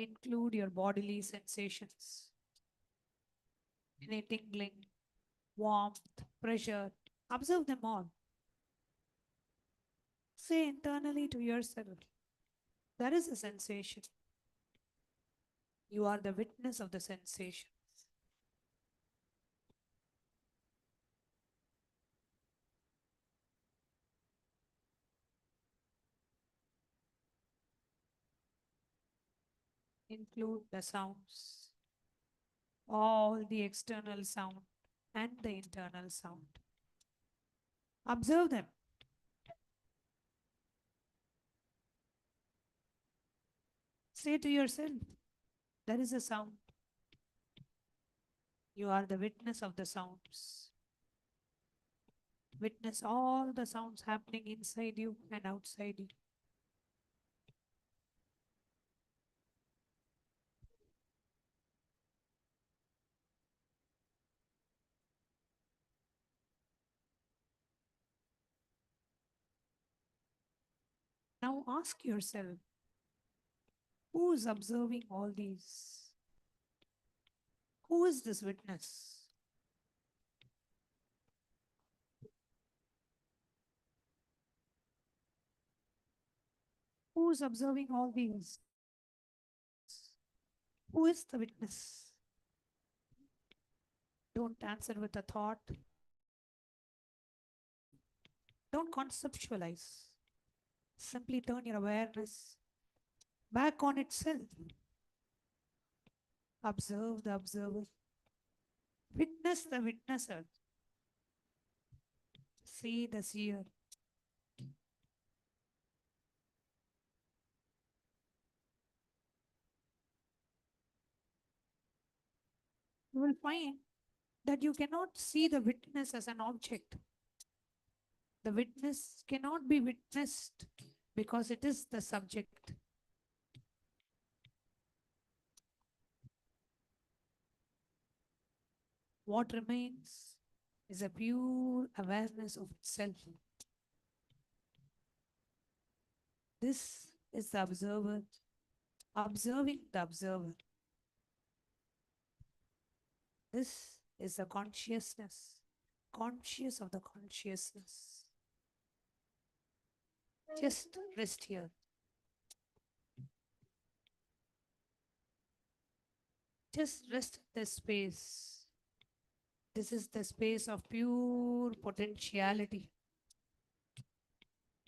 Include your bodily sensations, any tingling, warmth, pressure. Observe them all. Say internally to yourself, there is a sensation. You are the witness of the sensation. Include the sounds, all the external sound and the internal sound. Observe them. Say to yourself, there is a sound. You are the witness of the sounds. Witness all the sounds happening inside you and outside you. Now ask yourself, who is observing all these? Who is this witness? Who is observing all these? Who is the witness? Don't answer with a thought. Don't conceptualize. Simply turn your awareness back on itself. Observe the observer. Witness the witnesser. See the seer. You will find that you cannot see the witness as an object. The witness cannot be witnessed because it is the subject. What remains is a pure awareness of itself. This is the observer, observing the observer. This is the consciousness, conscious of the consciousness. Just rest here. Just rest in this space. This is the space of pure potentiality.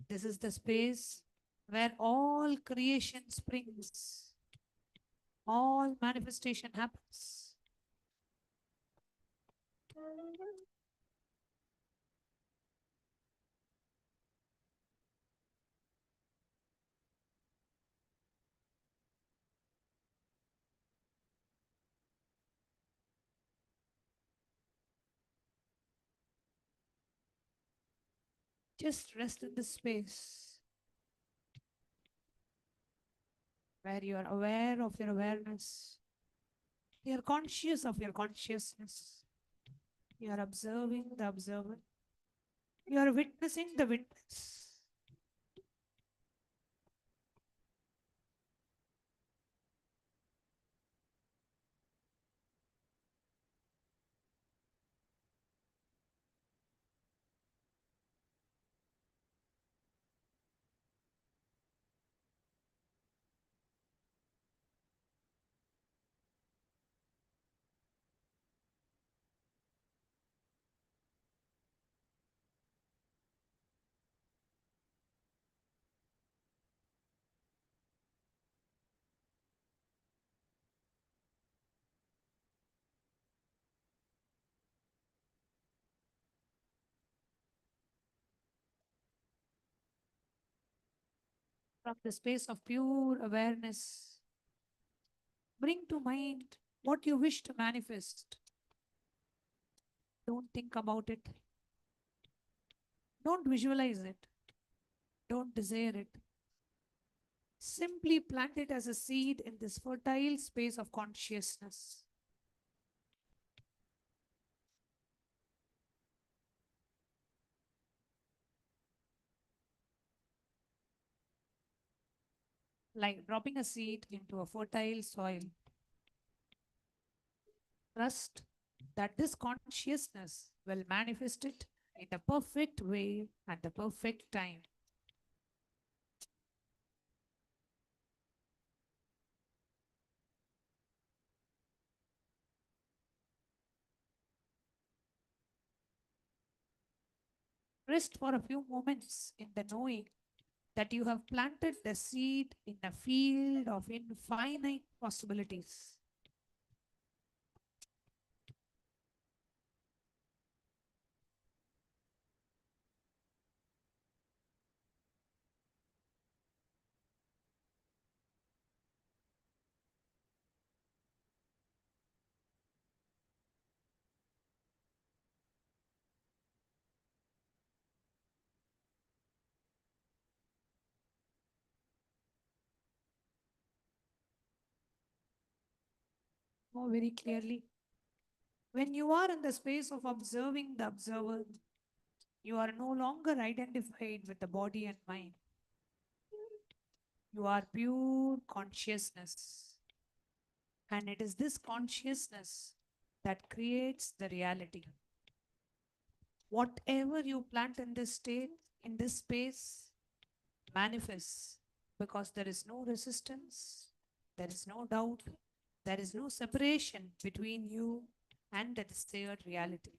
This is the space where all creation springs, all manifestation happens. Just rest in this space where you are aware of your awareness. You are conscious of your consciousness. You are observing the observer. You are witnessing the witness. From the space of pure awareness, bring to mind what you wish to manifest. Don't think about it. Don't visualize it. Don't desire it. Simply plant it as a seed in this fertile space of consciousness. like dropping a seed into a fertile soil. Trust that this consciousness will manifest it in the perfect way at the perfect time. Rest for a few moments in the knowing that you have planted the seed in a field of infinite possibilities. Oh, very clearly. When you are in the space of observing the observer, you are no longer identified with the body and mind. You are pure consciousness. And it is this consciousness that creates the reality. Whatever you plant in this state, in this space, manifests because there is no resistance, there is no doubt, there is no separation between you and the desired reality.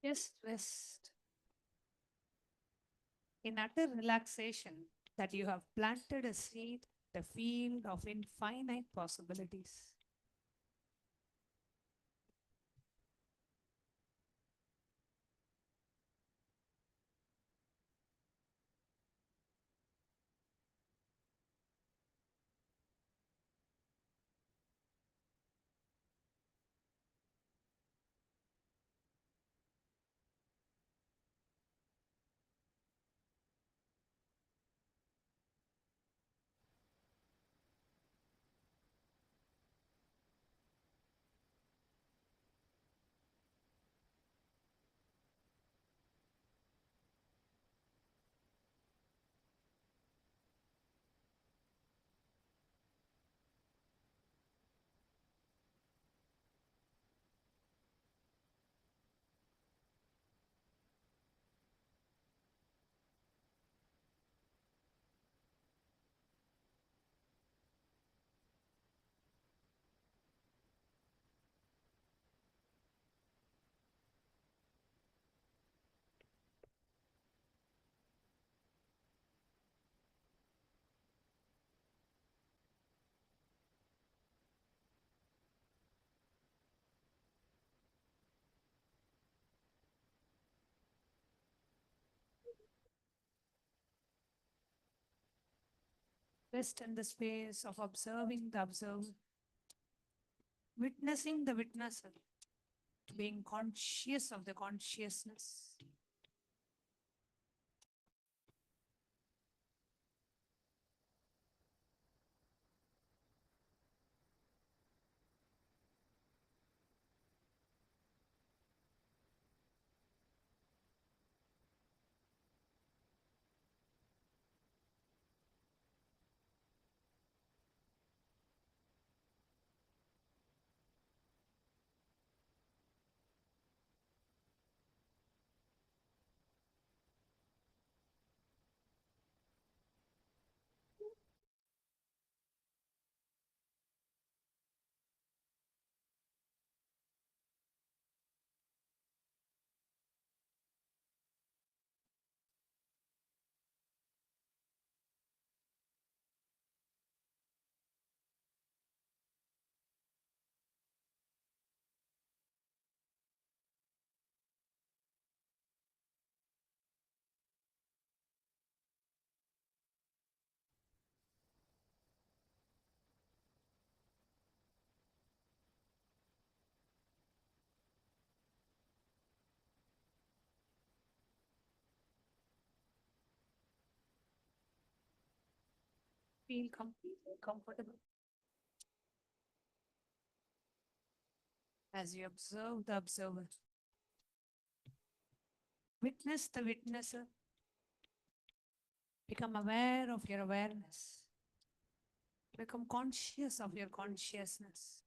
Just rest in utter relaxation that you have planted a seed, the field of infinite possibilities. Rest in the space of observing the observer, witnessing the witnesser, being conscious of the consciousness. Feel completely comfortable as you observe the observer. Witness the witnesser. Become aware of your awareness. Become conscious of your consciousness.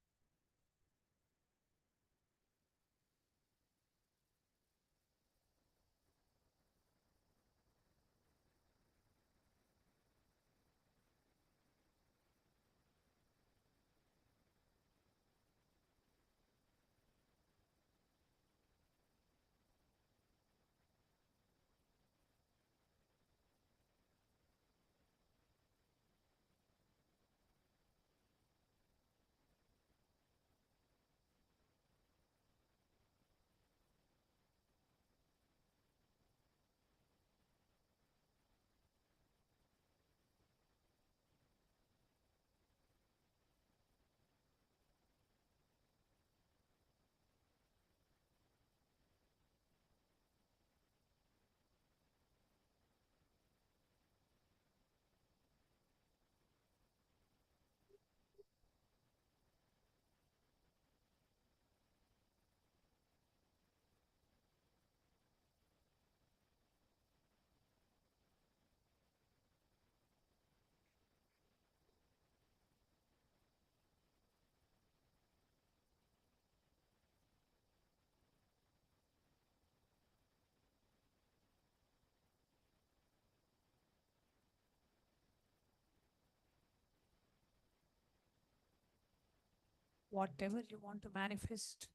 Whatever you want to manifest,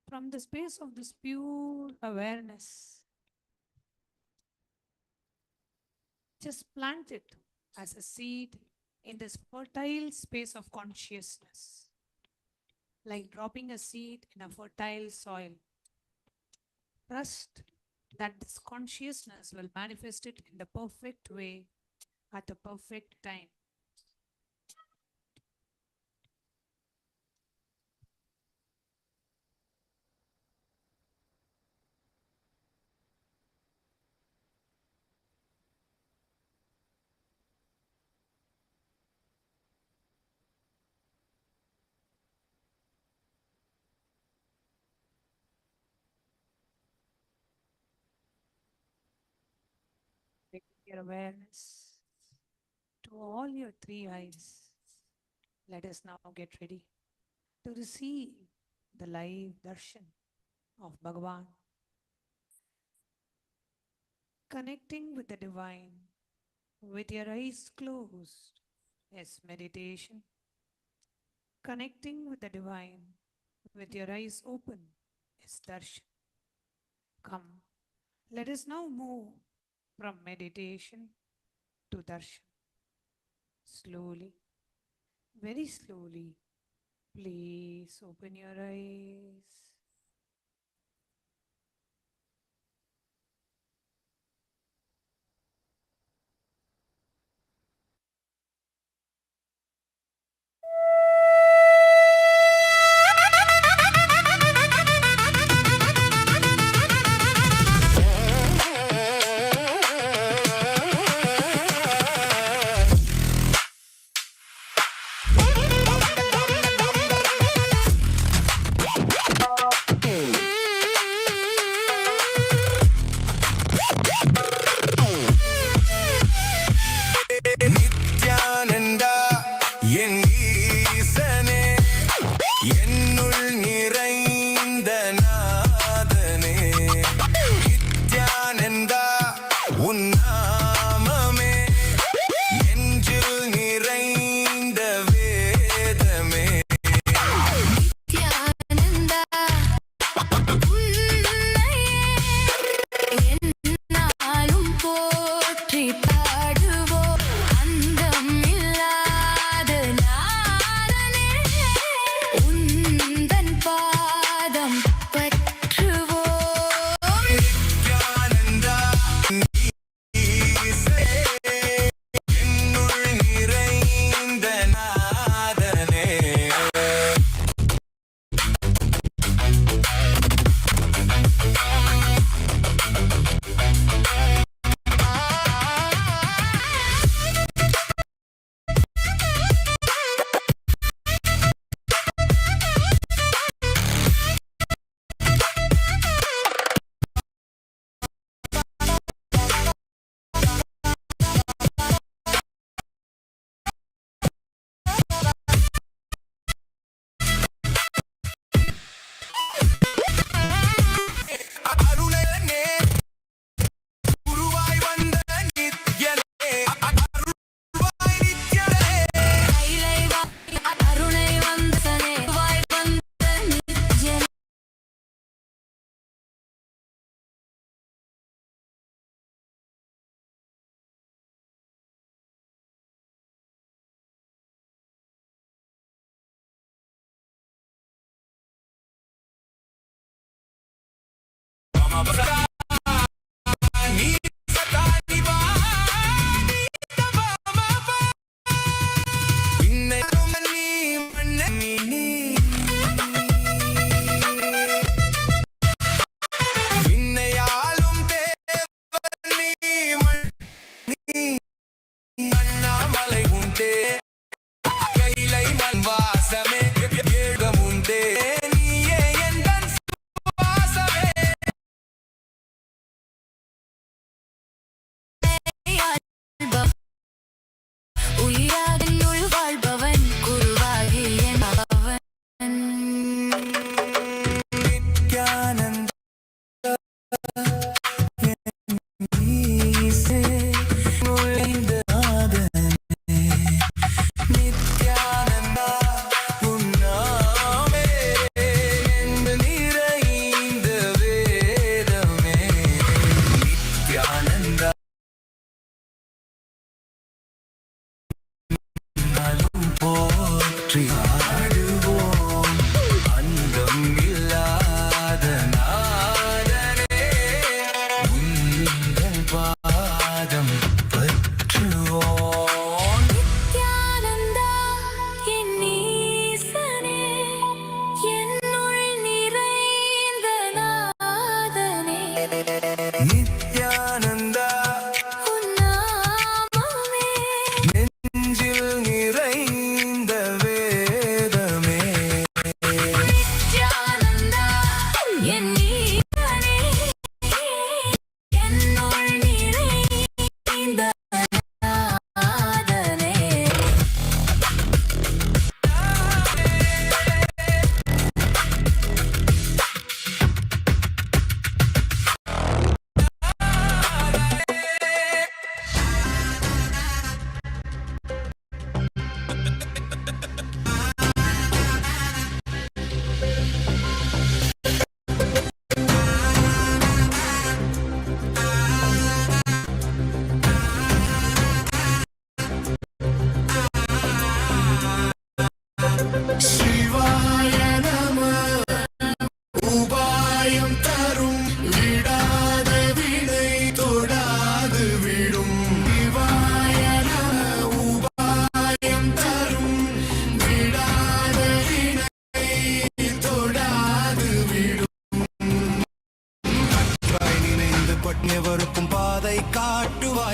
from the space of this pure awareness, just plant it as a seed in this fertile space of consciousness, like dropping a seed in a fertile soil. Trust that this consciousness will manifest it in the perfect way at the perfect time. Bring your awareness to all your three eyes. Let us now get ready to receive the live darshan of Bhagavan. Connecting with the divine with your eyes closed is meditation. Connecting with the divine with your eyes open is darshan. Come, let us now move from meditation to darshan. Slowly, very slowly, please open your eyes.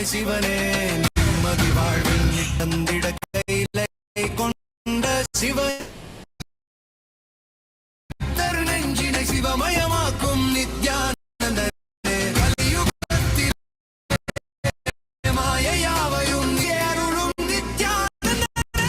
சிவனே நிம்மதி வாழ்வில் தந்திட கையிலை கொண்ட சிவ நெஞ்சினை சிவமயமாக்கும் நித்யானந்தனே கலியுகத்தில் மாயையாவையும் அருளும் நித்யானந்தனே.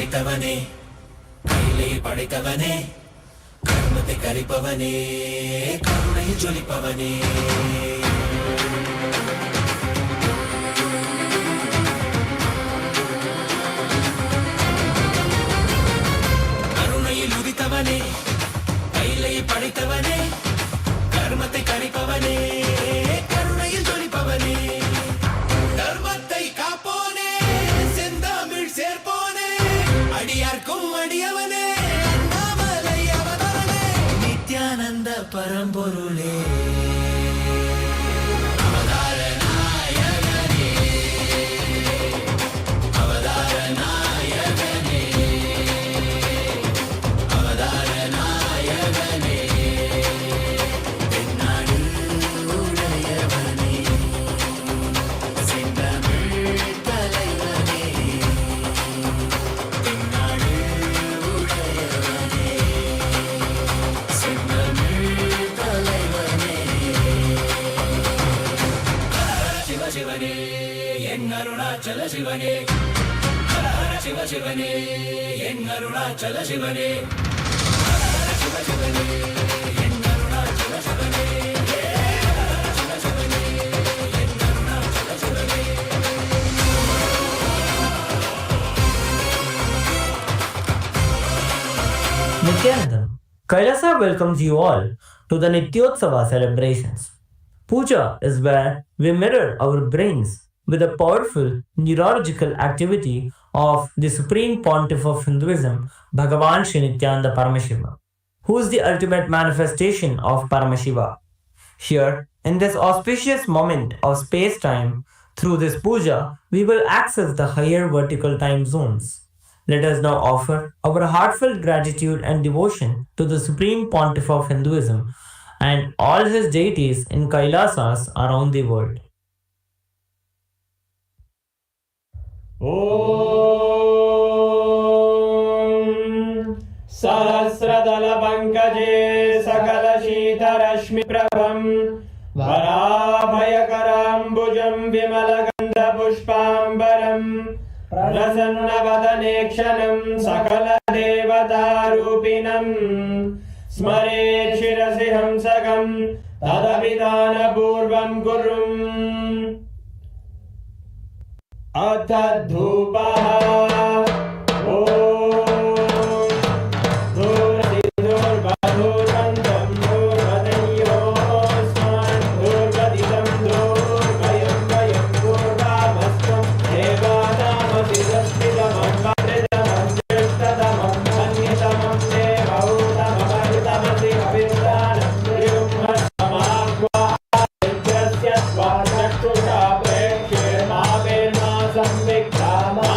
படைத்தவனே கையிலே படைத்தவனே கர்மத்தை கரிப்பவனே கருணையில் ஜொலிப்பவனே கருணையில் உதித்தவனே கையிலே படைத்தவனே கர்மத்தை கரிப்பவனே கருணையில் ஜொலிப்பவனே தர்மத்தை காப்போனே செந்தமிழ் சேர்ப்போனே அடியார்க்கும் அடியவனே அண்ணாமலை அவதாரனே நித்யானந்த பரம்பொருளே அவதார நாயகனே அவதார நாயகனே அவதார நாயகனே தென்னாடு உடையவனே செந்தமிழ் தலைவனே தென்னாடு உடையவனே செந்தமிழ் தலைவனே சிவ சிவனே என் அருணாச்சல சிவனே ஹர ஹர சிவ சிவனே என் அருணாச்சல சிவனே ஹர ஹர சிவ சிவனே என் அருணாச்சல சிவனே சிவ சிவனே என் அருணாச்சல சிவனே Nithyananda, Kailasa welcomes you all to the Nityotsava celebrations. Puja is where we mirror our brains with the powerful neurological activity of the Supreme Pontiff of Hinduism, BHAGAVAN Sri Nithyananda Paramashivam, who is the ultimate manifestation of Paramashiva. Here, in this auspicious moment of space-time, through this puja, we will access the higher vertical time zones. Let us now offer our heartfelt gratitude and devotion to the Supreme Pontiff of Hinduism and all his deities in Kailasas around the world. ॐ सहस्रदलपङ्कजे सकलशीतरश्मिप्रभं वराभयकराम्बुजं विमलगन्धपुष्पाम्बरं प्रसन्नवदनेक्षणं सकलदेवतारूपिणं स्मरेत् शिरसि हंसकं तदभिधानपूर्वं कुर्वम् अथ धूपः ॐ धूर्वधूर्वधूर्वन्तं धूर्वदयोस्मान् धूर्वदितं धूर्वयं वयं धूर्वामस्त्वं देवानामसि दस्मितमं ज्येष्ठतमं मन्यतमं देवौतममरुतमसि कविर्दानं ब्रह्मसमाह्वा यस्य स्वाचक्षुषा प्रेक्ष्ये संविक्रामा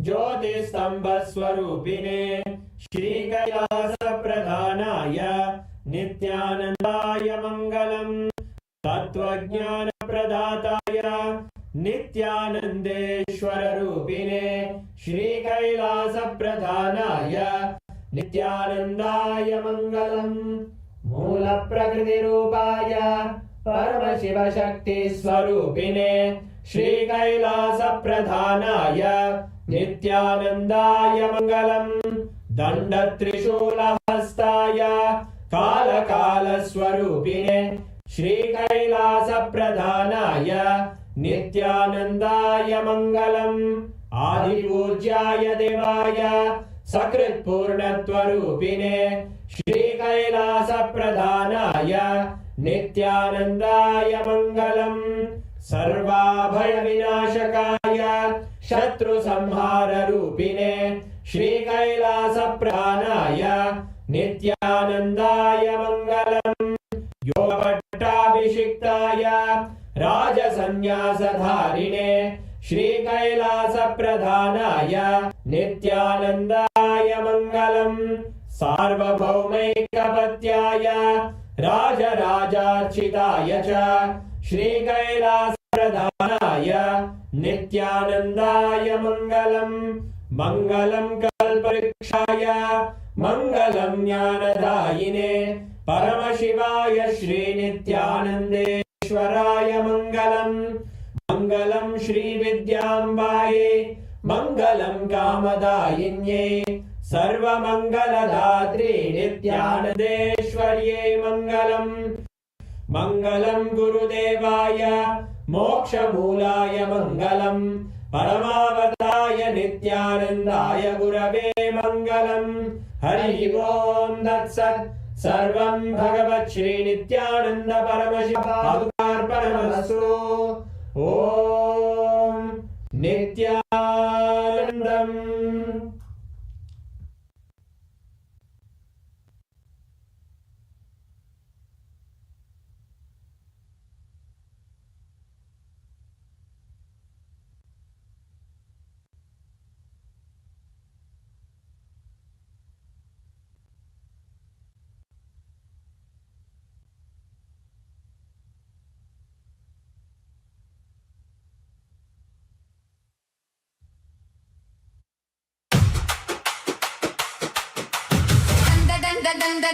ज्योतिस्तम्भस्वरूपिणे श्रीकैलासप्रधानाय नित्यानन्दाय मङ्गलम् तत्त्वज्ञानप्रदाताय नित्यानन्देश्वररूपिणे श्रीकैलासप्रधानाय नित्यानन्दाय मङ्गलम् मूलप्रकृतिरूपाय परमशिवशक्तिस्वरूपिणे श्रीकैलासप्रधानाय नित्यानन्दाय मङ्गलम् दण्डत्रिशूलहस्ताय कालकालस्वरूपिणे श्रीकैलासप्रधानाय नित्यानन्दाय मङ्गलम् आदिपूज्याय देवाय सकृत्पूर्णत्वरूपिणे श्रीकैलासप्रधानाय नित्यानन्दाय मङ्गलम् सर्वाभयविनाशकाय शत्रुसंहाररूपिणे श्रीकैलासप्रधानाय नित्यानन्दाय मङ्गलम् योगपट्टाभिषिक्ताय राजसन्न्यासधारिणे श्रीकैलासप्रधानाय नित्यानन्दाय मङ्गलम् सार्वभौमैकपत्याय राजराजार्चिताय च श्रीकैलासप्रधानाय नित्यानन्दाय मङ्गलम् मङ्गलं कल्पवृक्षाय मङ्गलं ज्ञानदायिने परमशिवाय श्रीनित्यानन्देश्वराय मङ्गलम् मङ्गलं श्रीविद्याम्बायै मङ्गलं कामदायिन्यै सर्वमङ्गलदात्री नित्यानन्देश्वर्यै मङ्गलम् मङ्गलं गुरुदेवाय मोक्षमूलाय मङ्गलम् परमावताय नित्यानन्दाय गुरवे मङ्गलम् हरि ओम् तत्सत् सर्वं भगवत् श्री नित्यानन्द परमशिवार्पणमस्तु ॐ नित्यानन्दम् danda danda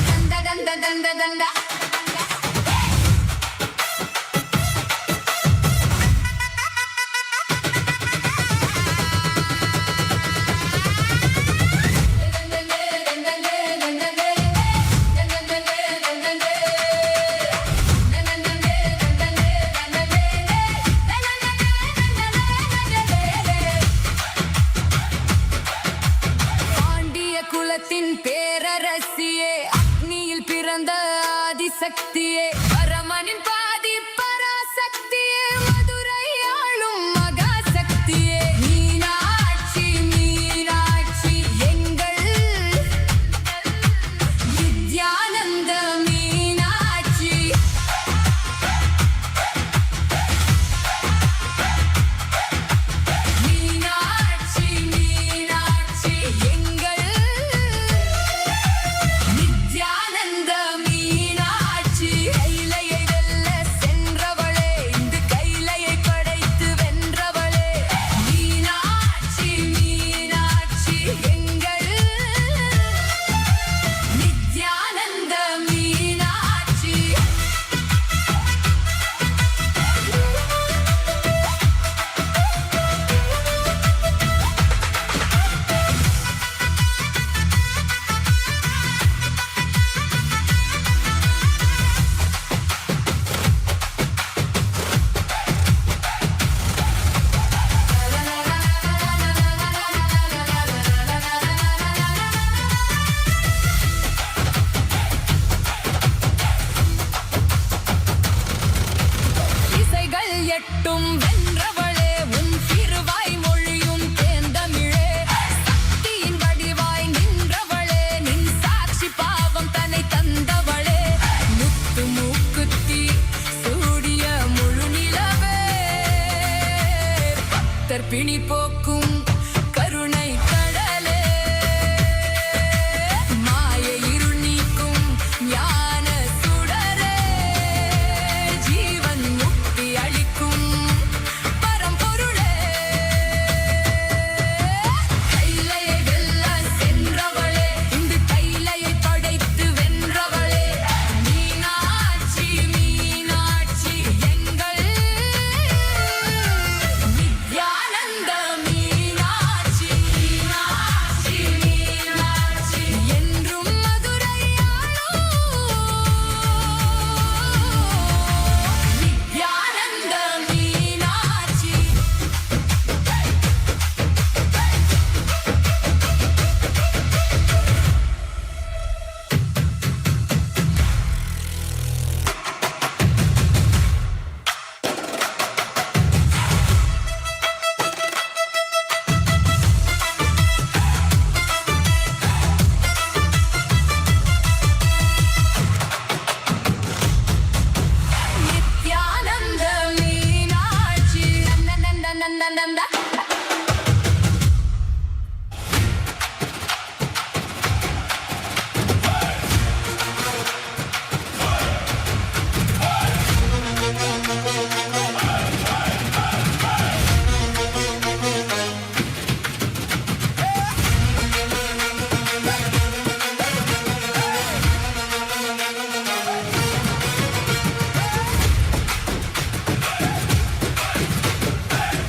danda danda danda danda பேரரசியே அக்னியில் பிறந்த ஆதிசக்தியே பரமனின் பாதி பராசக்தியே மதுரை ஆளும் மகாசக்தியே மீனாட்சி மீனாட்சி எங்கள் நித்யானந்த மீனாட்சி மீனாட்சி மீனாட்சி எங்கள் நித்யானந்த மீனாட்சி பிணி போக்கும் கருணை கடலே மாய இருள் நீக்கும் ஞான சுடரே ஜீவன் முக்தி அளிக்கும் பரம்பொருளே கைலையை வெல்ல சென்றவளே இந்த கைலையை படைத்து வென்றவளே மீனாட்சி மீனாட்சி எங்கள் நித்யானந்த மீனாட்சி மீனாட்சி மீனாட்சி என்றும் மதுரையாளோ நித்யானந்த மீனாட்சி நித்யானந்த மீனாட்சி நந்தநந்தநந்தநந்த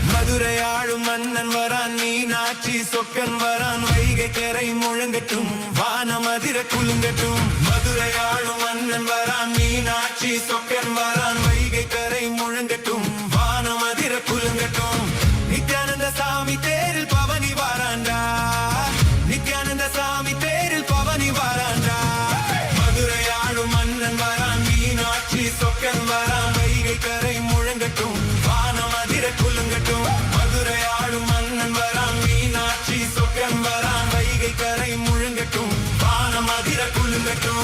மதுரையாளும் மன்னன் வரான் மீனாட்சி சொக்கன் வரான் வைகை கரை முழங்கட்டும் வானமதிர குலுங்கட்டும் மதுரையாளும் மன்னன் வரான் மீனாட்சி சொக்கன் வரான் வைகை கரை முழங்கட்டும் வானமதிர குலுங்கட்டும் நித்யானந்த சாமி தேரில் பவனி வாராண்டா நித்யானந்த சாமி தேரில் பவனி வாராண்டா மதுரையாளும் மன்னன் வரான் மீனாட்சி சொக்கன் வரான் வைகை கரை முழங்கட்டும் வானமதிர குலுங்கட்டும் மதுரையாளும் மன்னன் வரான் மீனாட்சி சொக்கன் வரான் வைகை கரை முழங்கட்டும் வானமதிர குலுங்கட்டும்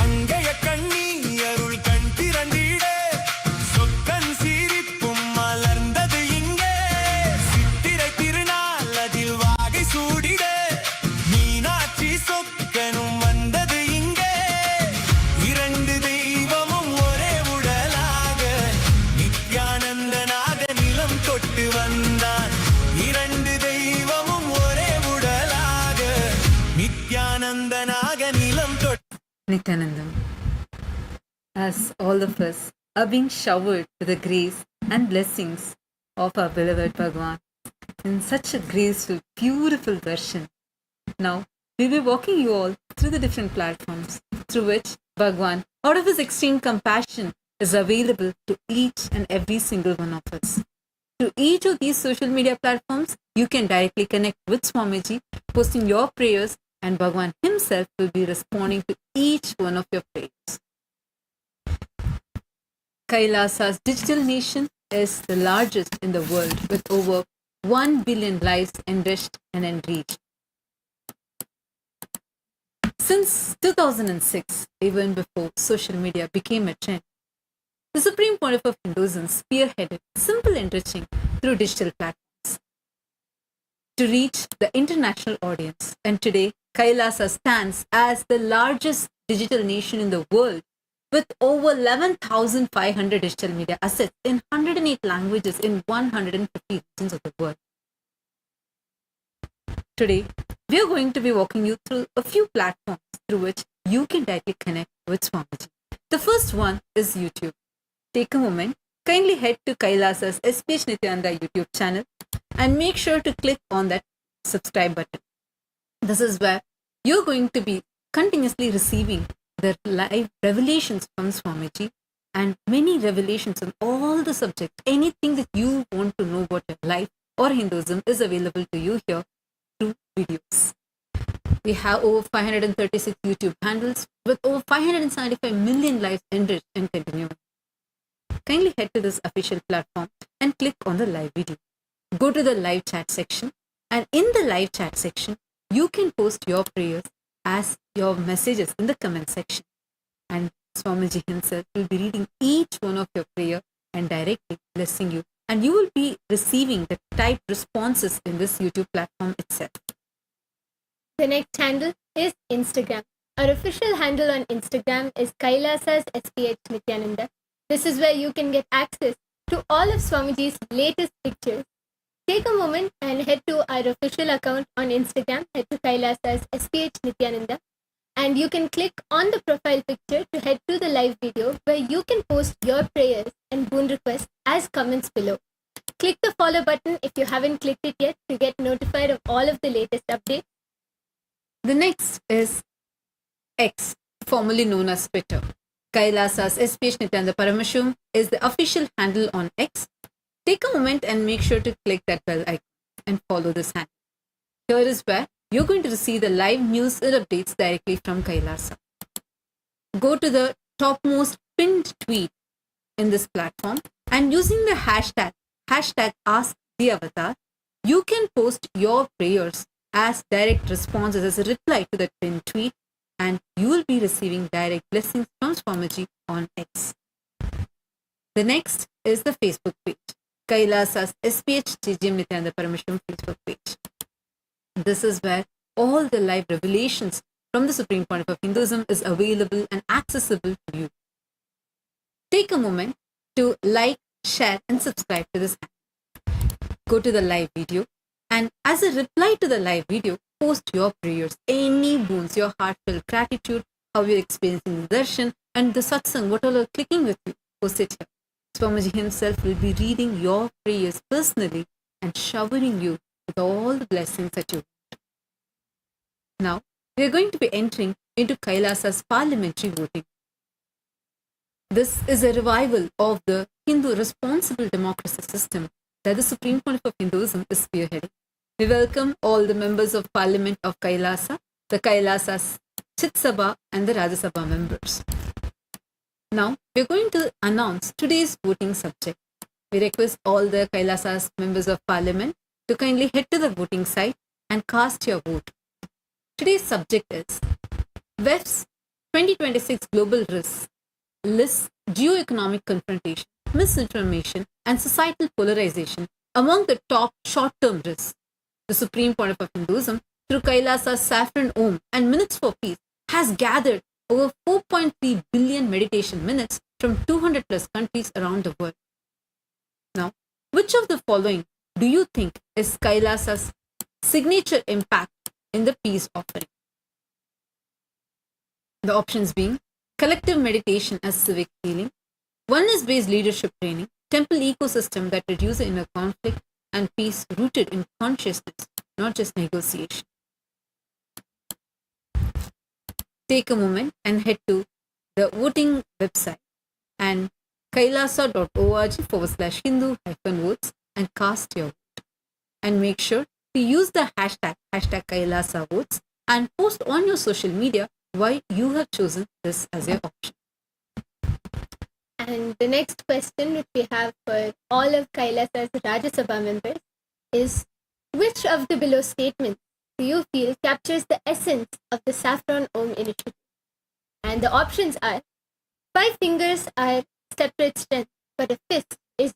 அங்கைய கண்ணி அருள் கண் திறந்திட சொக்கன் சிரிப்பும் மலர்ந்தது இங்கே சித்திரை திருநாள் அதில் வாகை சூடிட மீனாட்சி சொக்கனும் வந்தது இங்கே இரண்டு தெய்வமும் ஒரே உடலாக நித்யானந்தனாக நிலம் தொட்டு வந்தான் இரண்டு தெய்வமும் ஒரே உடலாக நித்யானந்தனாக நிலம் தொட்டு Nithyanandam. As all of us are being showered with the grace and blessings of our beloved Bhagavan in such a graceful, beautiful darshan. Now, we'll be walking you all through the different platforms through which Bhagavan, out of his extreme compassion, is available to each and every single one of us. To each of these social media platforms, you can directly connect with Swamiji, posting your prayers, and Bhagavan himself will be responding to each one of your prayers. Kailasa's digital nation is the largest in the world with over 1 billion lives enriched and enriched. Since 2006, even before social media became a trend, the Supreme Pontiff of Hinduism spearheaded simple enriching through digital platforms to reach the international audience. And today, Kailasa stands as the largest digital nation in the world with over 11,500 digital media assets in 108 languages in 150 regions of the world. Today, we are going to be walking you through a few platforms through which you can directly connect with Swamiji. The first one is YouTube. Take a moment, kindly head to Kailasa's SPH Nithyananda YouTube channel and make sure to click on that subscribe button. This is where you're going to be continuously receiving the live revelations from Swamiji and many revelations on all the subjects. Anything that you want to know about your life or Hinduism is available to you here through videos. We have over 536 YouTube handles with over 575 million lives enriched and continuing. Kindly head to this official platform and click on the live video. Go to the live chat section, and in the live chat section, you can post your prayers as your messages in the comment section. And Swamiji himself will be reading each one of your prayer and directly blessing you. And you will be receiving the typed responses in this YouTube platform itself. The next handle is Instagram. Our official handle on Instagram is Kailasa's SPH Nithyananda. This is where you can get access to all of Swamiji's latest pictures. Take a moment and head to our official account on Instagram, head to Kailasa's SPH Nithyananda, and you can click on the profile picture to head to the live video where you can post your prayers and boon requests as comments below. Click the follow button if you haven't clicked it yet to get notified of all of the latest updates. The next is X, formerly known as Twitter. Kailasa's SPH Nithyananda Paramashivam is the official handle on X. Take a moment and make sure to click that bell icon and follow this handle. Here is where you're going to receive the live news and updates directly from Kailasa. Go to the topmost pinned tweet in this platform, and using the hashtag AskTheAvatar, you can post your prayers as direct responses as a reply to that pinned tweet, and you will be receiving direct blessings from Swamiji on X. The next is the Facebook page, Kailasa's SPH TGM Nithyananda Paramashivam Facebook page. This is where all the live revelations from the Supreme Pontiff of Hinduism is available and accessible to you. Take a moment to like, share and subscribe to this channel. Go to the live video, and as a reply to the live video, post your prayers, any boons, your heartfelt gratitude, how you're experiencing the darshan and the satsang, whatever clicking with you, post it here. Swamiji himself will be reading your prayers personally and showering you with all the blessings that you want. Now, we are going to be entering into Kailasa's parliamentary voting. This is a revival of the Hindu responsible democracy system that the Supreme Pontiff of Hinduism is spearheading. We welcome all the members of Parliament of Kailasa, the Kailasa's Chit Sabha and the Rajya Sabha members. Now, we are going to announce today's voting subject. We request all the Kailasa's members of Parliament to kindly head to the voting site and cast your vote. Today's subject is WEF's 2026 Global Risks lists geo-economic confrontation, misinformation and societal polarization among the top short-term risks. The Supreme Pontiff of Hinduism, through Kailasa's Saffron Om and Minutes for Peace, has gathered over 4.3 billion meditation minutes from 200 plus countries around the world. Now, which of the following do you think is Kailasa's signature impact in the peace offering? The options being collective meditation as civic healing, oneness-based leadership training, temple ecosystem that reduces inner conflict, and peace rooted in consciousness, not just negotiation. Take a moment and head to the voting website and kailasa.org/Hindu-votes and cast your vote. And make sure to use the hashtag Kailasa votes and post on your social media why you have chosen this as your option. And the next question which we have for all of Kailasa's Rajya Sabha members is, which of the below statements do you feel captures the essence of the Saffron Om initiative? And the options are, 5 fingers are separate strength, but a fist is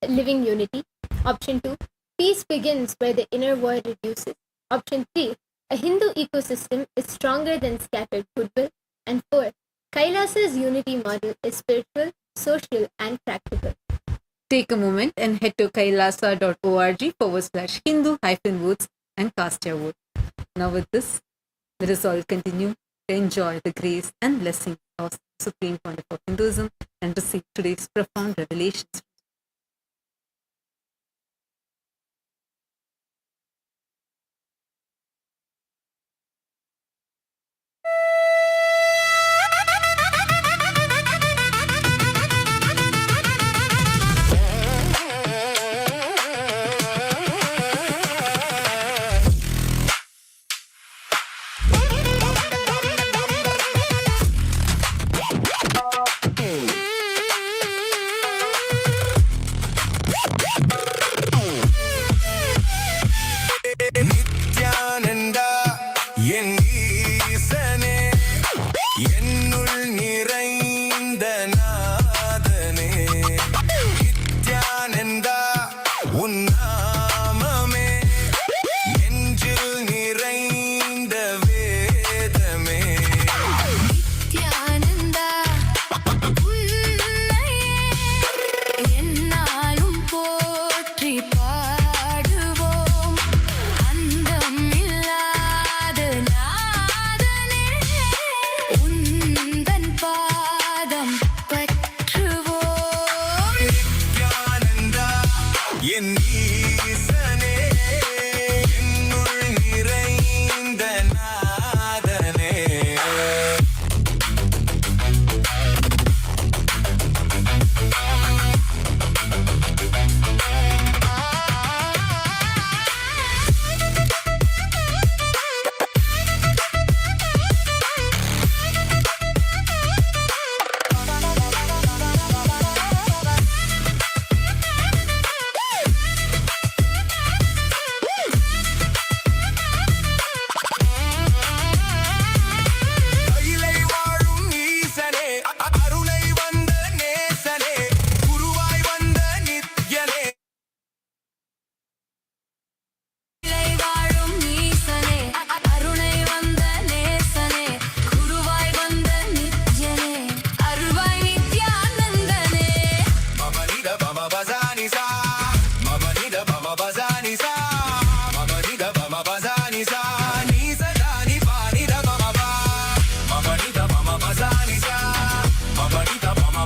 living unity. Option 2, peace begins where the inner war reduces. Option 3, a Hindu ecosystem is stronger than scattered goodwill. And 4, Kailasa's unity model is spiritual, social and practical. Take a moment and head to kailasa.org/Hindu-votes and cast your vote. Now with this, let us all continue to enjoy the grace and blessing of Supreme Pontiff of Hinduism and receive today's profound revelations.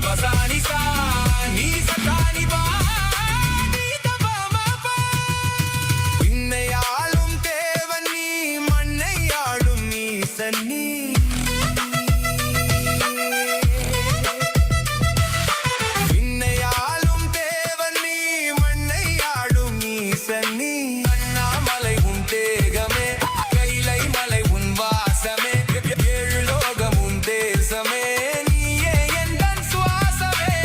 பசானி சா நீ சகானி பா நீ தபமபா விண்ணையாளும் தேவன் நீ மண்ணையாளும் ஈசன் நீ விண்ணையாளும் தேவன் நீ மண்ணையாளும் ஈசன் நீ அண்ணாமலை உன் தேகமே கைலை மலை உன் வாசமே ஏழு லோகம் உன் தேசமே நீயே எந்தன் சுவாசமே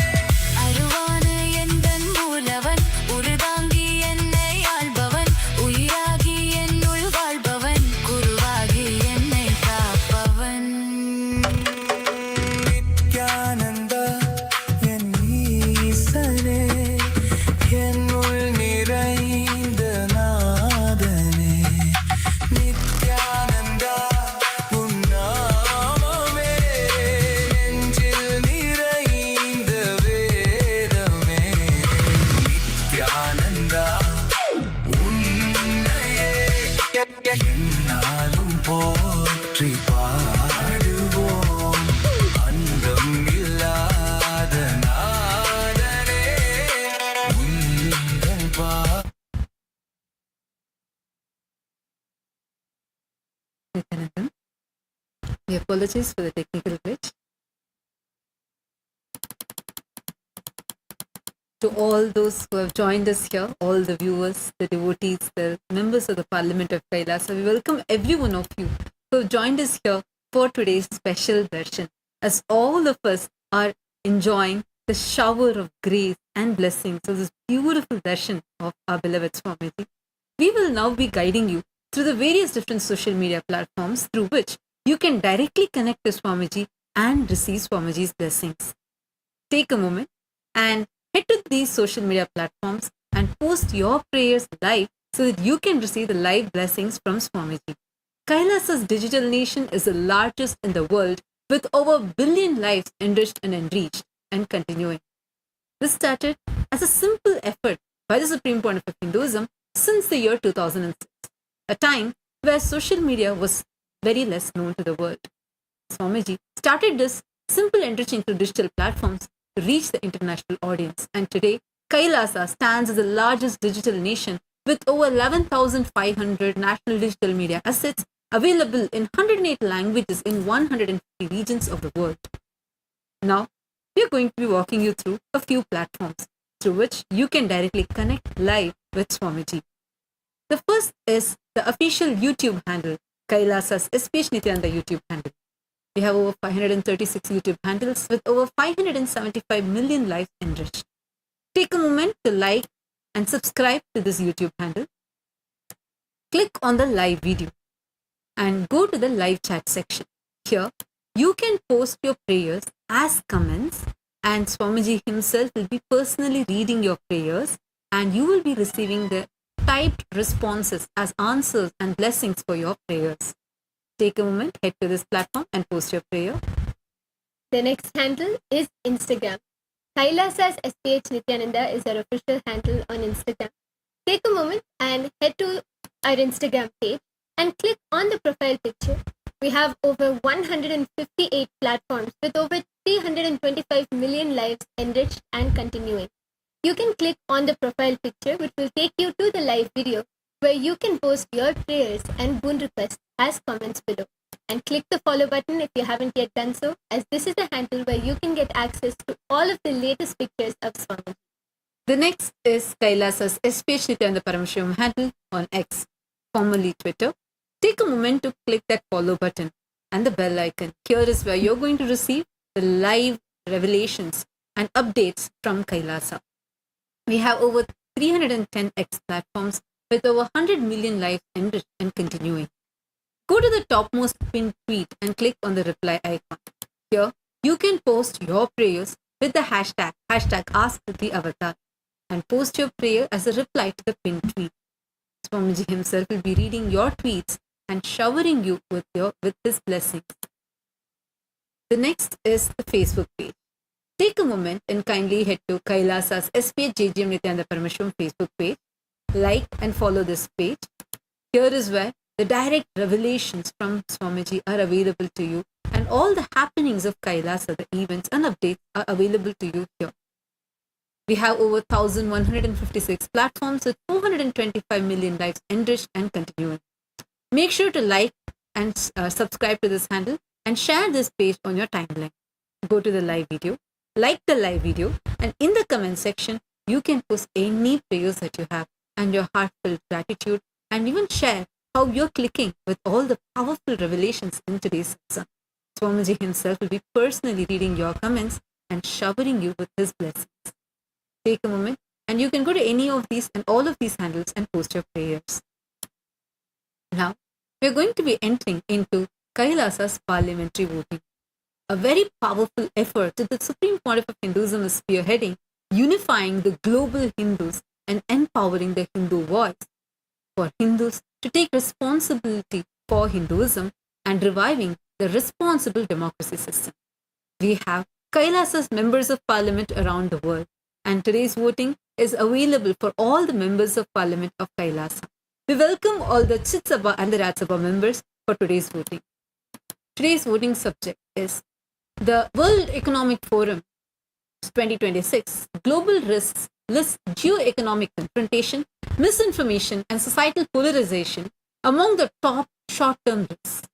அருவான எந்தன் மூலவன் உருதாங்கி என்னை ஆள்பவன் உயிராகி என்னுள் வாழ்பவன் குருவாகி என்னை காப்பவன் நித்யானந்த என் ஈசனே என்னுள் நிறைந்த நாதனே நித்யானந்தா உன் நாமமே நெஞ்சில் நிறைந்த வேதமே நித்யானந்தா உன்னையே என்னாலும் போற்றி பாடுவோம் அந்தம் இல்லாத நாதனே உந்தன் Nithyananda, we apologize for the technical glitch. To all those who have joined us here, all the viewers, the devotees, the members of the Parliament of Kailasa, we welcome every one of you who have joined us here for today's special darshan. As all of us are enjoying the shower of grace and blessings of this beautiful darshan of our beloved Swamiji, we will now be guiding you through the various different social media platforms through which you can directly connect to Swamiji and receive Swamiji's blessings. Take a moment and head to these social media platforms and post your prayers live so that you can receive the live blessings from Swamiji. Kailasa's digital nation is the largest in the world with over 1 billion lives enriched and enriched and continuing. This started as a simple effort by the Supreme Pontiff of Hinduism since the year 2006, a time where social media was very less known to the world. Swamiji started this simple enriching through digital platforms to reach the international audience, and today Kailasa stands as the largest digital nation with over 11,500 national digital media assets available in 108 languages in 150 regions of the world. Now, we are going to be walking you through a few platforms through which you can directly connect live with Swamiji. The first is the official YouTube handle, Kailasa's SPH Nithyananda YouTube handle. We have over 536 YouTube handles with over 575 million lives enriched. Take a moment to like and subscribe to this YouTube handle. Click on the live video and go to the live chat section. Here, you can post your prayers as comments, and Swamiji himself will be personally reading your prayers, and you will be receiving the typed responses as answers and blessings for your prayers. Take a moment, head to this platform and post your prayer. The next handle is Instagram. Kailasa's SPH Nithyananda is our official handle on Instagram. Take a moment and head to our Instagram page and click on the profile picture. We have over 158 platforms with over 325 million lives enriched and continuing. You can click on the profile picture, which will take you to the live video where you can post your prayers and boon requests as comments below. And click the follow button if you haven't yet done so, as this is a handle where you can get access to all of the latest pictures of Swami. The next is Kailasa's SPH Nithyananda Paramashivam handle on X, formerly Twitter. Take a moment to click that follow button and the bell icon. Here is where you're going to receive the live revelations and updates from Kailasa. We have over 310 X platforms with over 100 million lives enriched and continuing. Go to the topmost pinned tweet and click on the reply icon. Here, you can post your prayers with the hashtag #AskTheAvatar, and post your prayer as a reply to the pinned tweet. Swamiji himself will be reading your tweets and showering you with his blessings. The next is the Facebook page. Take a moment and kindly head to Kailasa's SPH JGM Nithyananda Paramashivam Facebook page. Like and follow this page. Here is where the direct revelations from Swamiji are available to you, and and all the happenings of Kailasa, the events and updates are available to you here. We have over 1,156 platforms with 425 million lives enriched and continuing. Make sure to like and subscribe to this handle and share this page on your timeline. Go to the live video, like the live video, and in the comment section, you can post any prayers that you have and your heartfelt gratitude, and even share how you're clicking with all the powerful revelations in today's satsang. Swamiji himself will be personally reading your comments and showering you with his blessings. Take a moment and you can go to any of these and all of these handles and post your prayers. Now, we're going to be entering into Kailasa's parliamentary voting, a very powerful effort that the Supreme Pontiff of Hinduism is spearheading, unifying the global Hindus and empowering the Hindu voice for Hindus to take responsibility for Hinduism and reviving the responsible democracy system. We have Kailasa's members of parliament around the world, and today's voting is available for all the members of parliament of Kailasa. We welcome all the Chit Sabha and the Raj Sabha members for today's voting. Today's voting subject is the World Economic Forum 2026, Global Risks lists geoeconomic confrontation, misinformation, and societal polarization among the top short-term risks.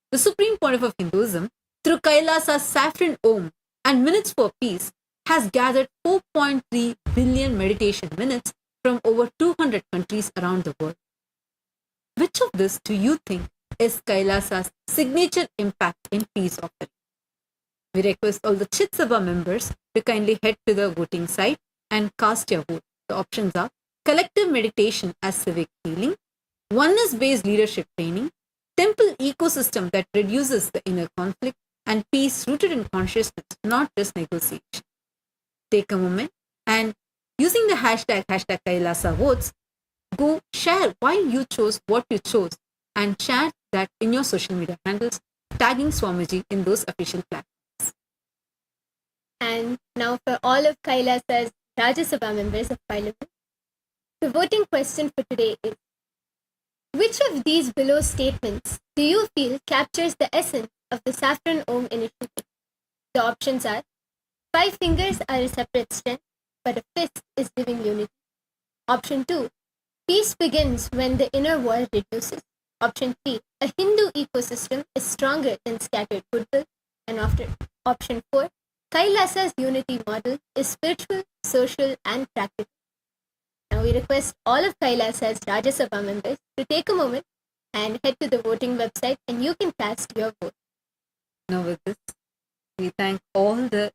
The Supreme Pontiff of Hinduism, through Kailasa's Saffron Om and Minutes for Peace, has gathered 4.3 billion meditation minutes from over 200 countries around the world. Which of this do you think is Kailasa's signature impact in peace offering? We request all the Chit Sabha members to kindly head to the voting site and cast your vote. The options are collective meditation as civic healing, oneness-based leadership training, temple ecosystem that reduces the inner conflict, and peace rooted in consciousness, not just negotiation. Take a moment and using the hashtag Kailasa votes, go share why you chose what you chose and share that in your social media handles, tagging Swamiji in those official platforms. And now for all of Kailasa's Rajya Sabha members of Parliament, the voting question for today is, which of these below statements do you feel captures the essence of the Saffron Om initiative? The options are, 5 fingers are a separate strength, but a fist is living unity. Option 2, peace begins when the inner wall reduces. Option 3, a Hindu ecosystem is stronger than scattered goodwill. And after option 4, Kailasa's unity model is spiritual, social, and practical. Now we request all of Kailasa's Rajya Sabha members to take a moment and head to the voting website and you can cast your vote. Now with this, we thank all the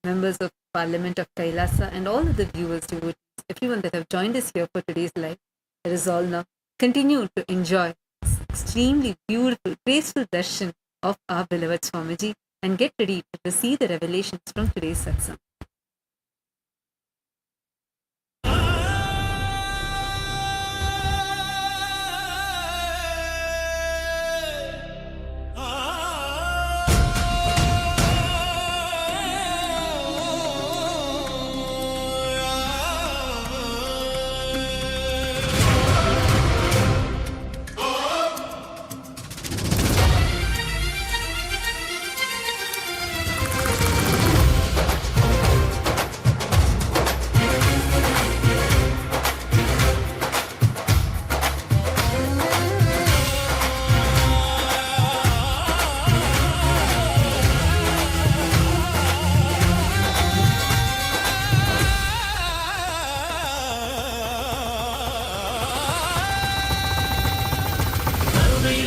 members of Parliament of Kailasa and all of the viewers, devotees, everyone that have joined us here for today's live. It is all now. Continue to enjoy this extremely beautiful, graceful darshan of our beloved Swamiji and get ready to receive the revelations from today's satsang.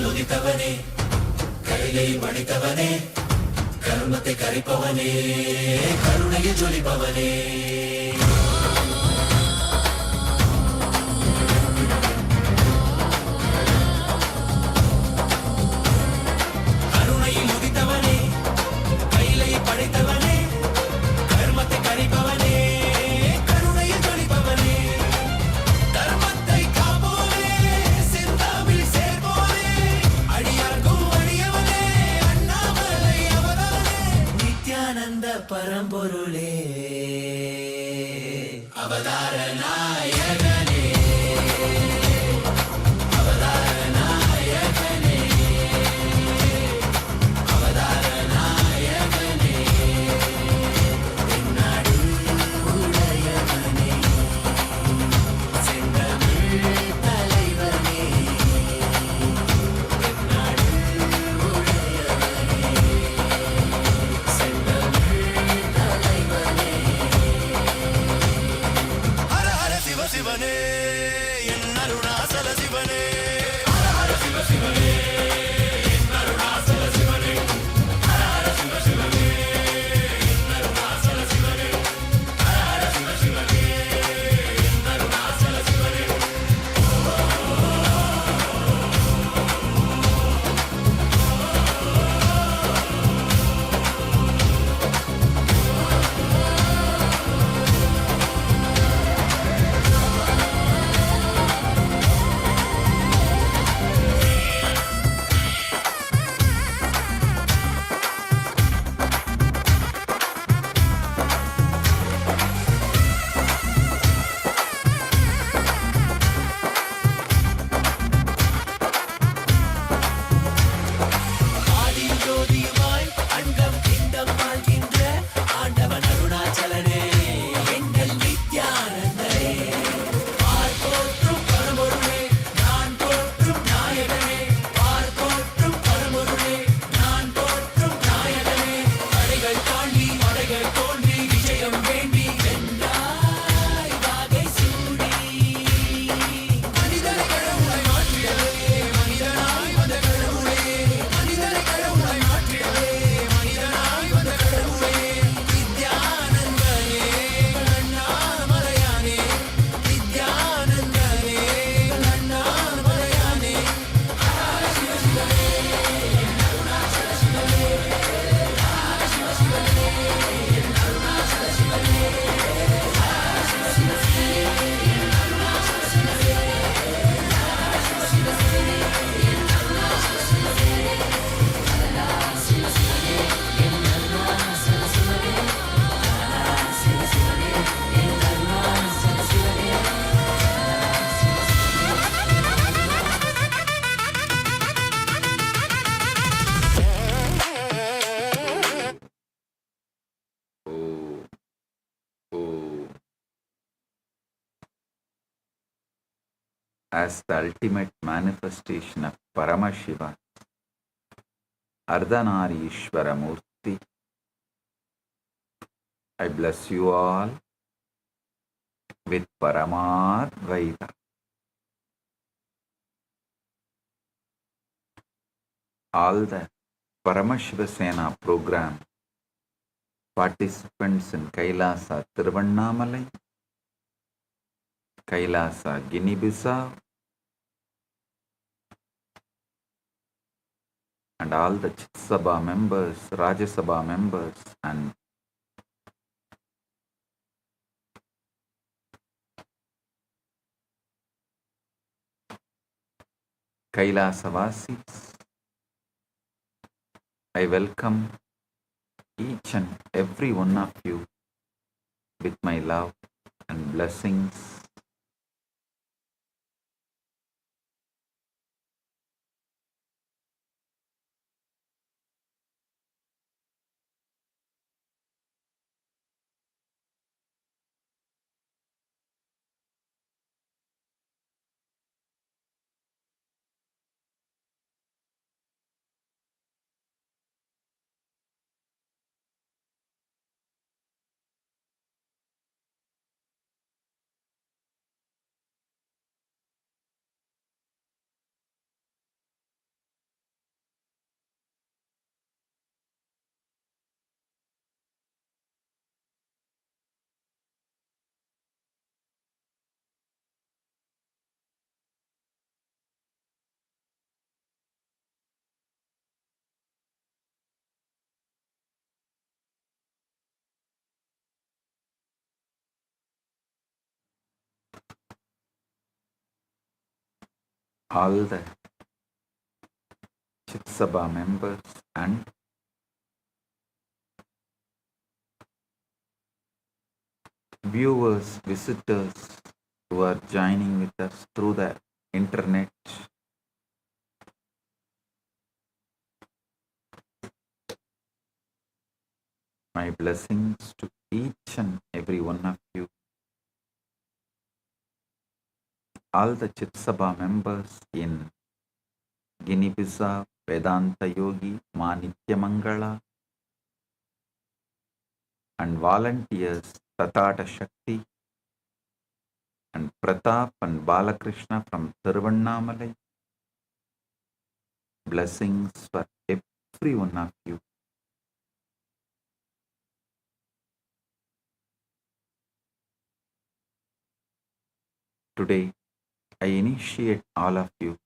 உதித்தவனே கைலை மடித்தவனே கருமத்தை கரிப்பவனே கருணையை ஜொலிப்பவனே கருணையில் உதித்தவனே கைலை படைத்தவனே கருமத்தை கரிப்பவனே கருணையை ஜொலிப்பவனே தர்மத்தை காப்போனே சிந்தாவில் சேர்ப்போனே அடியார்க்கும் அடியவனே அண்ணாமலை அவதாரனே நித்யானந்த பரம்பொருளே அவதார நாயகனே அவதார நாயகனே அவதார as the ultimate manifestation of Paramashiva, Ardhanarishvara Murti, I bless you all with Paramadvaita. All the Paramashiva Sena program participants in Kailasa Tiruvannamalai, Kailasa Guinea-Bissau, and all the Chitsabha members, Rajasabha members, and Kailasavasis. I welcome each and every one of you with my love and blessings. All the Chitsabha members and viewers, visitors who are joining with us through the internet. My blessings to each and every one of you. All the Chitsabha members in Guinea-Bissau, Vedanta Yogi, Nithyananda, and volunteers Tatata Shakti and Pratap and Balakrishna from Tiruvannamalai. Blessings for every one of you. Today, I initiate all of you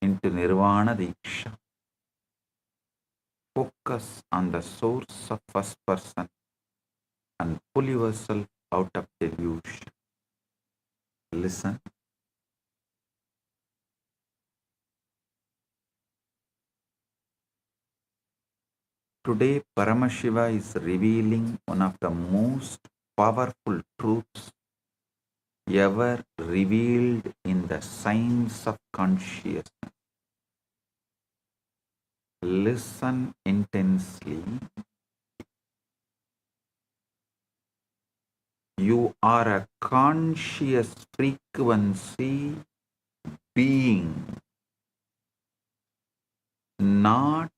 into Nirvana Diksha. Focus on the source of first person and pull yourself out of delusion. Listen. Today, Paramashiva is revealing one of the most powerful truths ever revealed in the science of consciousness. Listen intensely. You are a conscious frequency being, not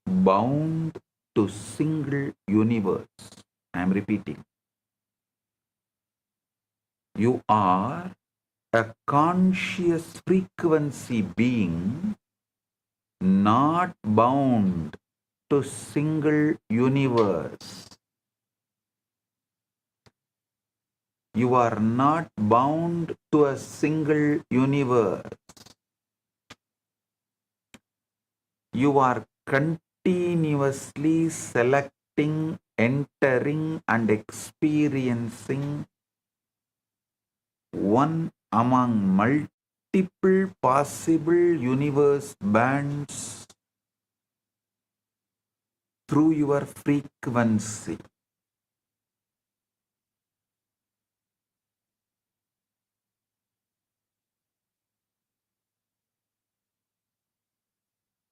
bound to single universe. I am repeating. You are a conscious frequency being, not bound to single universe. You are not bound to a single universe. You are continuously selecting, entering, and experiencing one among multiple possible universe bands through your frequency.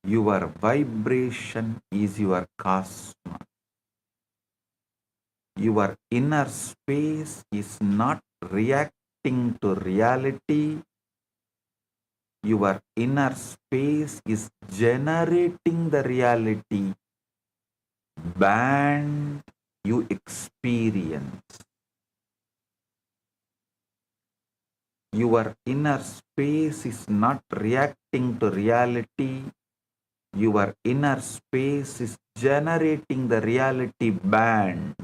Your vibration is your cosmos. Your inner space is not reacting to reality, Your inner space is generating the reality band you experience. Your inner space is not reacting to reality. Your inner space is generating the reality band,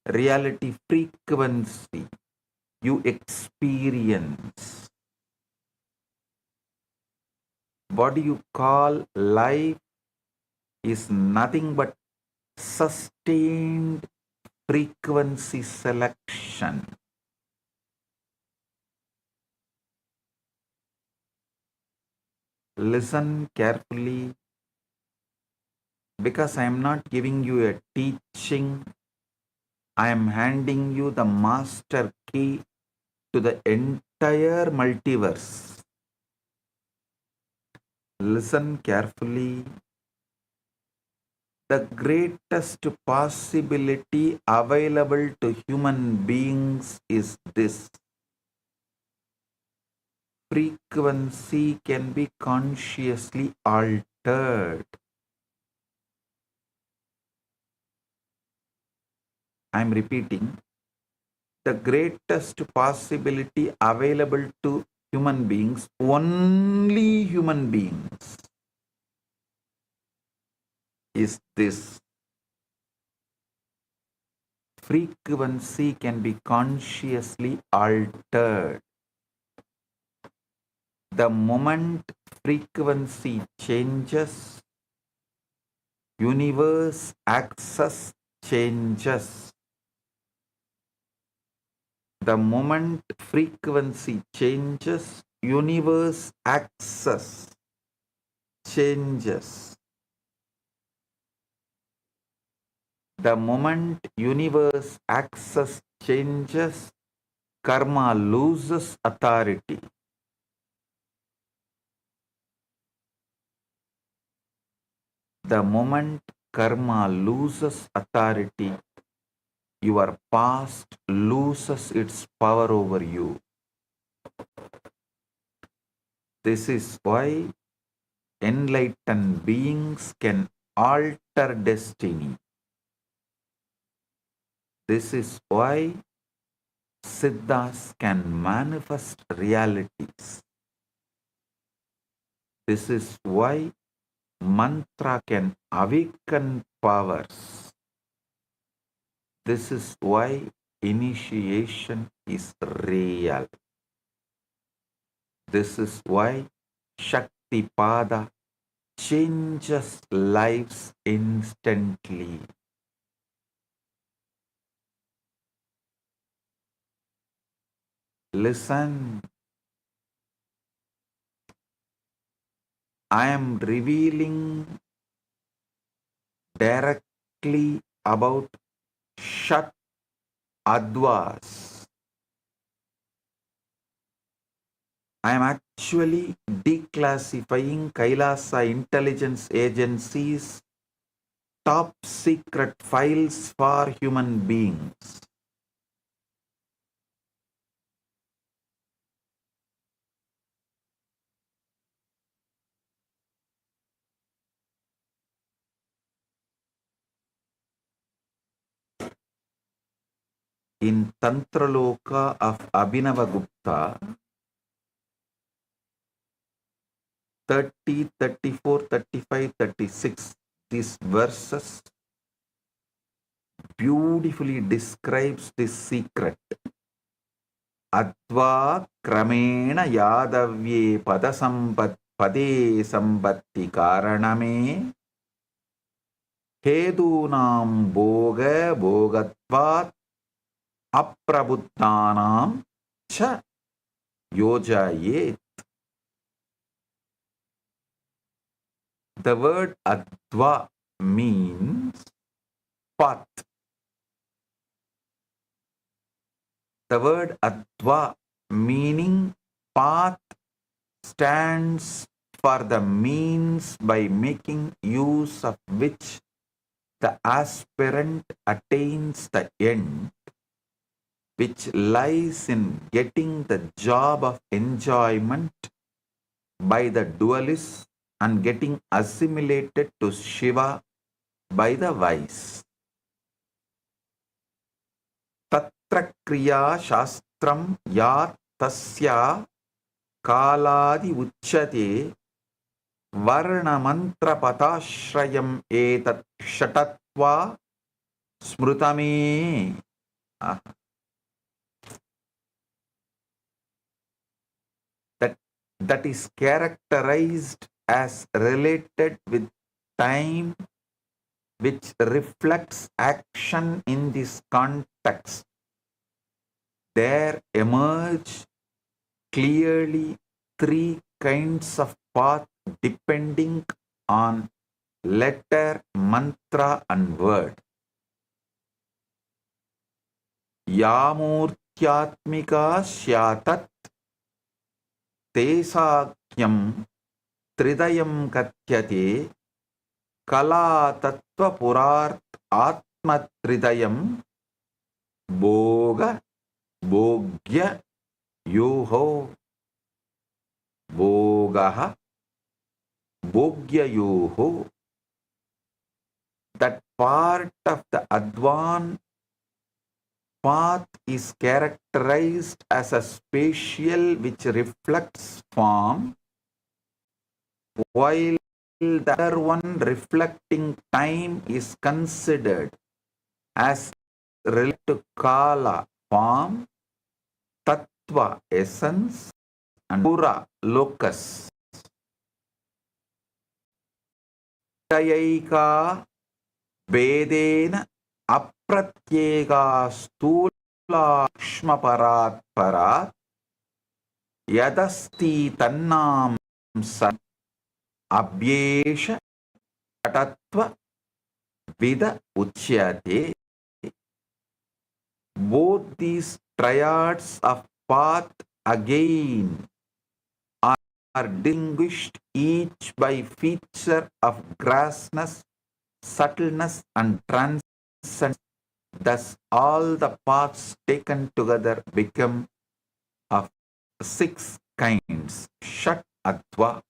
reality frequency you experience. What you call life is nothing but sustained frequency selection. Listen carefully, because I am not giving you a teaching. I am handing you the master key to the entire multiverse. Listen carefully. The greatest possibility available to human beings is this: frequency can be consciously altered. I am repeating, the greatest possibility available to human beings, only human beings, is this: frequency can be consciously altered. The moment frequency changes, universe access changes. The moment frequency changes, universe access changes. The moment universe access changes, karma loses authority. The moment karma loses authority, your past loses its power over you. This is why enlightened beings can alter destiny. This is why Siddhas can manifest realities. This is why mantra can awaken powers. This is why initiation is real. This is why Shakti Pada changes lives instantly. Listen, I am revealing directly about Shat Advas. I am actually declassifying Kailasa intelligence agencies' top secret files for human beings. In Tantraloka of Abhinavagupta, 30, 34, 35, 36, these verses beautifully describes this secret. Adva kramena yadavye pade sambatti karaname hedunam boga bogatvat aprabuddhanam cha yojayet. The word adva means path. The word adva meaning path stands for the means by making use of which the aspirant attains the end. which lies in getting the job of enjoyment by the dualists and getting assimilated to Shiva by the wise. Tatra kriya shastram ya tasya kaladi uchyate varna mantra patashrayam etat shatatva smrutame. That is characterized as related with time, which reflects action in this context. There emerge clearly three kinds of path depending on letter, mantra and word. Yamurtyatmika syatat tesakyam tridayam katyate kala tattva purart atma tridayam boga bogya yoho bogaha bogya yoho. That part of the Advan path is characterized as a spatial which reflects form, while the other one reflecting time is considered as related to Kala, form, Tattva, essence, and Pura, locus. Tayaika Vedena Apratyega Stula Kshmaparat Parat Yadasti Tannam San Abhyesha Tattva Vida Uchyate. Both these triads of path again are distinguished each by feature of grassness, subtleness and transcendence. Thus all the paths taken together become of six kinds. Shat Adva.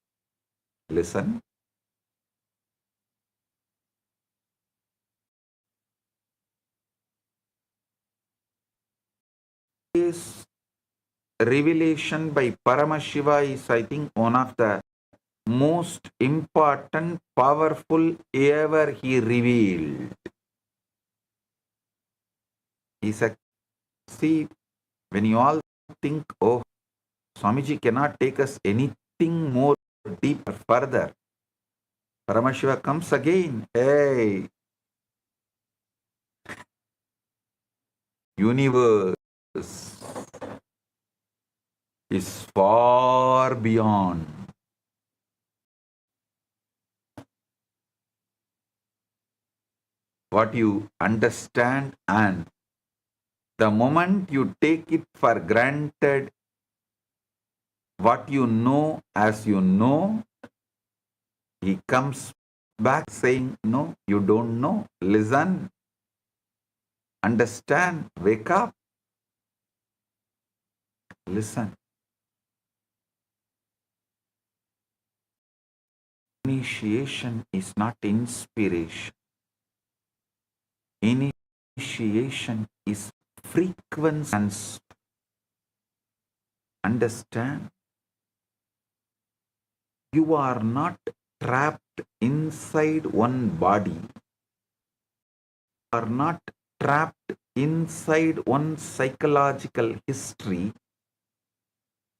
Listen. This revelation by Paramashiva is, I think, one of the most important, powerful ever he revealed. He said, see, when you all think, oh, Swamiji cannot take us anything more deeper, further, Paramashiva comes again. Hey, universe is far beyond. What you understand, and the moment you take it for granted, what you know as you know, he comes back saying, no, you don't know. Listen, understand, wake up, listen. Initiation is not inspiration. Initiation is frequency and understand. You are not trapped inside one body. You are not trapped inside one psychological history.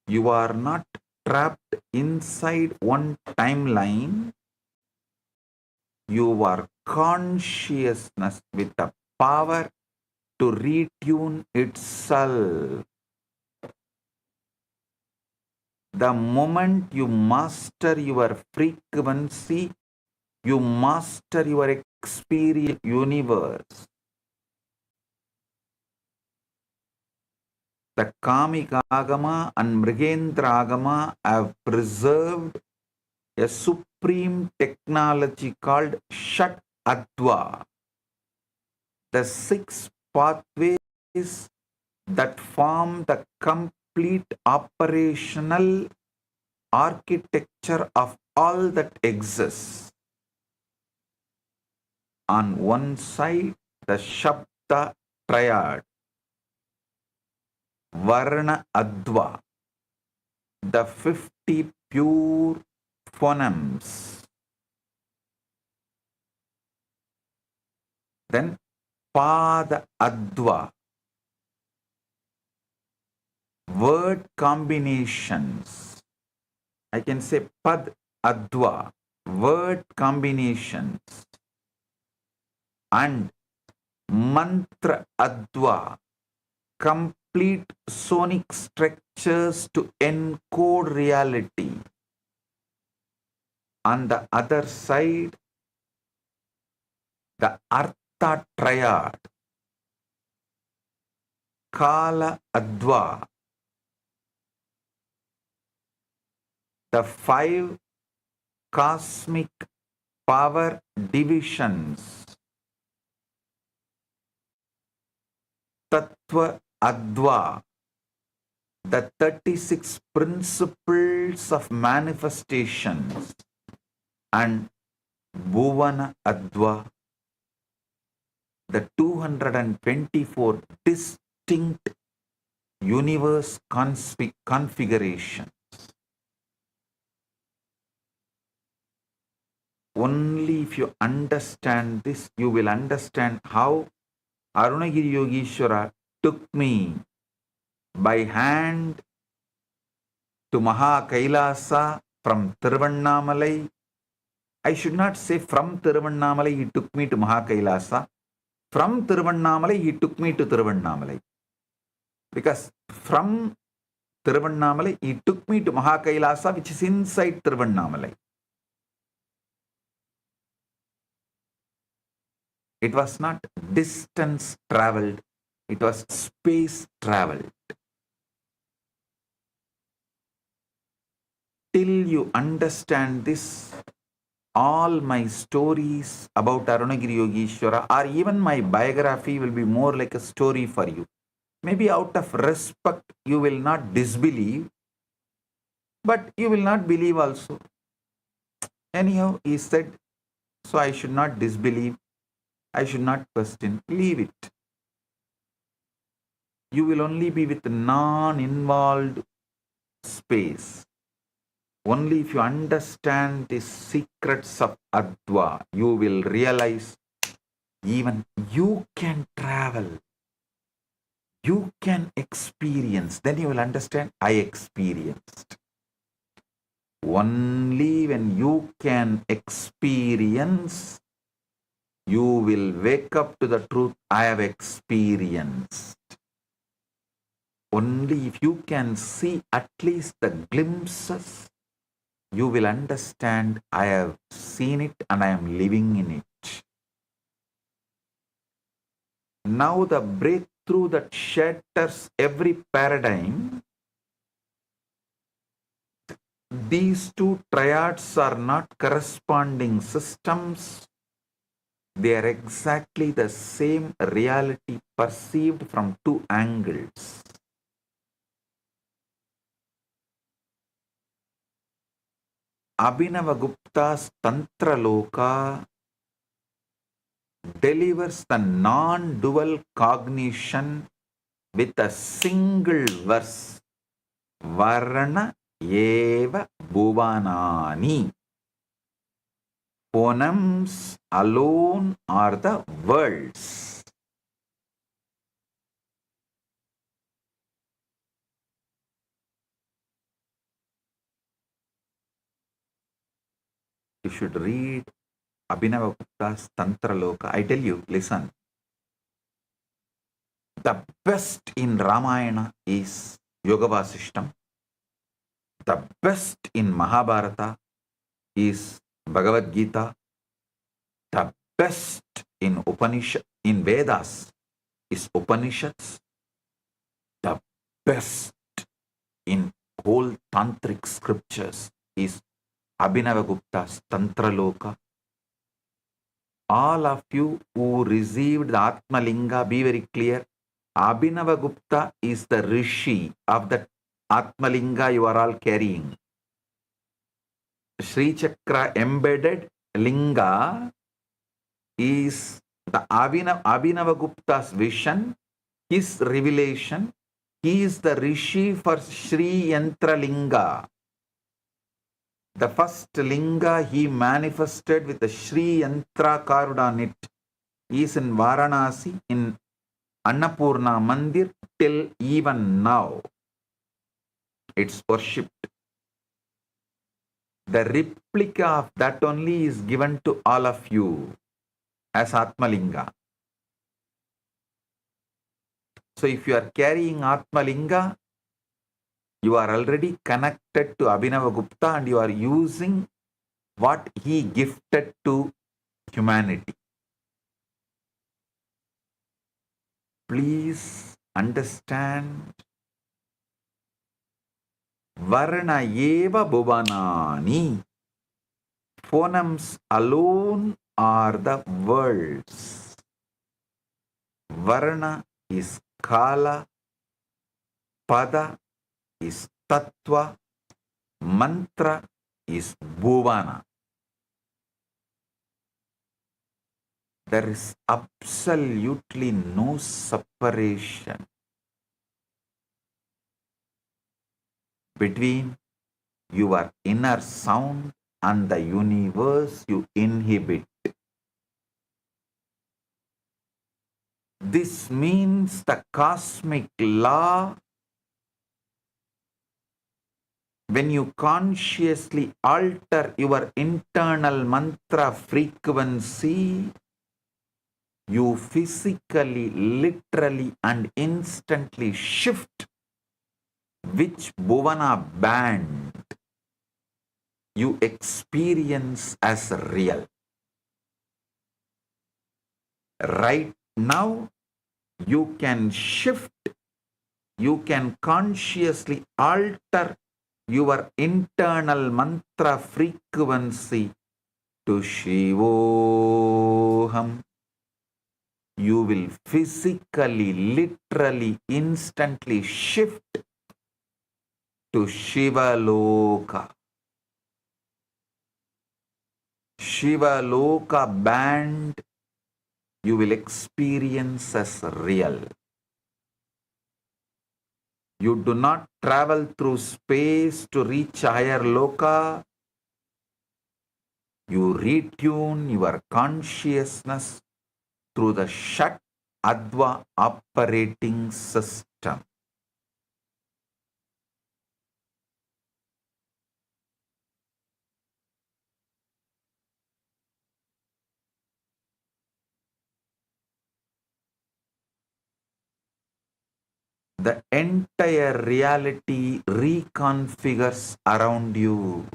You are not trapped inside one timeline. You are consciousness with the power to retune itself. The moment you master your frequency, you master your experience universe. The Kamika Agama and Mrigendra Agama have preserved a supreme technology called Shat Adva. The six pathways that form the complete operational architecture of all that exists. On one side, the Shabda triad, Varna Adva, the 50 pure phonemes. Then Pada Adva, word combinations. I can say Pad Adva, word combinations. And Mantra Adva, complete sonic structures to encode reality. On the other side, the Artha triad, Kala Adva, the 5 cosmic power divisions, Tattva Adva, the 36 principles of manifestations, and Bhuvana Adva, the 224 distinct universe configurations. Only if you understand this, you will understand how Arunagiri Yogeshwara took me by hand to Maha Kailasa from Tiruvannamalai. I should not say from Tiruvannamalai he took me to Maha Kailasa. From Tiruvannamalai he took me to Tiruvannamalai. Because from Tiruvannamalai he took me to Maha Kailasa, which is inside Tiruvannamalai. It was not distance traveled, it was space traveled. Till you understand this, all my stories about Arunagiri Yogeshwara or even my biography will be more like a story for you. Maybe out of respect, you will not disbelieve, but you will not believe also. Anyhow, he said, so I should not disbelieve. I should not question. Leave it. You will only be with non-involved space. Only if you understand the secrets of Adva, you will realize even you can travel. You can experience. Then you will understand, I experienced. Only when you can experience, you will wake up to the truth, I have experienced. Only if you can see at least the glimpses, you will understand, I have seen it and I am living in it. Now the breakthrough that shatters every paradigm, these two triads are not corresponding systems. They are exactly the same reality perceived from two angles. Abhinavagupta's Tantra Loka delivers the non-dual cognition with a single verse. Varna eva bhuvanani. Phonemes alone are the worlds. You should read Abhinavagupta's Tantra Loka. I tell you, listen. The best in Ramayana is Yoga Vasishtam. The best in Mahabharata is Bhagavad Gita. The best in Vedas is Upanishads. The best in whole tantric scriptures is Abhinavagupta's Tantra Loka. All of you who received the Atma Linga, be very clear. Abhinavagupta is the rishi of the Atmalinga you are all carrying. Sri Chakra embedded linga is the Abhinavagupta's vision, his revelation. He is the rishi for Sri Yantra Linga. The first linga he manifested with the Sri Yantra carved on it is in Varanasi in Annapurna Mandir till even now. It's worshipped. The replica of that only is given to all of you as Atmalinga. So if you are carrying Atmalinga, you are already connected to Abhinavagupta and you are using what he gifted to humanity. Please understand. Varna eva bhuvanani. Phonemes alone are the words. Varna is kala, pada is tattva, mantra is bhuvana. There is absolutely no separation between your inner sound and the universe you inhabit. This means the cosmic law. When you consciously alter your internal mantra frequency, you physically, literally, and instantly shift which bhuvana band you experience as real. Right now, you can shift, you can consciously alter your internal mantra frequency to Shivoham. You will physically, literally, instantly shift to Shivaloka. Shivaloka band you will experience as real. You do not travel through space to reach higher loka. You retune your consciousness through the Shat Adva operating system. The entire reality reconfigures around you.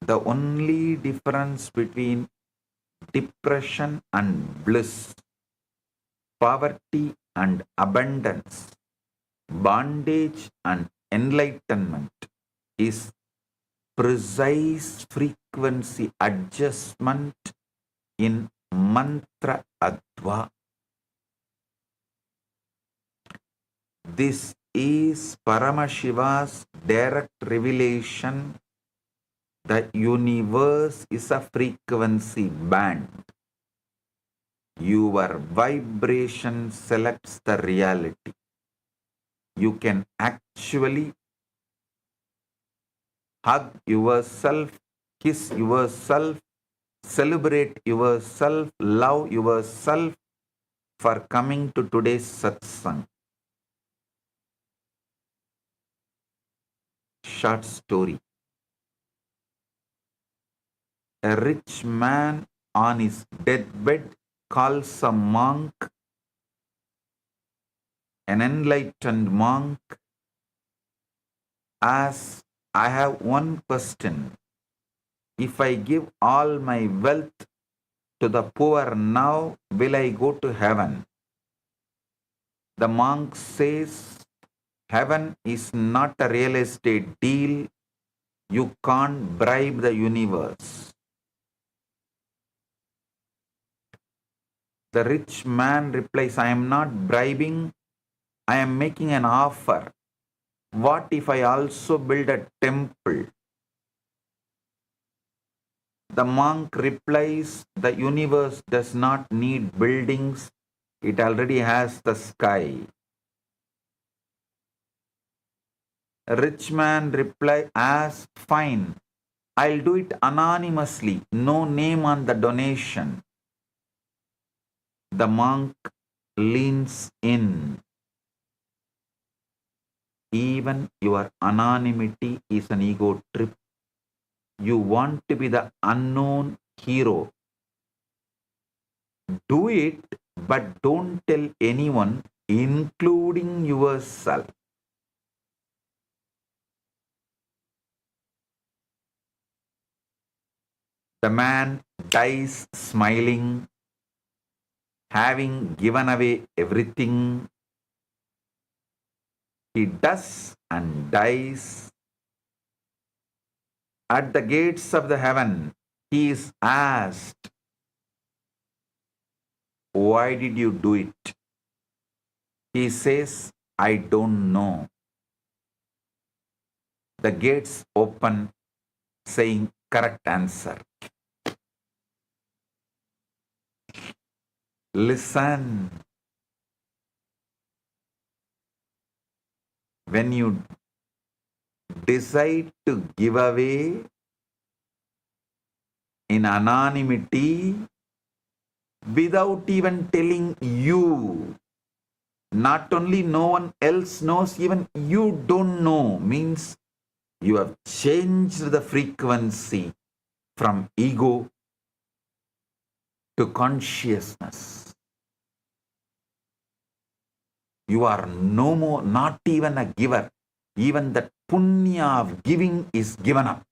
The only difference between depression and bliss, poverty and abundance, bondage and enlightenment is precise frequency adjustment in mantra adva. This is Paramashiva's direct revelation. The universe is a frequency band. Your vibration selects the reality. You can actually hug yourself, kiss yourself, celebrate yourself, love yourself for coming to today's satsang. Short story. A rich man on his deathbed calls a monk, an enlightened monk, asks, I have one question. If I give all my wealth to the poor now, will I go to heaven? The monk says, heaven is not a real estate deal. You can't bribe the universe. The rich man replies, I am not bribing, I am making an offer. What if I also build a temple? The monk replies, the universe does not need buildings, it already has the sky. A rich man replies, as fine, I'll do it anonymously, no name on the donation. The monk leans in. Even your anonymity is an ego trip. You want to be the unknown hero. Do it, but don't tell anyone, including yourself. The man dies smiling, having given away everything. He does and dies. At the gates of the heaven, he is asked, why did you do it? He says, I don't know. The gates open, saying, correct answer. Listen. When you decide to give away in anonymity, without even telling you, not only no one else knows, even you don't know, means you have changed the frequency from ego to consciousness. You are no more, not even a giver. Even that punya of giving is given up.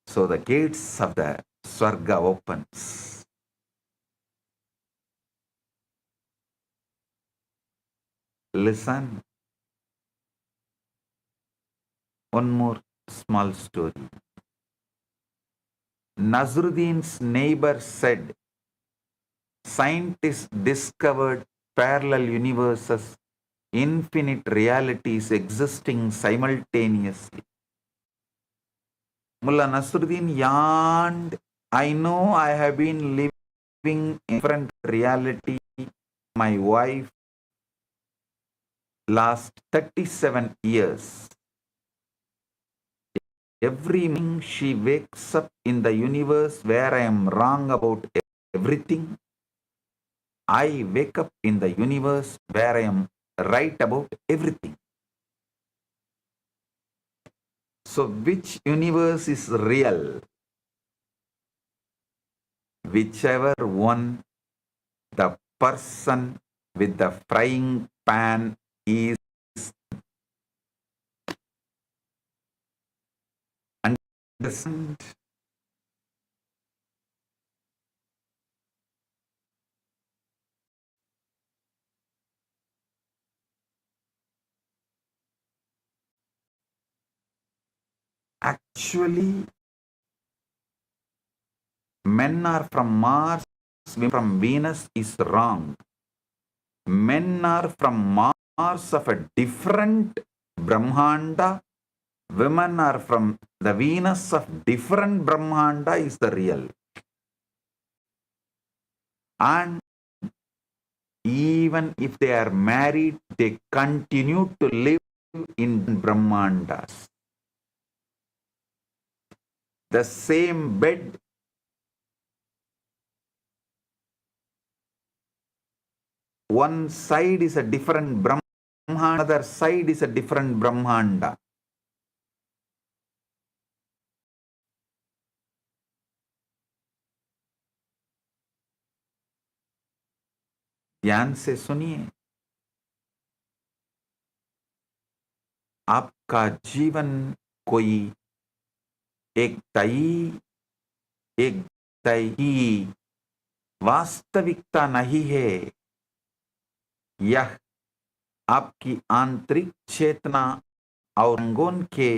So the gates of the Swarga opens. Listen. One more small story. Nazruddin's neighbor said, scientists discovered parallel universes, infinite realities existing simultaneously. Mullah Nasruddin yawned, I know I have been living in different reality. My wife last 37 years. Every morning she wakes up in the universe where I am wrong about everything. I wake up in the universe where I am right about everything. So which universe is real? Whichever one the person with the frying pan is. Understand? Actually, men are from Mars, women from Venus is wrong. Men are from Mars of a different Brahmanda. Women are from the Venus of different Brahmanda is the real. And even if they are married, they continue to live in Brahmandas. The same bed, one side is a different Brahmanda, other side is a different Brahmanda. ध्यान से सुनिए, आपका जीवन कोई एक तय वास्तविकता नहीं है। यह आपकी आंतरिक चेतना और रंगों के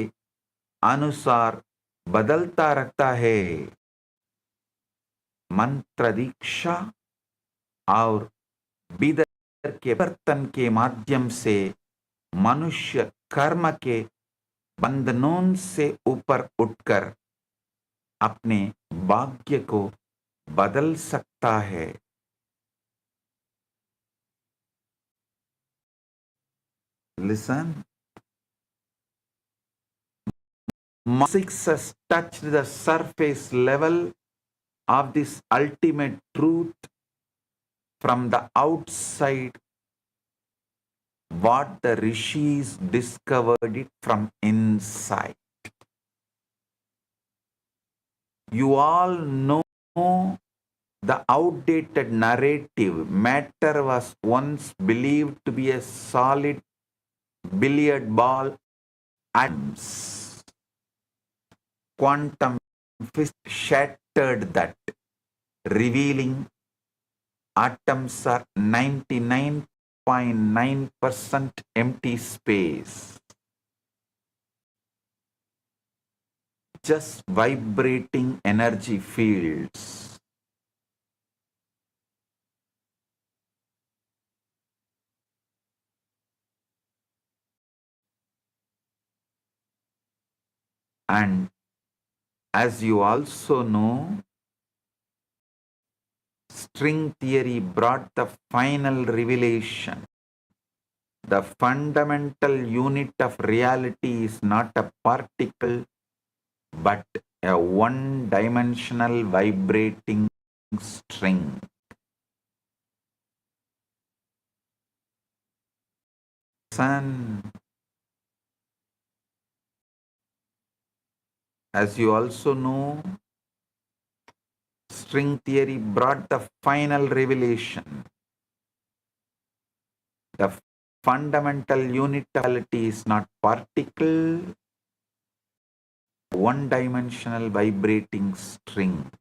अनुसार बदलता रहता है। मंत्र दीक्षा और बिदर के बर्तन के माध्यम से मनुष्य कर्म के बंधनों से ऊपर उठकर अपने भाग्य को बदल सकता है। Listen. Six has touched the surface level of this ultimate truth from the outside, what the rishis discovered it from inside. You all know the outdated narrative. Matter was once believed to be a solid billiard ball. Atoms. Quantum physics shattered that, revealing atoms are 99.9% empty space, just vibrating energy fields. And as you also know, string theory brought the final revelation. The fundamental unit of reality is not a particle, but a one-dimensional vibrating string. Sun. As you also know, string theory brought the final revelation. The fundamental unit of reality is not particle, one-dimensional vibrating string.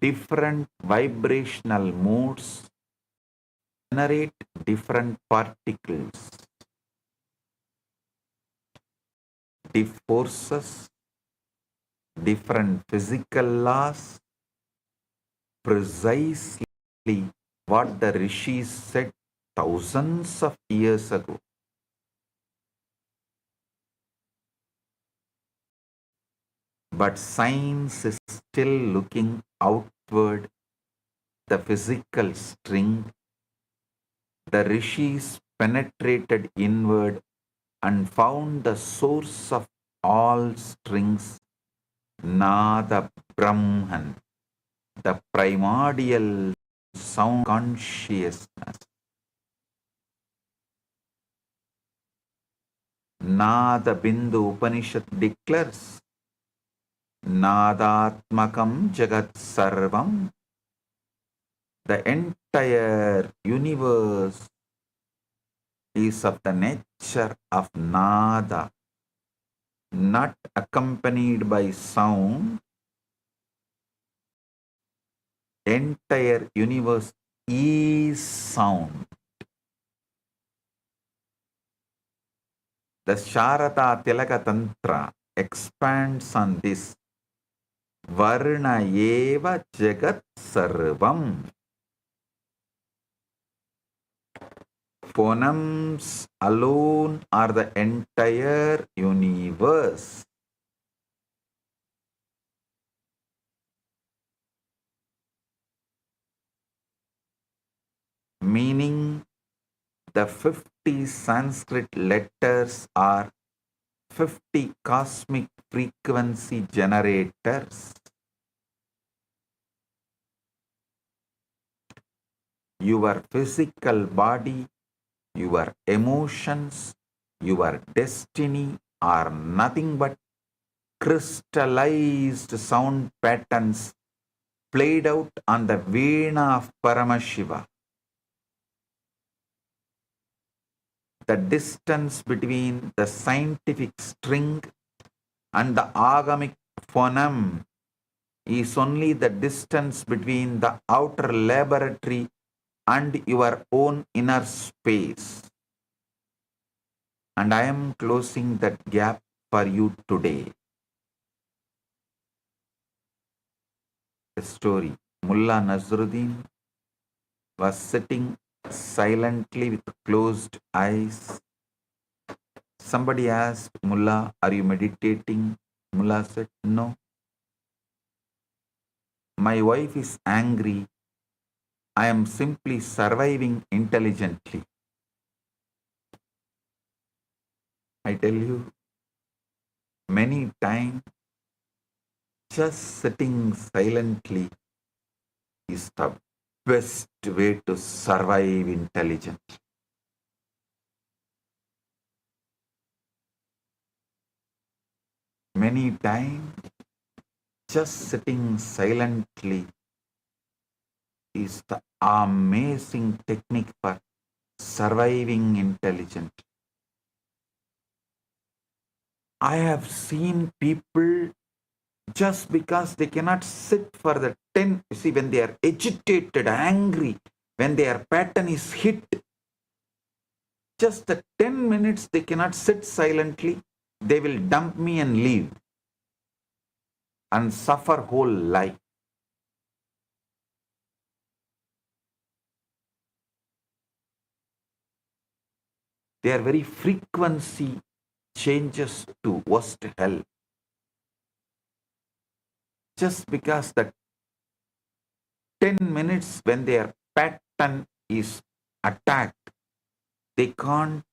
Different vibrational modes generate different particles. Different forces, different physical laws, precisely what the rishis said thousands of years ago. But science is still looking outward, the physical string. The rishis penetrated inward and found the source of all strings, Nada Brahman, the primordial sound consciousness. Nada Bindu Upanishad declares, Nadatmakam Jagat Sarvam. The entire universe is of the nature of Nada, not accompanied by sound. Entire universe is sound. The Sharada Tilaka Tantra expands on this. Varna eva jagat sarvam. Phonemes alone are the entire universe. Meaning, the 50 Sanskrit letters are 50 cosmic frequency generators. Your physical body, your emotions, your destiny are nothing but crystallized sound patterns played out on the Veena of Paramashiva. The distance between the scientific string and the agamic phoneme is only the distance between the outer laboratory and your own inner space. And I am closing that gap for you today. A story. Mullah Nasruddin was sitting silently with closed eyes. Somebody asked, Mullah, are you meditating? Mullah said, no. My wife is angry. I am simply surviving intelligently. I tell you, many times just sitting silently is the best way to survive intelligently. Many times just sitting silently is the amazing technique for surviving intelligently. I have seen people just because they cannot sit for the 10, see, when they are agitated, angry, when their pattern is hit, just the 10 minutes they cannot sit silently, they will dump me and leave and suffer whole life. Their very frequency changes to worst hell. Just because the 10 minutes when their pattern is attacked, they can't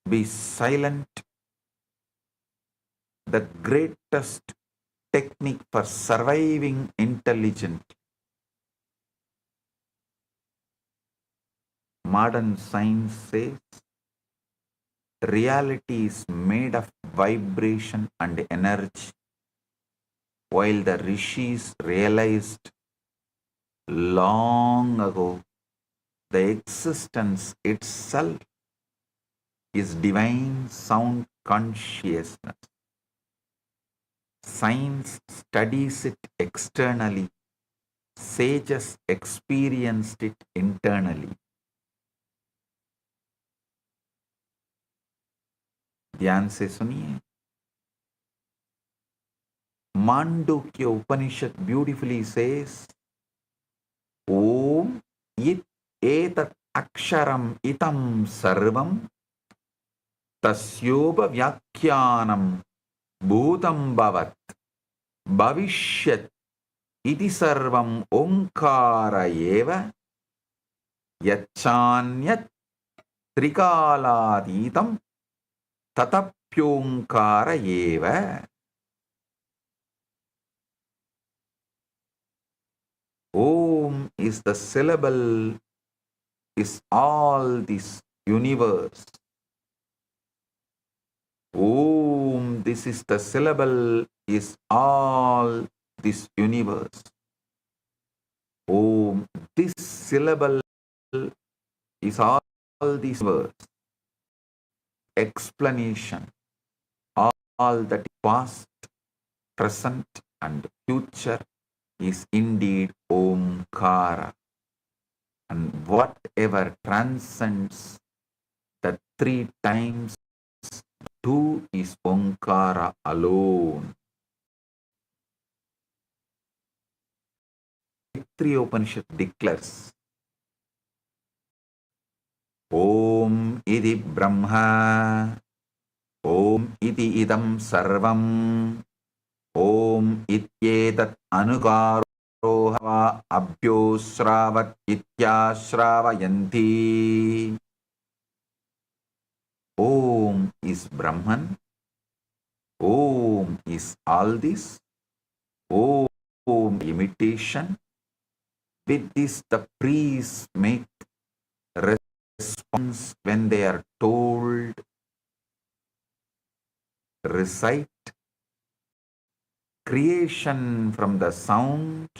be silent. The greatest technique for surviving intelligent. Modern science says reality is made of vibration and energy, while the rishis realized long ago the existence itself is divine sound consciousness. Science studies it externally, sages experienced it internally. ध्यान से सुनिए. मांडुक्य उपनिषद beautifully says, Om it etat aksharam itam sarvam tasyoba vyakhyanam bhutam bhavat bhavishyat iti sarvam omkara eva yachanyat trikaladhitam tatapyonkara eva. Om is the syllable, is all this universe. Om, this is the syllable, is all this universe. Om, this syllable is all this verse. Explanation, all that past, present and future is indeed Omkara. And whatever transcends the 3 times 2 is Omkara alone. Three Upanishad declares, Om iti Brahma, Om iti idam sarvam, Om ityetat anukaroha abhyosravat ityashravayanti. Om is Brahman. Om is all this. Om imitation. With this the priests make response when they are told, recite. Creation from the sound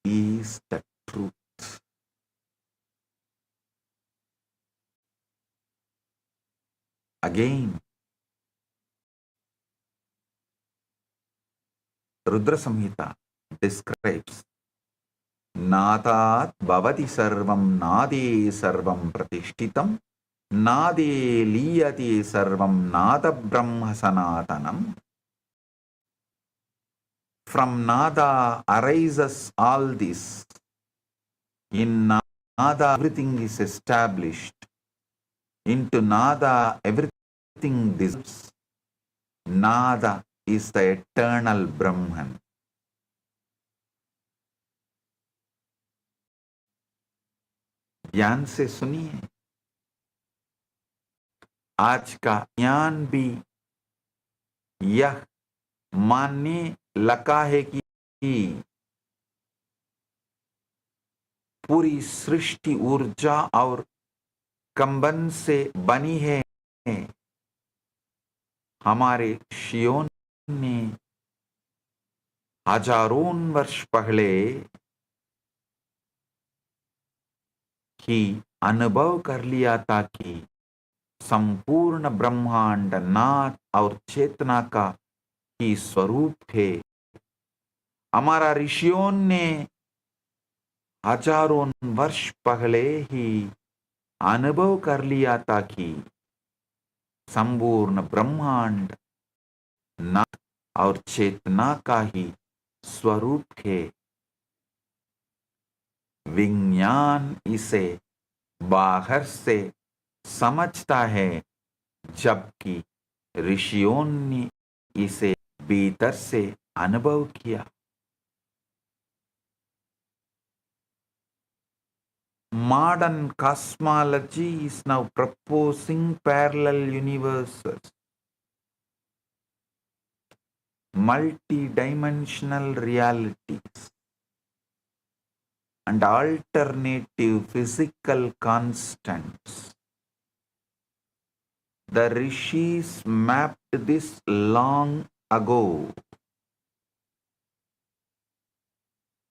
is the truth. Again, Rudra Samhita describes नादात् भवति सर्वं नादे सर्वं प्रतिष्ठितं नादे लीयते सर्वं नाद ब्रह्म सनातनम्. From nada arises all this. In nada everything is established. Into nada everything dissolves. Nada is the eternal Brahman. ध्यान से सुनिए. आज का ज्ञान भी यह मानने लगा है कि पूरी सृष्टि ऊर्जा और कंबन से बनी है. हमारे ऋषियों ने हजारों वर्ष पहले ही अनुभव कर लिया था कि संपूर्ण ब्रह्मांड नाद और चेतना का ही स्वरूप है. हमारा ऋषियों ने हजारों वर्ष पहले ही अनुभव कर लिया था कि संपूर्ण ब्रह्मांड नाद और चेतना का ही स्वरूप है. विज्ञान इसे बाहर से समझता है, जबकि ऋषियों ने इसे भीतर से अनुभव किया. Modern cosmology is now proposing parallel universes, multi-dimensional realities, and alternative physical constants. The rishis mapped this long ago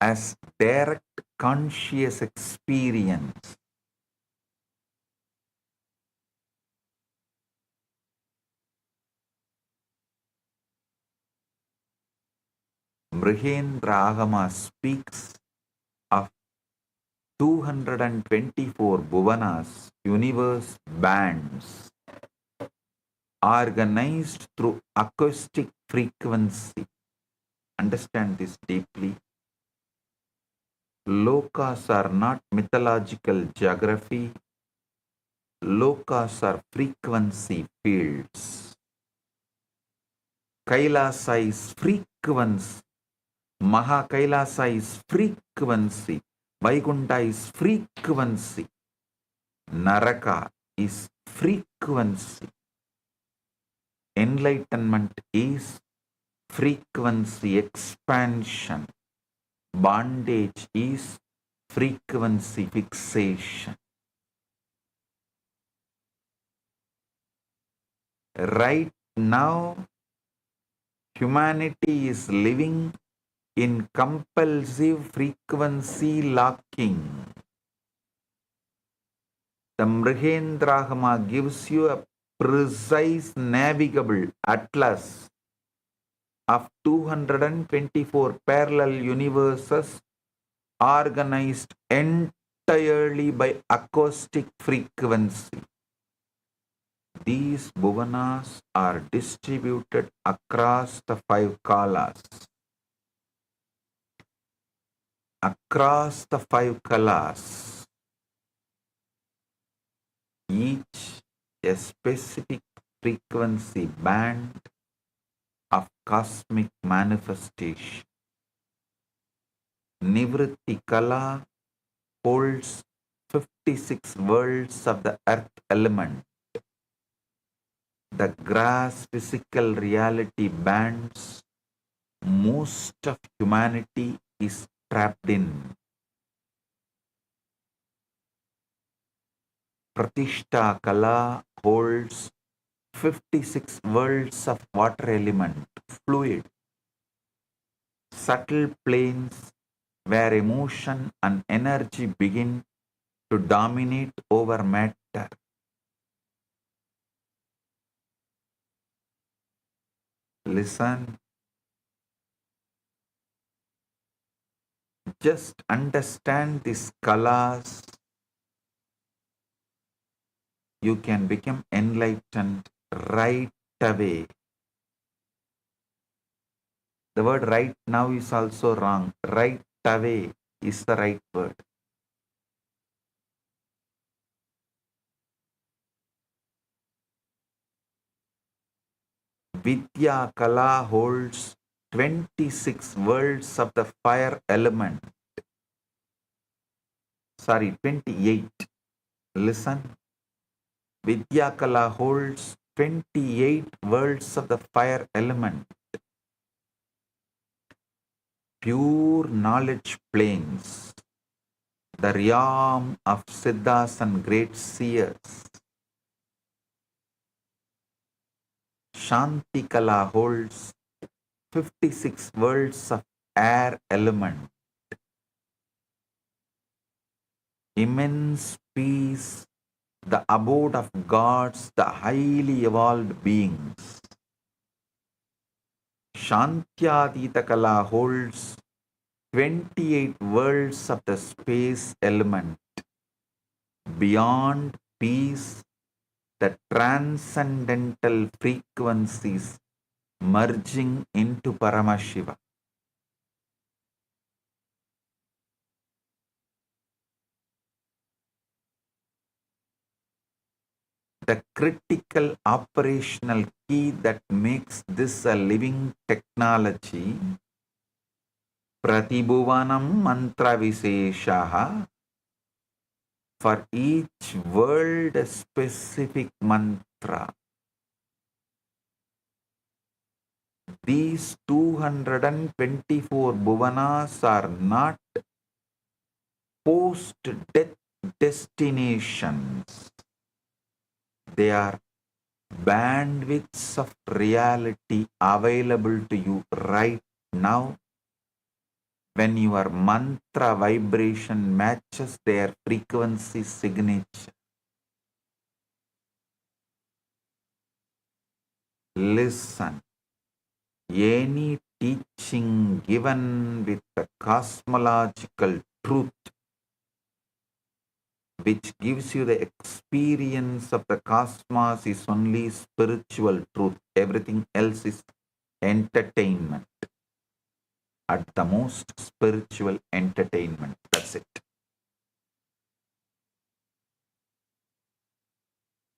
as direct conscious experience. Brihendra Agama speaks of 224 bhuvanas, universe bands, organized through acoustic frequency. Understand this deeply. Lokas are not mythological geography. Lokas are frequency fields. Kailasa is frequency. Maha Kailasa is frequency. Vaikunta is frequency. Naraka is frequency. Enlightenment is frequency expansion. Bondage is frequency fixation. Right now, humanity is living in compulsive frequency locking. The Mrihendragama gives you a precise navigable atlas of 224 parallel universes organized entirely by acoustic frequency. These bhuvanas are distributed across the 5 kalas. Across the 5 kalas, each a specific frequency band of cosmic manifestation. Nivritti Kala holds 56 worlds of the earth element. The grass physical reality bands most of humanity is trapped in. Pratishta Kala holds 56 worlds of water element, fluid, subtle planes where emotion and energy begin to dominate over matter. Listen. just understand these kalas, you can become enlightened right away. The word right now is also wrong. Right away is the right word. Vidya Kala holds 26 worlds of the fire element. Sorry, 28. Listen. Vidya Kala holds 28 worlds of the fire element. Pure knowledge planes. The realm of Siddhas and great seers. Shanti Kala holds 56 worlds of air element. Immense peace, the abode of gods, the highly evolved beings. Shantyadita Kala holds 28 worlds of the space element. Beyond peace, the transcendental frequencies merging into Paramashivam. The critical operational key that makes this a living technology, Pratibhuvanam Mantra Visheshaha, for each world a specific mantra. These 224 bhuvanas are not post-death destinations. They are bandwidths of reality available to you right now when your mantra vibration matches their frequency signature. Listen. Any teaching given with the cosmological truth, which gives you the experience of the cosmos, is only spiritual truth. Everything else is entertainment. At the most, spiritual entertainment. That's it.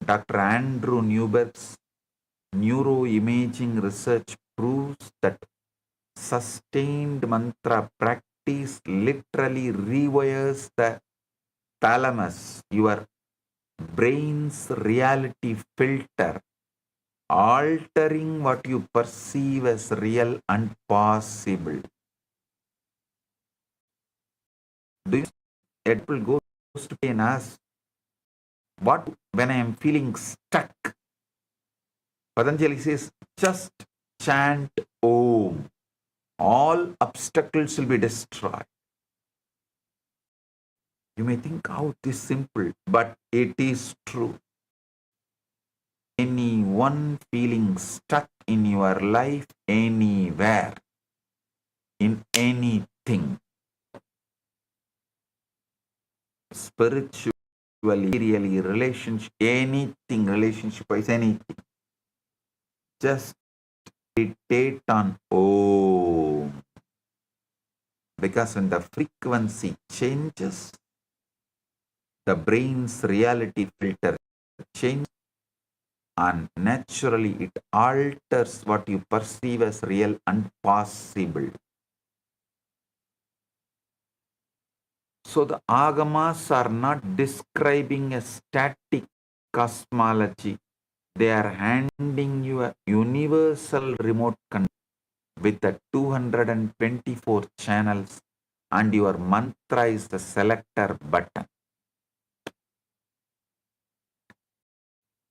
Dr. Andrew Newberg's neuroimaging research proves that sustained mantra practice literally rewires the thalamus, your brain's reality filter, altering what you perceive as real and possible. Do you people goes to and asks, what when I am feeling stuck? Patanjali says, just chant Om. All obstacles will be destroyed. You may think how it is simple, but it is true. Anyone feeling stuck in your life, anywhere, in anything, spiritually, really, relationship, anything, relationship-wise, anything, just meditate on Om. Because when the frequency changes, the brain's reality filter changes, and naturally it alters what you perceive as real and possible. So the agamas are not describing a static cosmology. They are handing you a universal remote control with the 224 channels, and your mantra is the selector button.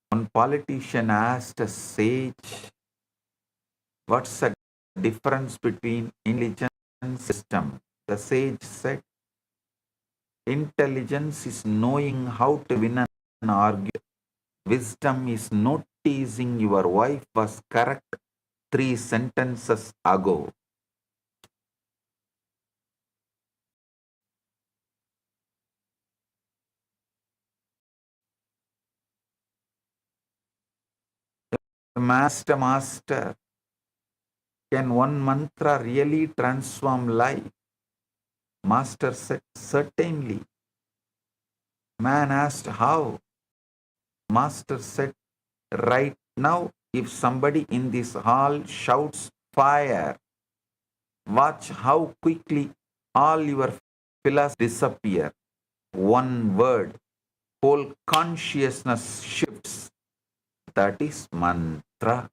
One politician asked a sage, what's the difference between intelligence and system? The sage said, intelligence is knowing how to win an argument. Wisdom is noticing your wife was correct 3 sentences ago. Master, can one mantra really transform life? Master said, certainly. Man asked, how? Master said, right now, if somebody in this hall shouts fire, watch how quickly all your pillars disappear. One word, whole consciousness shifts. That is mantra.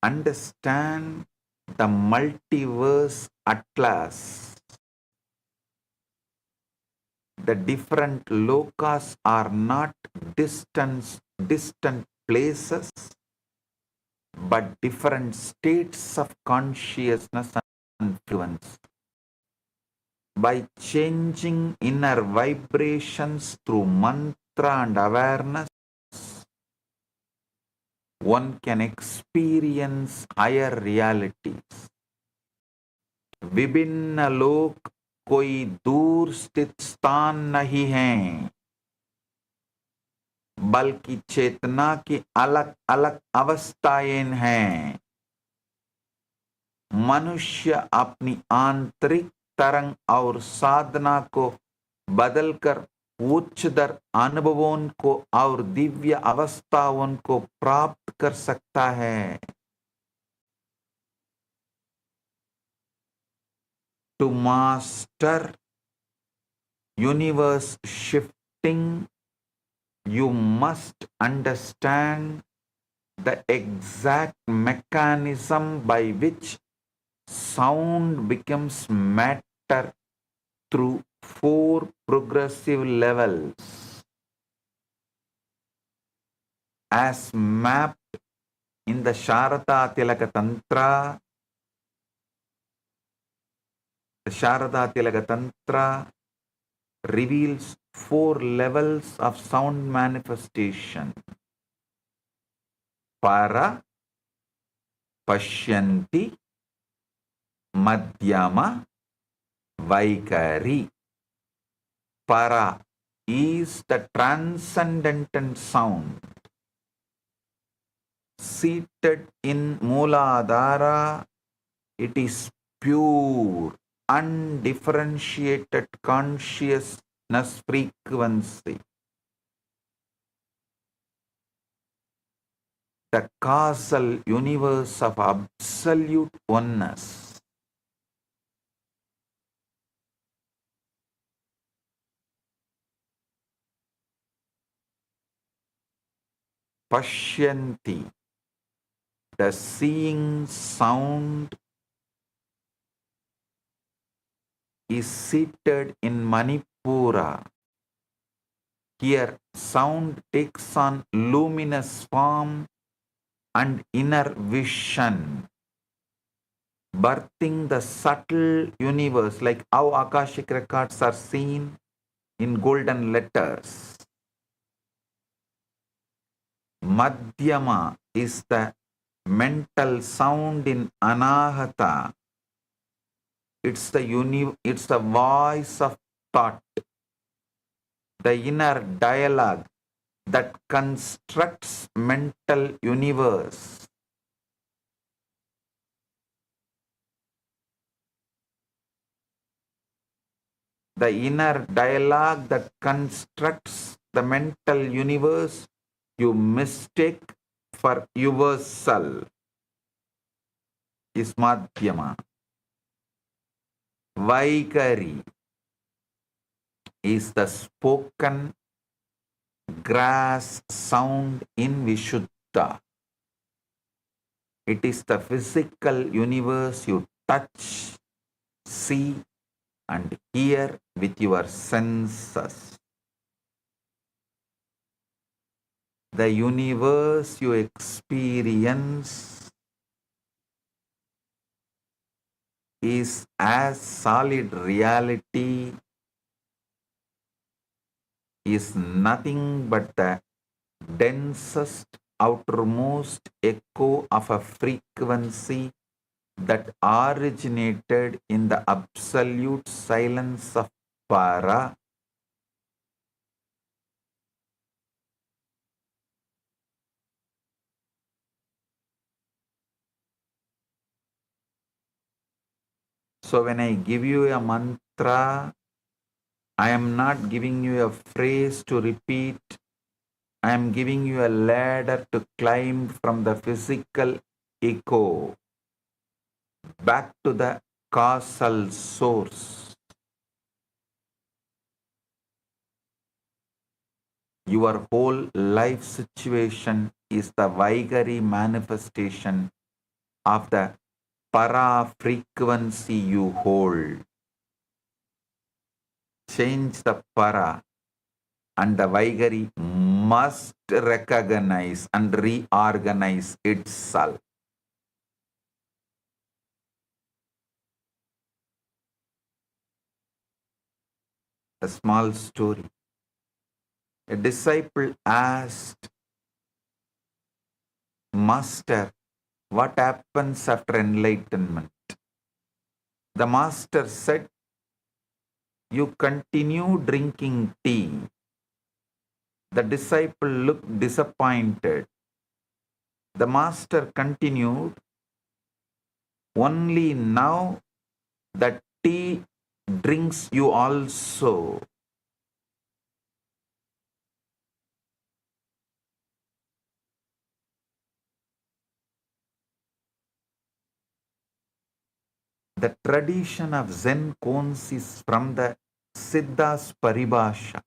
Understand the multiverse atlas. The different lokas are not distant places, but different states of consciousness and influence. By changing inner vibrations through mantra and awareness, one can experience higher realities. विभिन्न लोक कोई दूर स्थित स्थान नहीं है, बल्कि चेतना की अलग अलग अवस्थाएं हैं. मनुष्य अपनी आंतरिक तरंग और साधना को बदलकर उच्चतर अनुभवों को और दिव्य अवस्थाओं को प्राप्त कर सकता है. To master universe shifting, you must understand the exact mechanism by which sound becomes matter through 4 progressive levels, as mapped in the Sharada Tilaka Tantra. The Sharada Tilaka Tantra reveals 4 levels of sound manifestation. Para, Pashyanti, Madhyama, Vaikari. Para is the transcendental sound. Seated in Mooladhara, it is pure, undifferentiated consciousness frequency. The causal universe of absolute oneness. Pashyanti, the seeing sound, is seated in Manipura. Here, sound takes on luminous form and inner vision, birthing the subtle universe, like how Akashic records are seen in golden letters. Madhyama is the mental sound in Anahata. It's the voice of thought, the inner dialogue that constructs mental universe. The inner dialogue that constructs the mental universe you mistake for yourself is Madhyama. Vaikari is the spoken grass sound in Vishuddha. It is the physical universe you touch, see, and hear with your senses. The universe you experience is as solid reality, is nothing but the densest outermost echo of a frequency that originated in the absolute silence of Para. So when I give you a mantra, I am not giving you a phrase to repeat. I am giving you a ladder to climb from the physical echo back to the causal source. Your whole life situation is the Vaigari manifestation of the para frequency you hold. Change the para, and the Vaigari must recognize and reorganize itself. A small story. A disciple asked, Master, what happens after enlightenment? The master said, you continue drinking tea. The disciple looked disappointed. The master continued, only now that tea drinks you also. The tradition of Zen koans is from the Siddha's Paribhasha.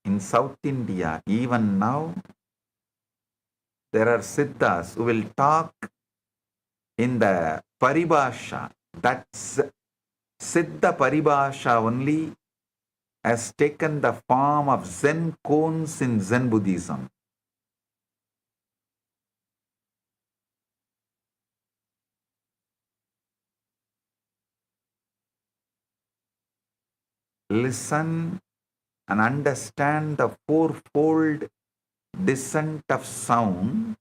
In South India, even now, there are Siddhas who will talk in the Paribhasha. That's Siddha Paribhasha only has taken the form of Zen koans in Zen Buddhism. Listen and understand the fourfold descent of sound.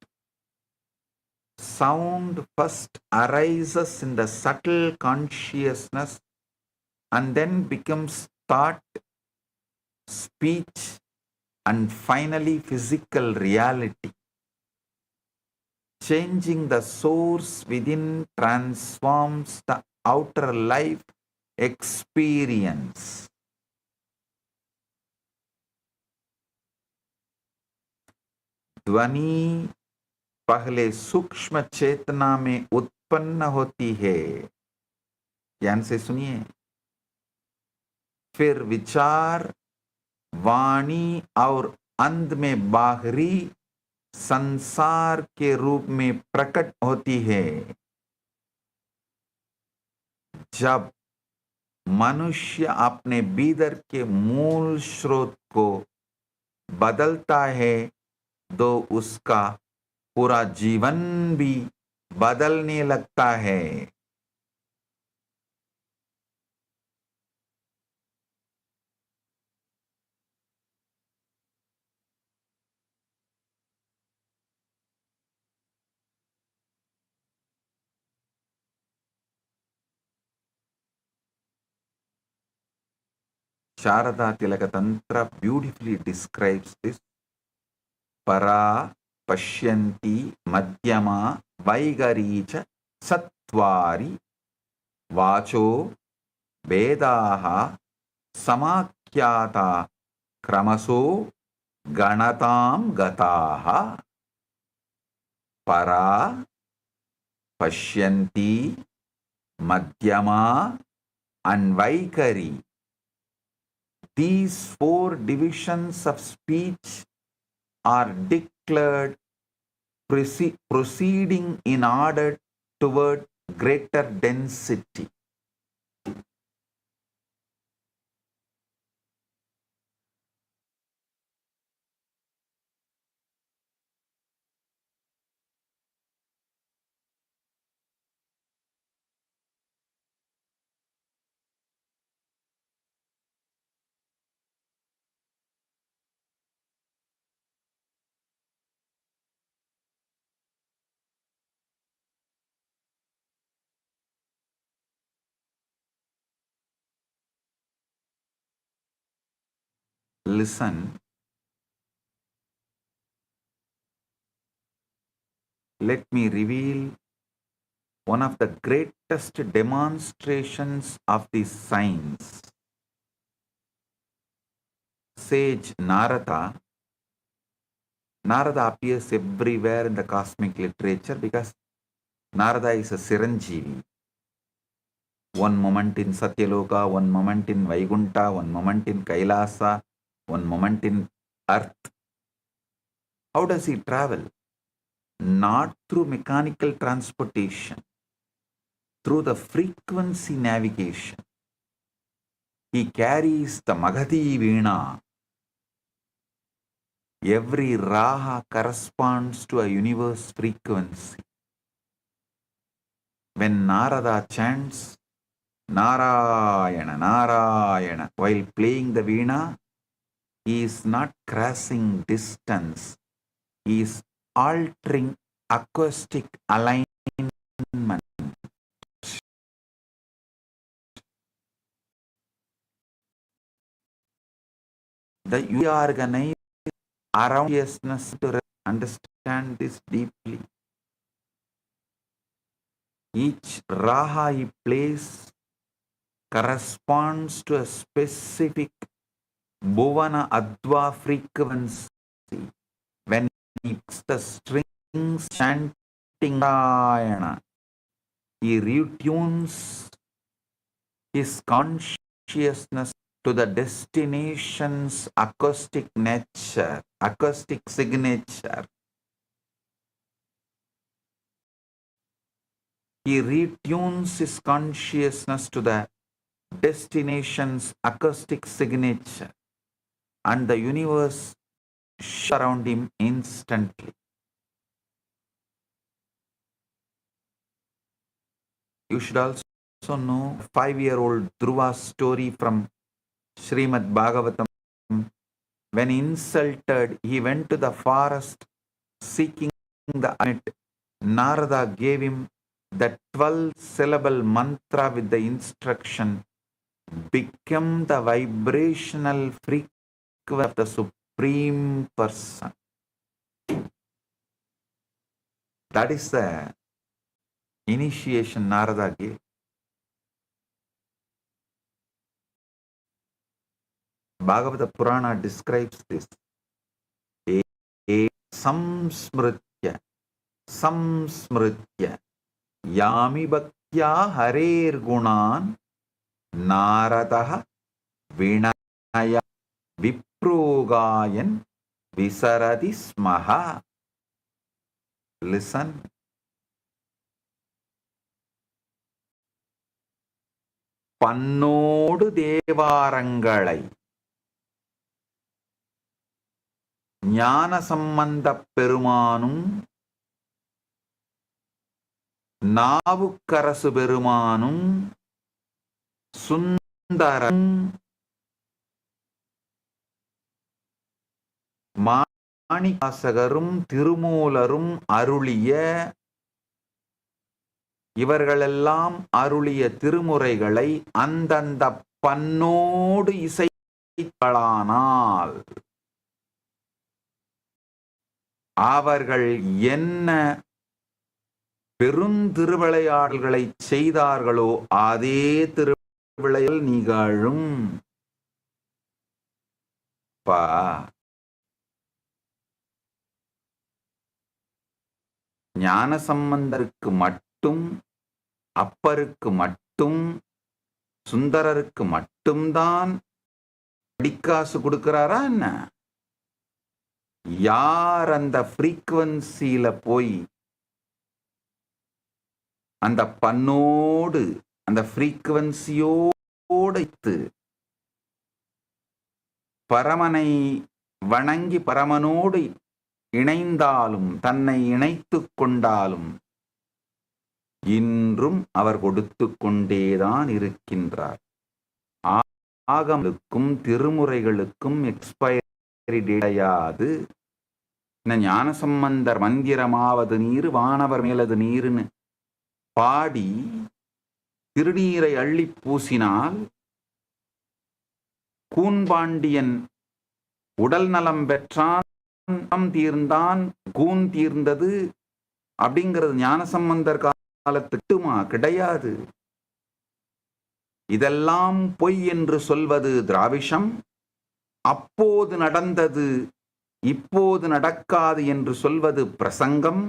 Sound first arises in the subtle consciousness and then becomes thought, speech, and finally physical reality. Changing the source within transforms the outer life experience. ध्वनि पहले सूक्ष्म चेतना में उत्पन्न होती है, ध्यान से सुनिए, फिर विचार, वाणी और अंत में बाहरी संसार के रूप में प्रकट होती है। जब मनुष्य अपने भीतर के मूल स्रोत को बदलता है तो उसका पूरा जीवन भी बदलने लगता है। Sharada Tilaka Tantra beautifully describes this. Para Pashyanti Madhyama Vaigaricha Sattvari Vacho Vedaha Samakhyata Kramaso Ganatam Gataha. Para Pashyanti Madhyama and Vaikari. These four divisions of speech are declared proceeding in order toward greater density. listen, let me reveal one of the greatest demonstrations of the science. Sage Narada appears everywhere in the cosmic literature because Narada is a Siranjeevi. One moment in Satyaloka, one moment in Vaikunta, one moment in Kailasa, one moment in Earth. How does he travel? Not through mechanical transportation, through the frequency navigation. He carries the Magadhi Veena. Every Raha corresponds to a universe frequency. When Narada chants Narayana, Narayana, while playing the Veena, he is not crossing distance. He is altering acoustic alignment. The organized around consciousness to understand this deeply. Each Raha he plays corresponds to a specific Bhuvana Adva frequency. When he picks the strings chanting Narayana, he retunes his consciousness to the destination's acoustic nature, acoustic signature. He retunes his consciousness to the destination's acoustic signature, and the universe around him instantly. You should also know 5-year-old Dhruva's story from Srimad Bhagavatam. When insulted, he went to the forest seeking the hermit. Narada gave him the 12-syllable mantra with the instruction, become the vibrational frequency of the Supreme Person. That is the initiation Narada gave. Bhagavata Purana describes this. Samsmritya Yami Bhaktya Harer Gunan Naradaha Vinaya Viprogayan Visaradi Smaha. Listen. Pannodu Devarangalai ஞான சம்பந்த பெருமானும் நாவுக்கரசு பெருமானும் சுந்தரம் மாணிவாசகரும் திருமூலரும் அருளிய இவர்களெல்லாம் அருளிய திருமுறைகளை அந்தந்த பண்ணோடு இசைக்கலானால் அவர்கள் என்ன பெருந்திருவிளையாடல்களை செய்தார்களோ அதே திருவிளையாடல் நிகழும். ஞானசம்பந்தருக்கு மட்டும், அப்பருக்கு மட்டும், சுந்தரருக்கு மட்டும்தான் படிக்காசு கொடுக்கிறாரா என்ன? யார் அந்த ஃப்ரீக்வன்சியில போய் அந்த பண்ணோடு அந்த ஃப்ரீக்வன்சியோடு பரமனை வணங்கி பரமனோடு இணைந்தாலும் தன்னை இணைத்துக் கொண்டாலும் இன்றும் அவர் கொடுத்து கொண்டேதான் இருக்கின்றார். ஆகமங்களுக்கும் திருமுறைகளுக்கும் எக்ஸ்பைரி கிடையாது. ஞானசம்பந்தர் மந்திரமாவது நீர் வானவர் மேலது நீருன்னு பாடி திருநீரை அள்ளி பூசினால் கூன்பாண்டியன் உடல் நலம் பெற்றான், மனம் தீர்ந்தான், கூன் தீர்ந்தது அப்படிங்கிறது ஞானசம்பந்தர் காலத்துட்டுமா? கிடையாது. இதெல்லாம் பொய் என்று சொல்வது திராவிஷம். அப்போது நடந்தது இப்போது நடக்காது என்று சொல்வது பிரசங்கம்.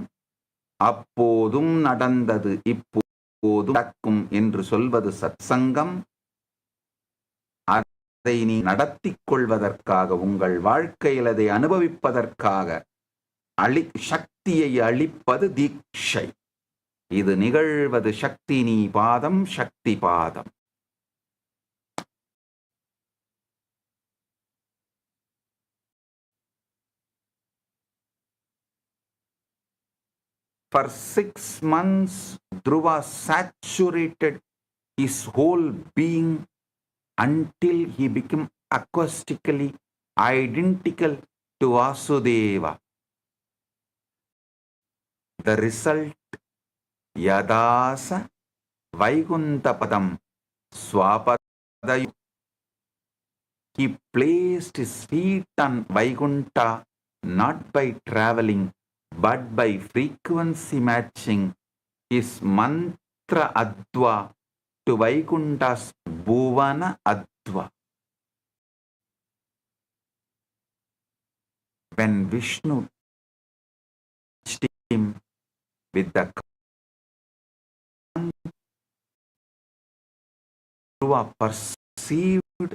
அப்போதும் நடந்தது இப்போதும் நடக்கும் என்று சொல்வது சத்சங்கம். அதை நீ நடத்திக் கொள்வதற்காக, உங்கள் வாழ்க்கையில் அதை அனுபவிப்பதற்காக சக்தியை அளிப்பது தீட்சை. இது நிகழ்வது சக்தி நீ பாதம், சக்தி பாதம். For 6 months, Dhruva saturated his whole being until he became acoustically identical to Vasudeva. The result, Yadasa Vaikuntapadam Swapadayu. He placed his feet on Vaikunta not by traveling, but by frequency matching his mantra adva to Vaikunta's Bhuvana adva. When Vishnu touched him with the Dhruva perceived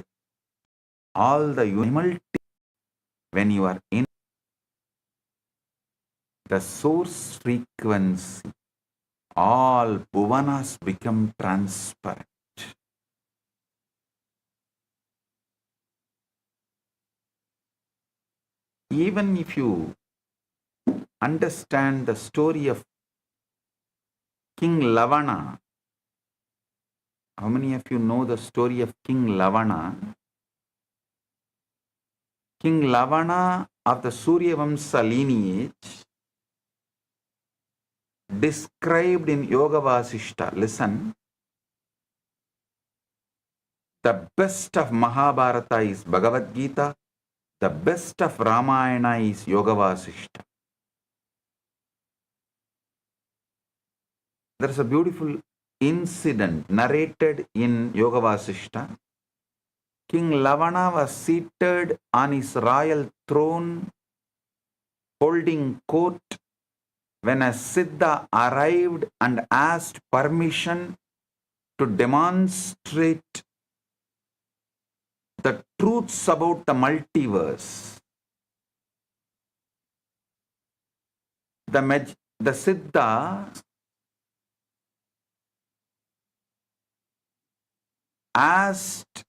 all the humility. When you are in the source frequency, all bhuvanas become transparent. Even if you understand the story of King Lavana, how many of you know the story of King Lavana? King Lavana of the Surya Vamsa lineage, described in Yoga Vasishta. Listen. The best of Mahabharata is Bhagavad Gita. The best of Ramayana is Yoga Vasishta. There is a beautiful incident narrated in Yoga Vasishta. King Lavana was seated on his royal throne, holding court, when a Siddha arrived and asked permission to demonstrate the truths about the multiverse. The Siddha asked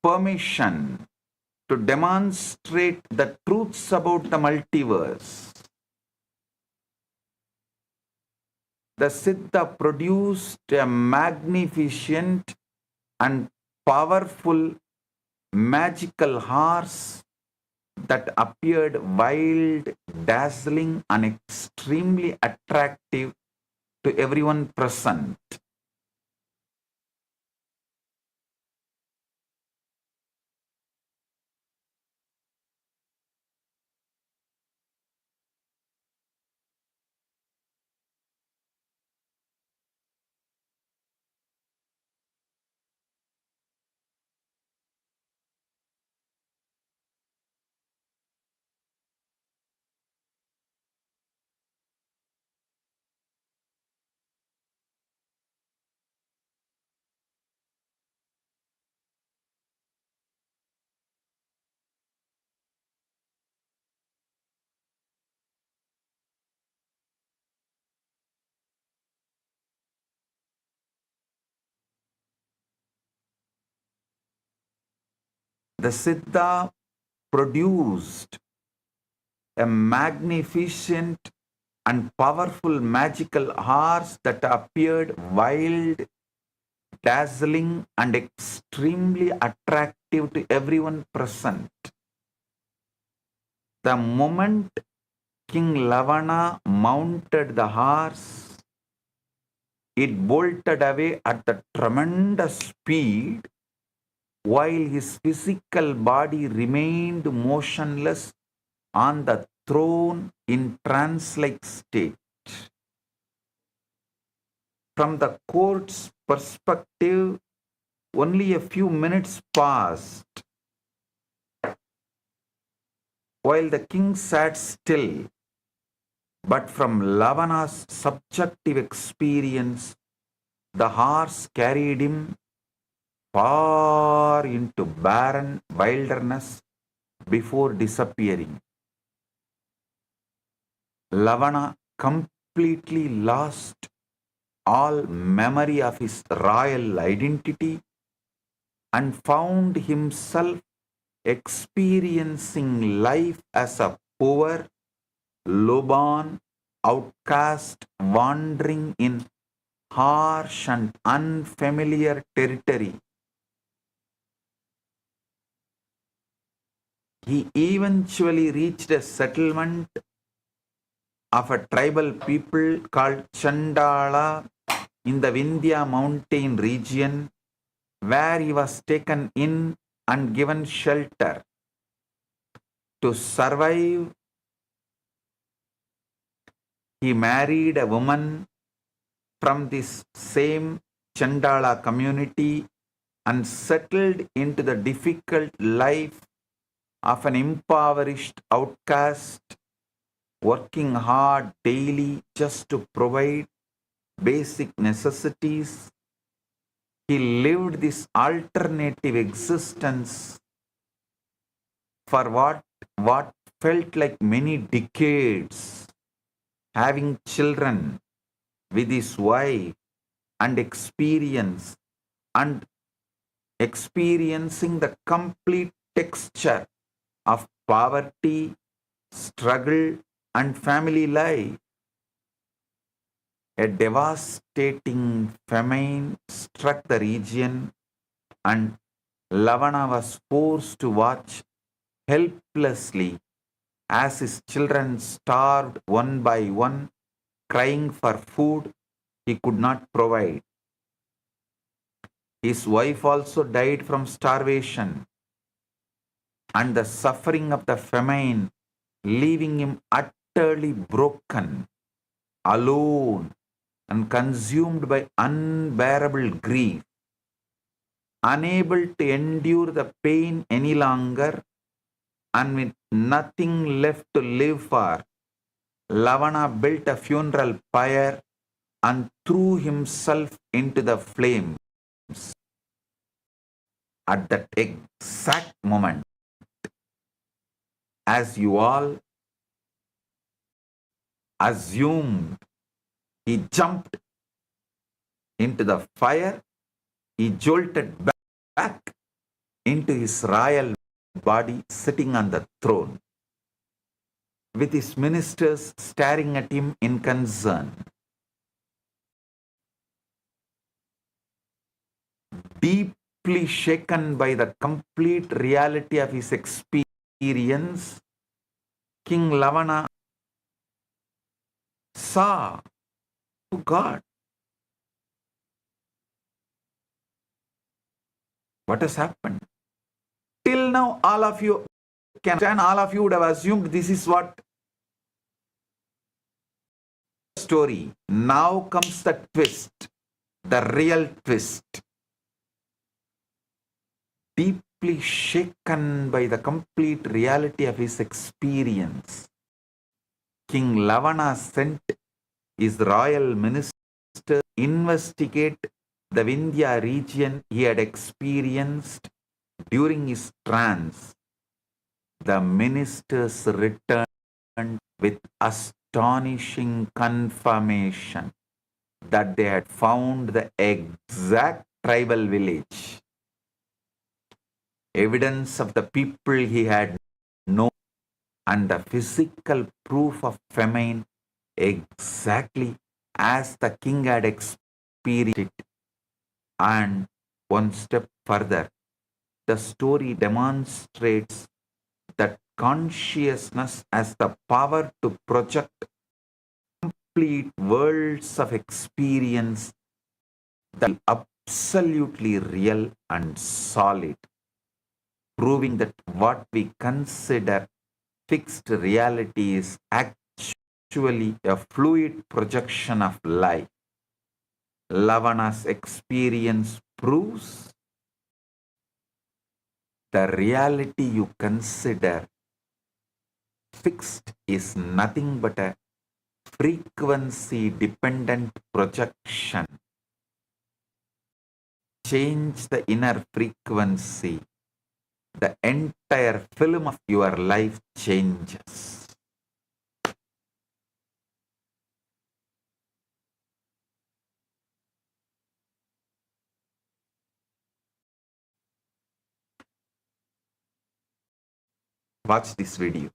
permission to demonstrate the truths about the multiverse. The Siddha produced a magnificent and powerful magical horse that appeared wild, dazzling, and extremely attractive to everyone present. The Siddha produced a magnificent and powerful magical horse that appeared wild, dazzling, and extremely attractive to everyone present. The moment King Lavana mounted the horse, it bolted away at the tremendous speed while his physical body remained motionless on the throne in trance-like state. From the court's perspective, only a few minutes passed while the king sat still, but from Lavana's subjective experience, the horse carried him far into barren wilderness before disappearing. Lavana completely lost all memory of his royal identity and found himself experiencing life as a poor, lowborn outcast wandering in harsh and unfamiliar territory. He eventually reached a settlement of a tribal people called Chandala in the Vindhya mountain region, where he was taken in and given shelter. To survive, he married a woman from this same Chandala community and settled into the difficult life of an impoverished outcast, working hard daily just to provide basic necessities. He lived this alternative existence for what felt like many decades, having children with his wife and experiencing the complete texture of poverty, struggle, and family life. A devastating famine struck the region, and Lavana was forced to watch helplessly as his children starved one by one, crying for food he could not provide. His wife also died from starvation and the suffering of the famine, leaving him utterly broken, alone, and consumed by unbearable grief. Unable to endure the pain any longer, and with nothing left to live for, Lavana built a funeral pyre and threw himself into the flames. At that exact moment, as you all assumed, he jumped into the fire, he jolted back into his royal body sitting on the throne, with his ministers staring at him in concern. Deeply shaken by the complete reality of his experience, King Lavana saw, oh God, what has happened? Till now, all of you can understand, all of you would have assumed this is what story. Now comes the twist, the real twist. Deeply shaken by the complete reality of his experience, King Lavana sent his royal minister to investigate the Vindhya region he had experienced during his trance. The ministers returned with astonishing confirmation that they had found the exact tribal village, evidence of the people he had known, and the physical proof of famine exactly as the king had experienced it. And one step further, the story demonstrates that consciousness has the power to project complete worlds of experience that are absolutely real and solid. proving that what we consider fixed reality is actually a fluid projection of life. Lavana's experience proves the reality you consider fixed is nothing but a frequency dependent projection. Change the inner frequency, the entire film of your life changes. Watch this video.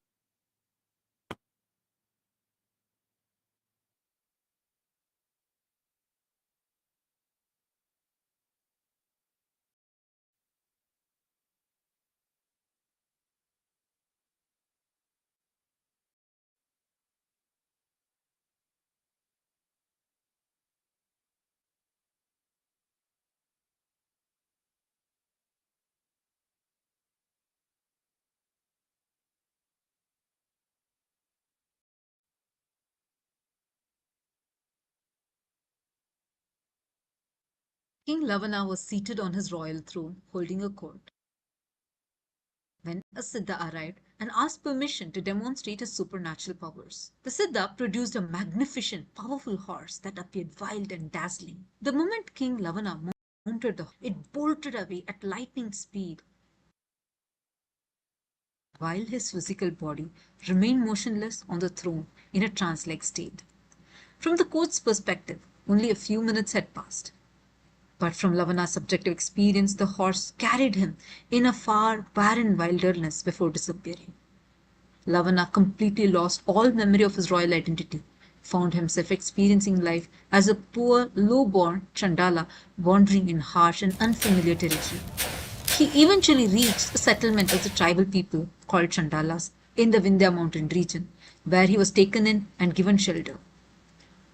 King Lavana was seated on his royal throne, holding a court, when a Siddha arrived and asked permission to demonstrate his supernatural powers. The Siddha produced a magnificent, powerful horse that appeared wild and dazzling. The moment King Lavana mounted the horse, it bolted away at lightning speed, while his physical body remained motionless on the throne in a trance-like state. From the court's perspective, only a few minutes had passed. But from Lavana's subjective experience, the horse carried him in a far, barren wilderness before disappearing. Lavana completely lost all memory of his royal identity, found himself experiencing life as a poor, low-born Chandala wandering in harsh and unfamiliar territory. He eventually reached a settlement of the tribal people called Chandalas in the Vindhya mountain region, where he was taken in and given shelter.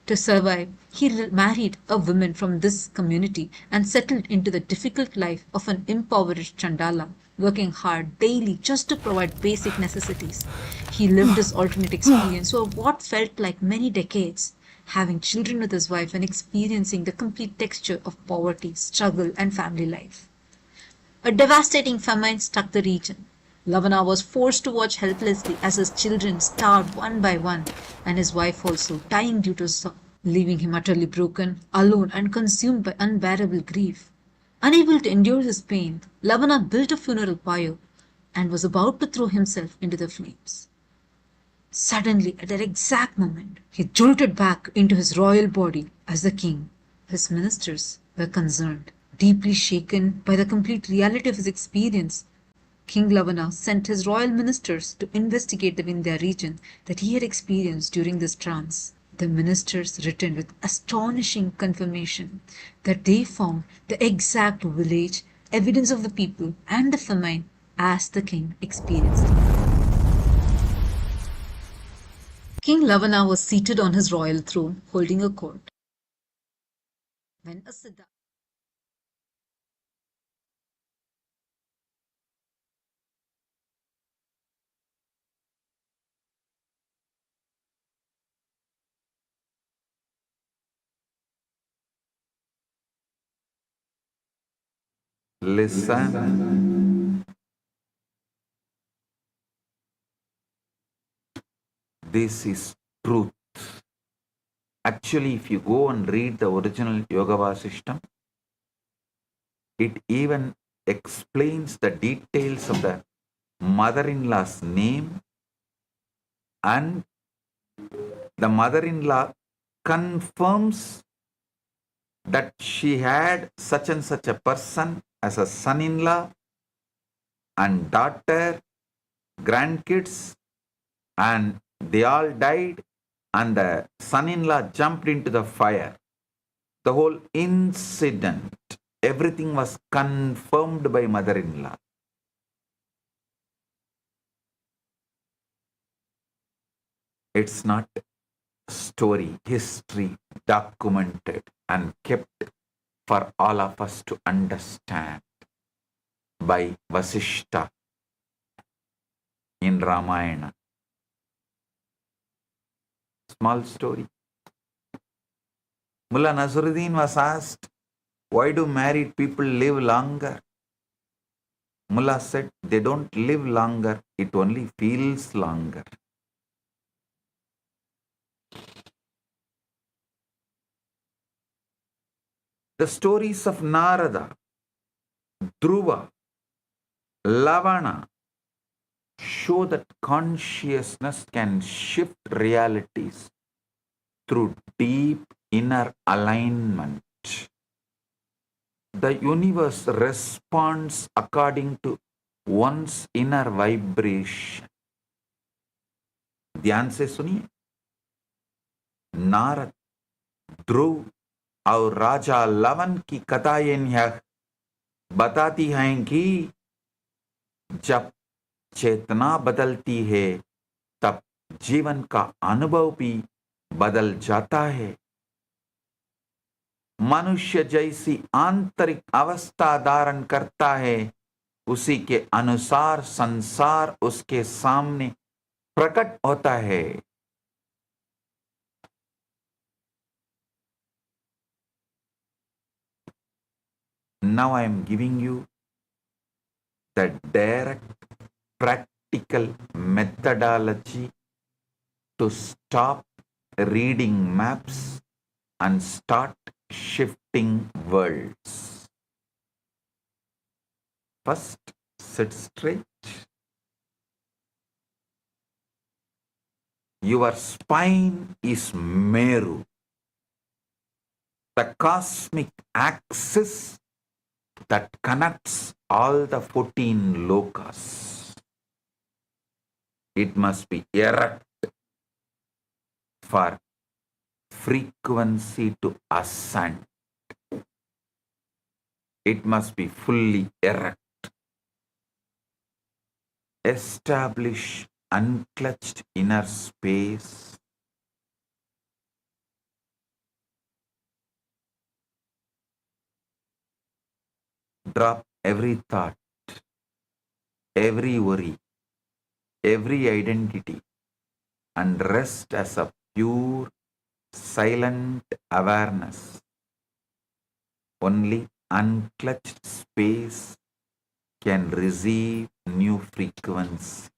To survive, he married a woman from this community and settled into the difficult life of an impoverished Chandala, working hard daily just to provide basic necessities. He lived his alternate experience for what felt like many decades, having children with his wife and experiencing the complete texture of poverty, struggle, and family life. A devastating famine struck the region. Lavana was forced to watch helplessly as his children starved one by one, and his wife also, dying due to sorrow, leaving him utterly broken, alone, and consumed by unbearable grief. Unable to endure his pain, Lavana built a funeral pyre and was about to throw himself into the flames. Suddenly, at that exact moment, he jolted back into his royal body as the king. His ministers were concerned, deeply shaken by the complete reality of his experience. King Lavana sent his royal ministers to investigate the Vindhya region that he had experienced during this trance. The ministers returned with astonishing confirmation that they found the exact village, evidence of the people, and the famine as the king experienced it. King Lavana was seated on his royal throne, holding a court, when a Siddha Listen. This is truth. Actually, if you go and read the original Yoga system, it even explains the details of the mother-in-law's name, and the mother-in-law confirms that she had such and such a person as a son-in-law and daughter, grandkids, and they all died, and the son-in-law jumped into the fire. The whole incident, everything was confirmed by mother-in-law. It's not story, history, documented and kept for all of us to understand by Vasishta in Ramayana. Small story. Mullah Nasruddin was asked, why do married people live longer? Mullah said, they don't live longer, it only feels longer. The stories of Narada, Dhruva, Lavana show that consciousness can shift realities through deep inner alignment. The universe responds according to one's inner vibration. ध्यान से सुनिए, नारद, ध्रुव और राजा लवन की कथाएं यह बताती हैं कि जब चेतना बदलती है तब जीवन का अनुभव भी बदल जाता है। मनुष्य जैसी आंतरिक अवस्था धारण करता है, उसी के अनुसार संसार उसके सामने प्रकट होता है। Now I am giving you the direct practical methodology to stop reading maps and start shifting worlds. First, sit straight. Your spine is Meru, the cosmic axis that connects all the 14 lokas. It must be erect for frequency to ascend. It must be fully erect. Establish unclutched inner space. Drop every thought, every worry, every identity, and rest as a pure, silent awareness. Only unclutched space can receive new frequency.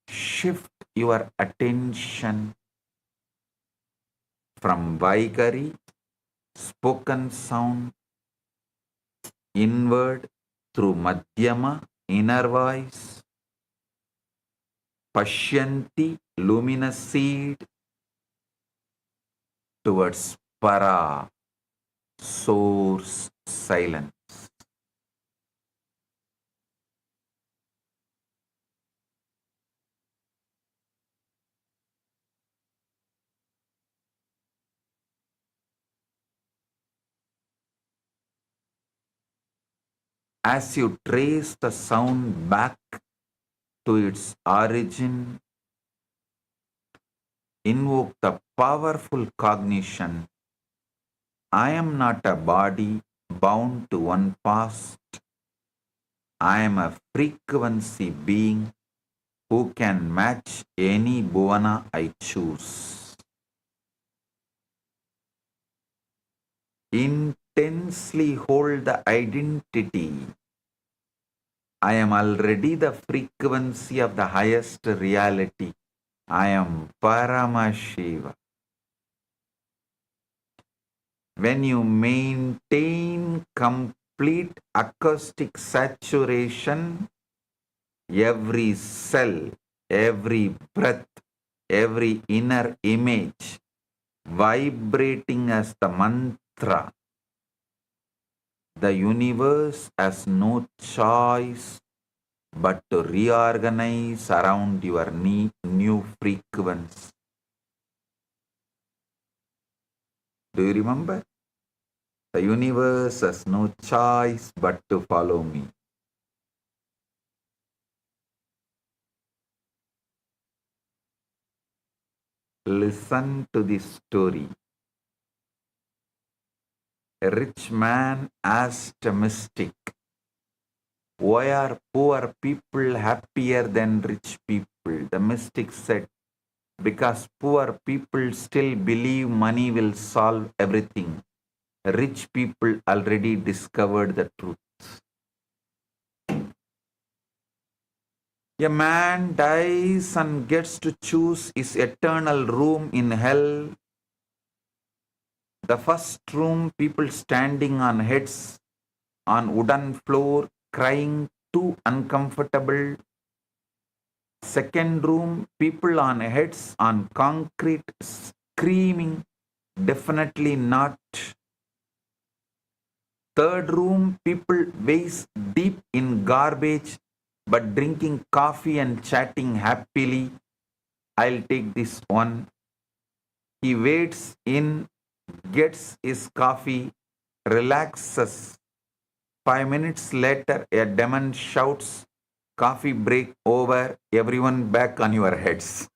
Shift your attention from Vaikari, spoken sound, inward through Madhyama, inner voice, Pashyanti, luminous seed, towards Para, source, silence. As you trace the sound back to its origin, invoke the powerful cognition, I am not a body bound to one past. I am a frequency being who can match any bhuvana I choose. Intensely hold the identity. I am already the frequency of the highest reality. I am Paramashivam. When you maintain complete acoustic saturation, every cell, every breath, every inner image vibrating as the mantra, the universe has no choice but to reorganize around your new frequency. Do you remember? The universe has no choice but to follow me. Listen to this story. A rich man asked a mystic, "Why are poor people happier than rich people?" The mystic said, "Because poor people still believe money will solve everything. Rich people already discovered the truth." A man dies and gets to choose his eternal room in hell. The first room, people standing on heads on wooden floor, crying, too uncomfortable. Second room, people on heads on concrete, screaming, definitely not. Third room, people waist deep in garbage but drinking coffee and chatting happily. I'll take this one. He waits in, gets his coffee, relaxes. 5 minutes later, a demon shouts, "Coffee break over, everyone back on your heads."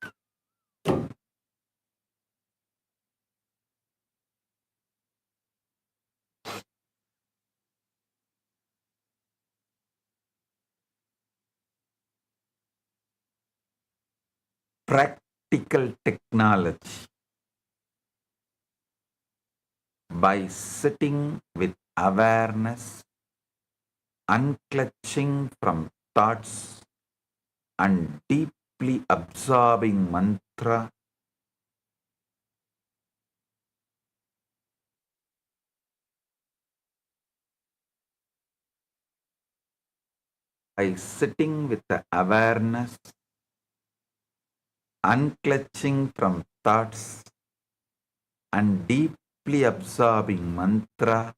Practical technology. By sitting with awareness, unclutching from thoughts, and deeply absorbing mantra, by sitting with the awareness, unclutching from thoughts, and deeply absorbing mantra,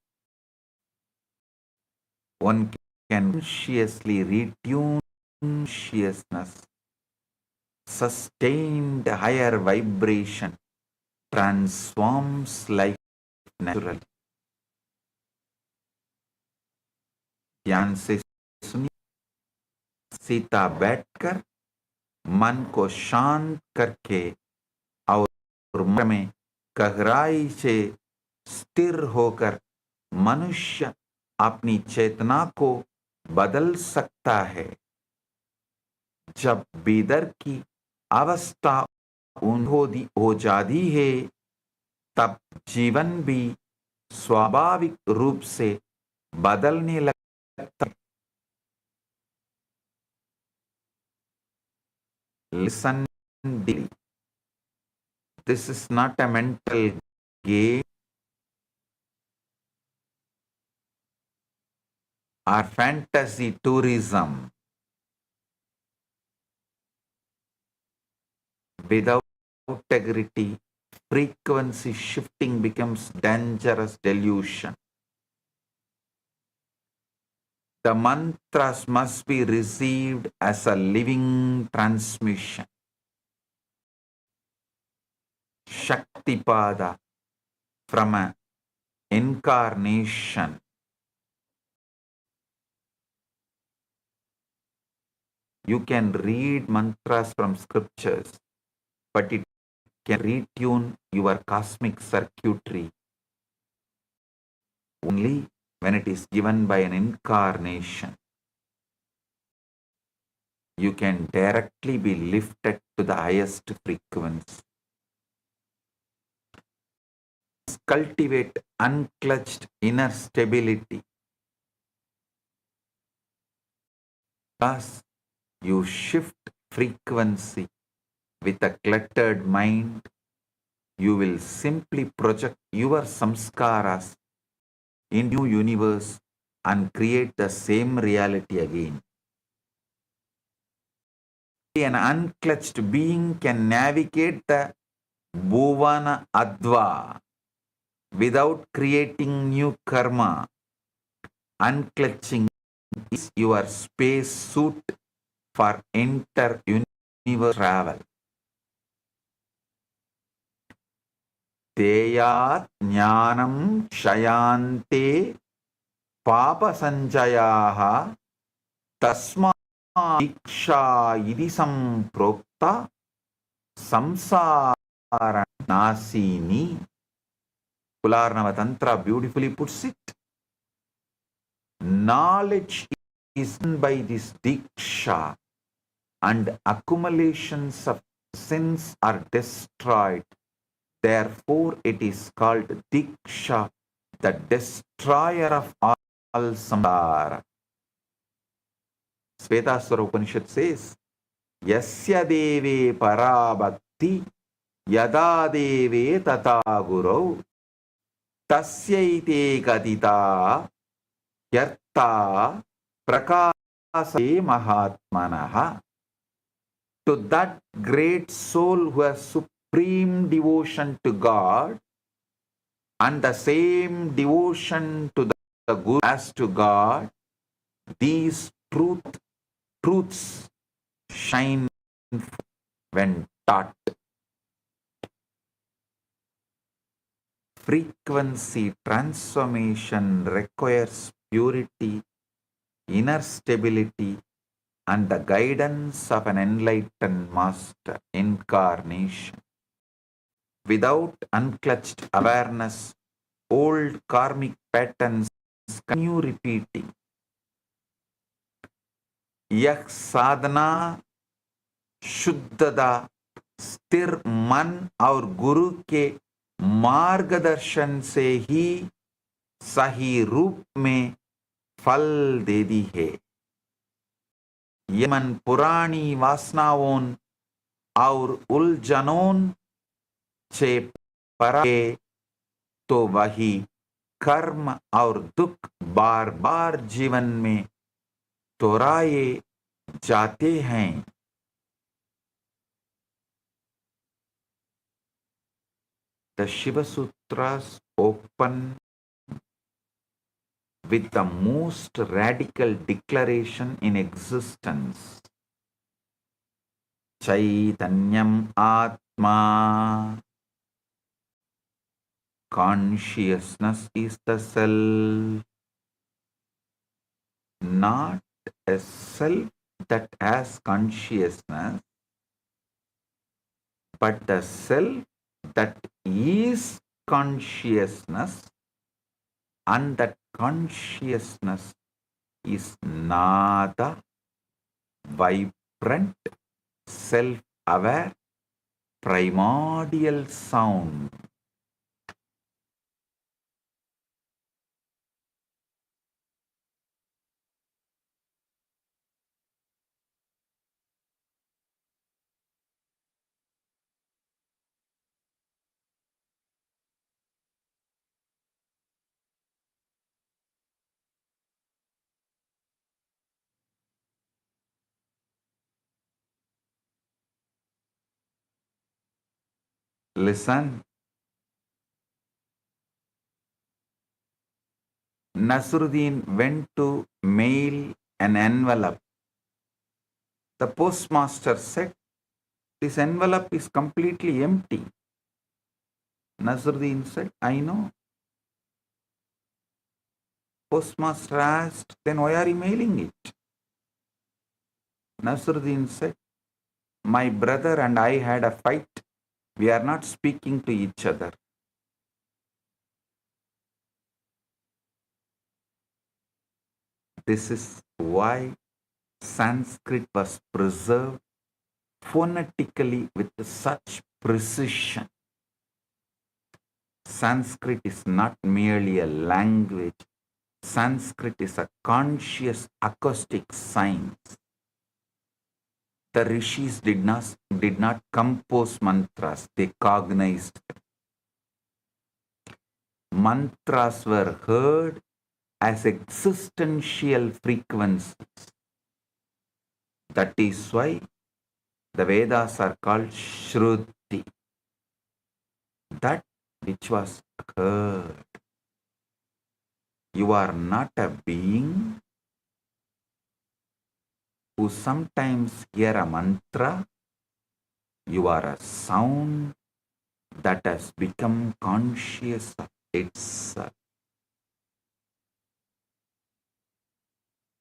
one can consciously retune consciousness, sustained higher vibration, transforms life naturally. ध्यान से सुनिए, सीता बैठकर मन को शांत करके और मन में गहराई से स्थिर होकर मनुष्य अपनी चेतना को बदल सकता है। जब बेदर की अवस्था हो जाती है, तब जीवन भी स्वाभाविक रूप से बदलने लगता है। Listen deeply. This is not a mental game or fantasy tourism. Without integrity, frequency shifting becomes dangerous delusion. The mantras must be received as a living transmission. Shaktipada from an incarnation. You can read mantras from scriptures, but it can retune your cosmic circuitry only when it is given by an incarnation. You can directly be lifted to the highest frequency. Cultivate unclutched inner stability. Thus, you shift frequency with a cluttered mind. You will simply project your samskaras in new universe and create the same reality again. An unclutched being can navigate the Bhuvana Adva without creating new karma. Unclutching is your space suit for inter-universe travel. Teyat jnanam shayante papa sanjayaha tasma diksha idi samprokta samsara Nasini. Kularnava Tantra beautifully puts it. Knowledge is done by this diksha, and accumulations of sins are destroyed. Therefore, it is called diksha, the destroyer of all samsara. Svetaswara Upanishad says, Yasya deve parabhakti yada deve tata gurau tasyaite kadita yarta prakasate mahatmanaha. To that great soul who has supreme devotion to God and the same devotion to the Guru as to God, these truths shine when taught. Frequency transformation requires purity, inner stability, and the guidance of an enlightened master incarnation. Without unclutched awareness, old karmic patterns continue repeating. यह साधना शुद्धता स्थिर मन और गुरु के मार्गदर्शन से ही सही रूप में फल देती है। ये मन पुरानी वासनाओं और उलझनों से परा है तो वही कर्म और दुख बार बार जीवन में दोहराए जाते हैं। The Shiva Sutras open with the most radical declaration in existence. Chaitanyam Atma. Consciousness is the self, not a self that has consciousness, but the self that is consciousness, and that consciousness is nada, vibrant, self-aware, primordial sound. Listen. Nasruddin went to mail an envelope. The postmaster said, "This envelope is completely empty." Nasruddin said, "I know." Postmaster asked, "Then why are you mailing it?" Nasruddin said, "My brother and I had a fight. We are not speaking to each other." This is why Sanskrit was preserved phonetically with such precision. Sanskrit is not merely a language. Sanskrit is a conscious acoustic science. The rishis did not compose mantras, they cognized them. Mantras were heard as existential frequencies. That is why the Vedas are called Shruti. That which was heard. You are not a being who sometimes hear a mantra. You are a sound that has become conscious of itself.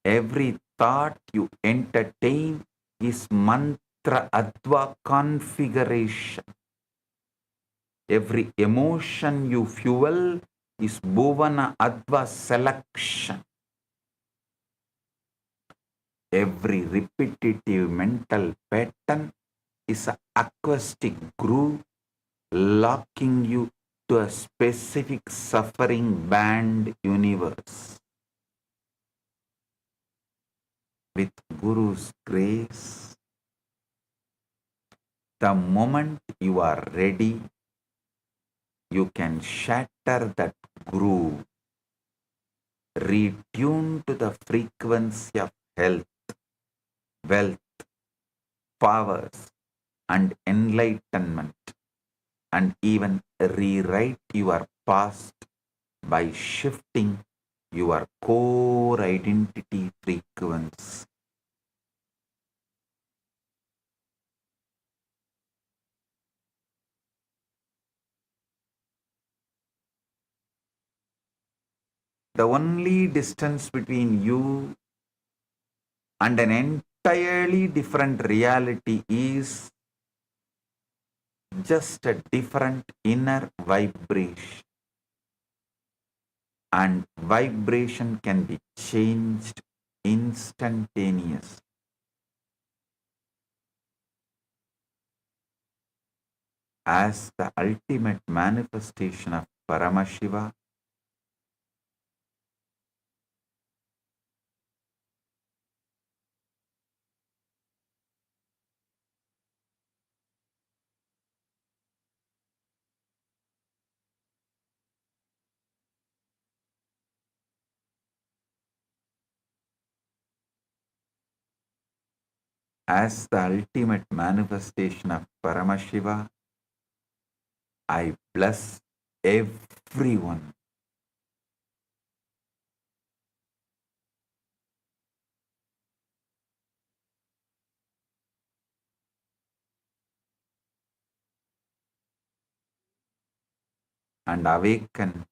Every thought you entertain is mantra adva configuration. Every emotion you fuel is bhuvana adva selection. Every repetitive mental pattern is an acoustic groove locking you to a specific suffering band universe. With Guru's grace, the moment you are ready, you can shatter that groove, retune to the frequency of health, wealth, powers, and enlightenment, and even rewrite your past by shifting your core identity frequency. The only distance between you and an entirely different reality is just a different inner vibration. And vibration can be changed instantaneously. As the ultimate manifestation of Paramashiva, as the ultimate manifestation of Paramashiva, I bless everyone. And awaken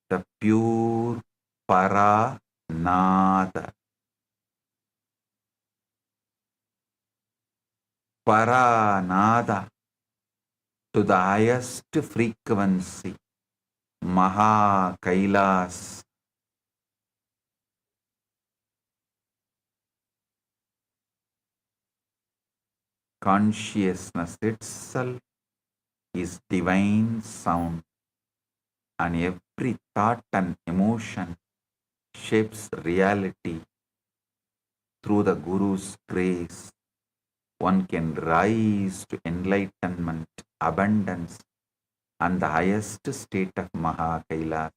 the pure Paranada. Paranada to the highest frequency, Maha Kailasa. Consciousness itself is divine sound, and every thought and emotion shapes reality. Through the Guru's grace, one can rise to enlightenment, abundance, and the highest state of Maha Kailasa.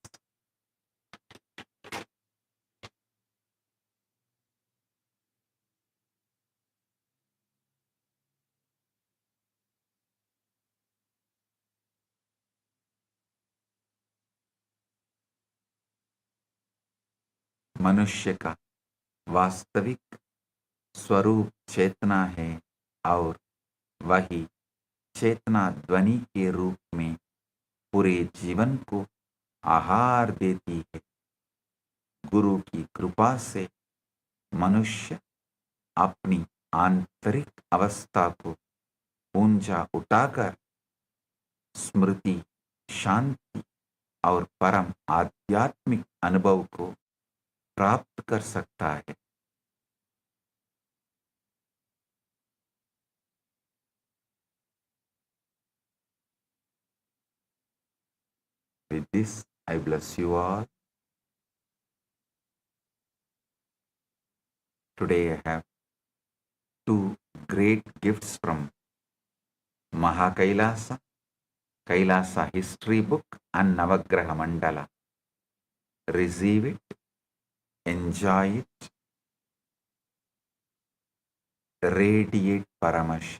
मनुष्य का वास्तविक स्वरूप चेतना है और वही चेतना ध्वनि के रूप में पूरे जीवन को आहार देती है। गुरु की कृपा से मनुष्य अपनी आंतरिक अवस्था को ऊंचा उठाकर स्मृति, शांति और परम आध्यात्मिक अनुभव को प्राप्त कर सकता है। With this, I bless you all. Today I have two great gifts from Mahakailasa, Kailasa history book and Navagraha Mandala. Receive it, enjoy it, radiate Paramash.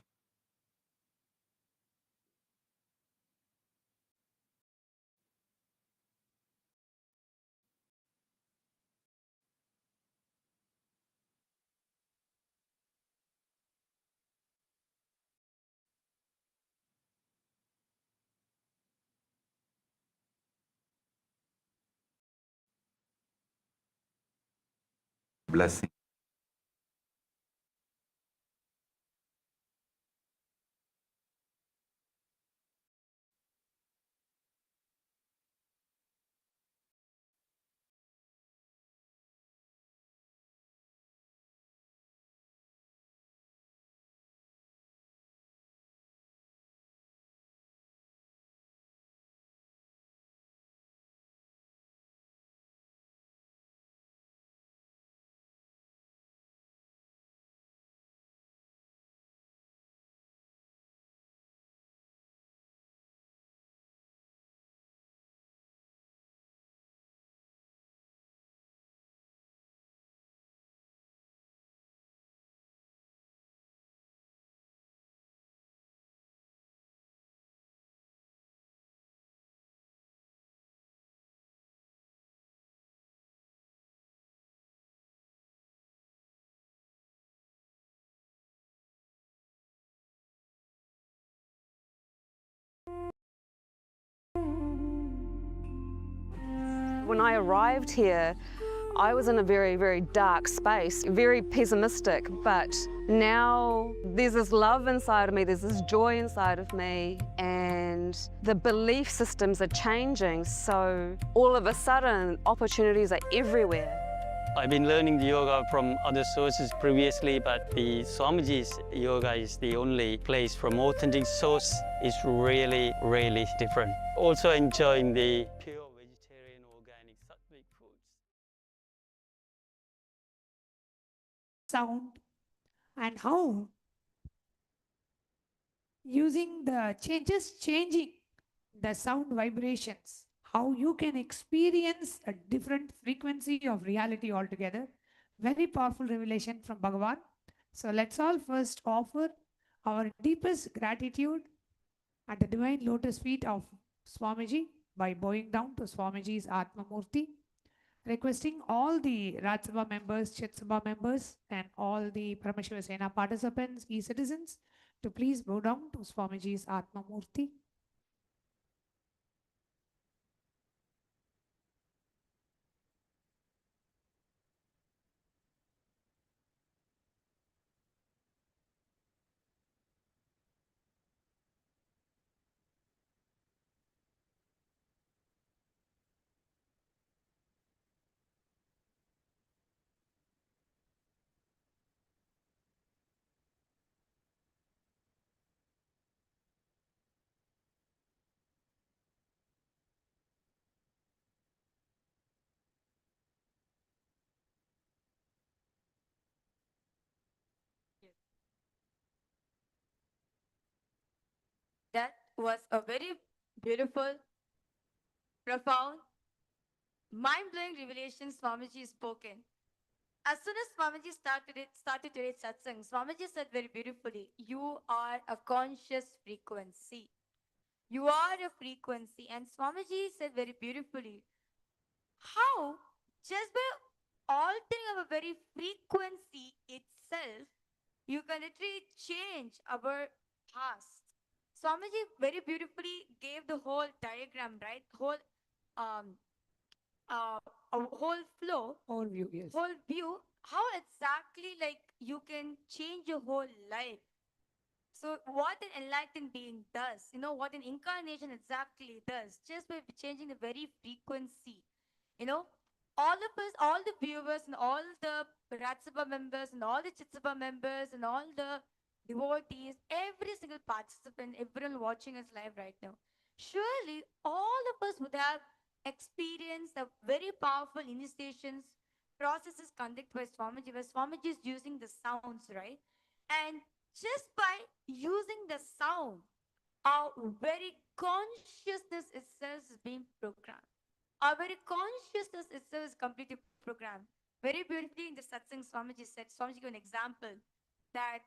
Blessing. When I arrived here, I was in a very, very dark space, very pessimistic, but now there's this love inside of me, there's this joy inside of me, and the belief systems are changing, so all of a sudden, opportunities are everywhere. I've been learning the yoga from other sources previously, but the Swamiji's yoga is the only place from authentic source. Is really, really different. Also enjoying the pure vegetarian, organic, sattvic foods. Sound and how using the changing the sound vibrations, how you can experience a different frequency of reality altogether. Very powerful revelation from Bhagavan. So let's all first offer our deepest gratitude at the divine lotus feet of Swamiji by bowing down to Swamiji's Atma Murti, requesting all the Rajya members, Chitsabha members, and all the Paramashiva Sena participants, e-citizens, to please bow down to Swamiji's Atma Murti. That was a very beautiful, profound, mind-blowing revelation Swamiji spoken. As soon as Swamiji started today's satsang, Swamiji said very beautifully, you are a conscious frequency. You are a frequency. And Swamiji said very beautifully, how just by altering our very frequency itself, you can literally change our past. Swamiji very beautifully gave the whole diagram, right? A whole flow, Whole view, yes. whole view, how exactly like you can change your whole life. So what an enlightened being does, what an incarnation exactly does, just by changing the very frequency. All of us, all the viewers and all the Ratsabha members and all the Chitsabha members and all the devotees, every single participant, everyone watching us live right now, surely all of us would have experienced the very powerful initiations processes conducted by Swamiji, where Swamiji is using the sounds, right? And just by using the sound, our very consciousness itself is being programmed. Our very consciousness itself is completely programmed. Very beautifully in the satsang, Swamiji gave an example that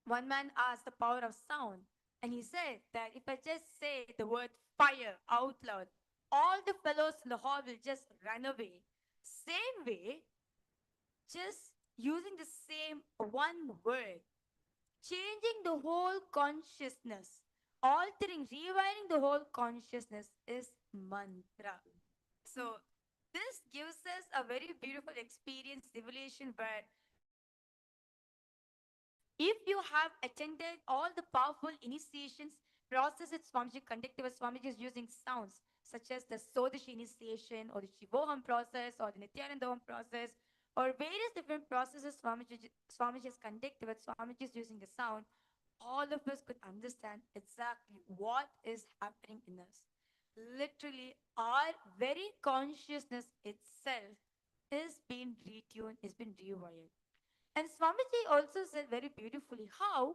one man asked the power of sound, and he said that if I just say the word fire out loud, all the fellows in the hall will just run away. Same way, just using the same one word, changing the whole consciousness, altering, rewiring the whole consciousness is mantra. So this gives us a very beautiful experience, revelation, where if you have attended all the powerful initiations processes Swamiji conducted, where Swamiji is using sounds such as the Sodashi initiation or the Shivoham process or the Nithyananda process or various different processes Swamiji has conducted, where Swamiji is using the sound, all of us could understand exactly what is happening in us. Literally, our very consciousness itself is being retuned, is being rewired. And Swamiji also said very beautifully how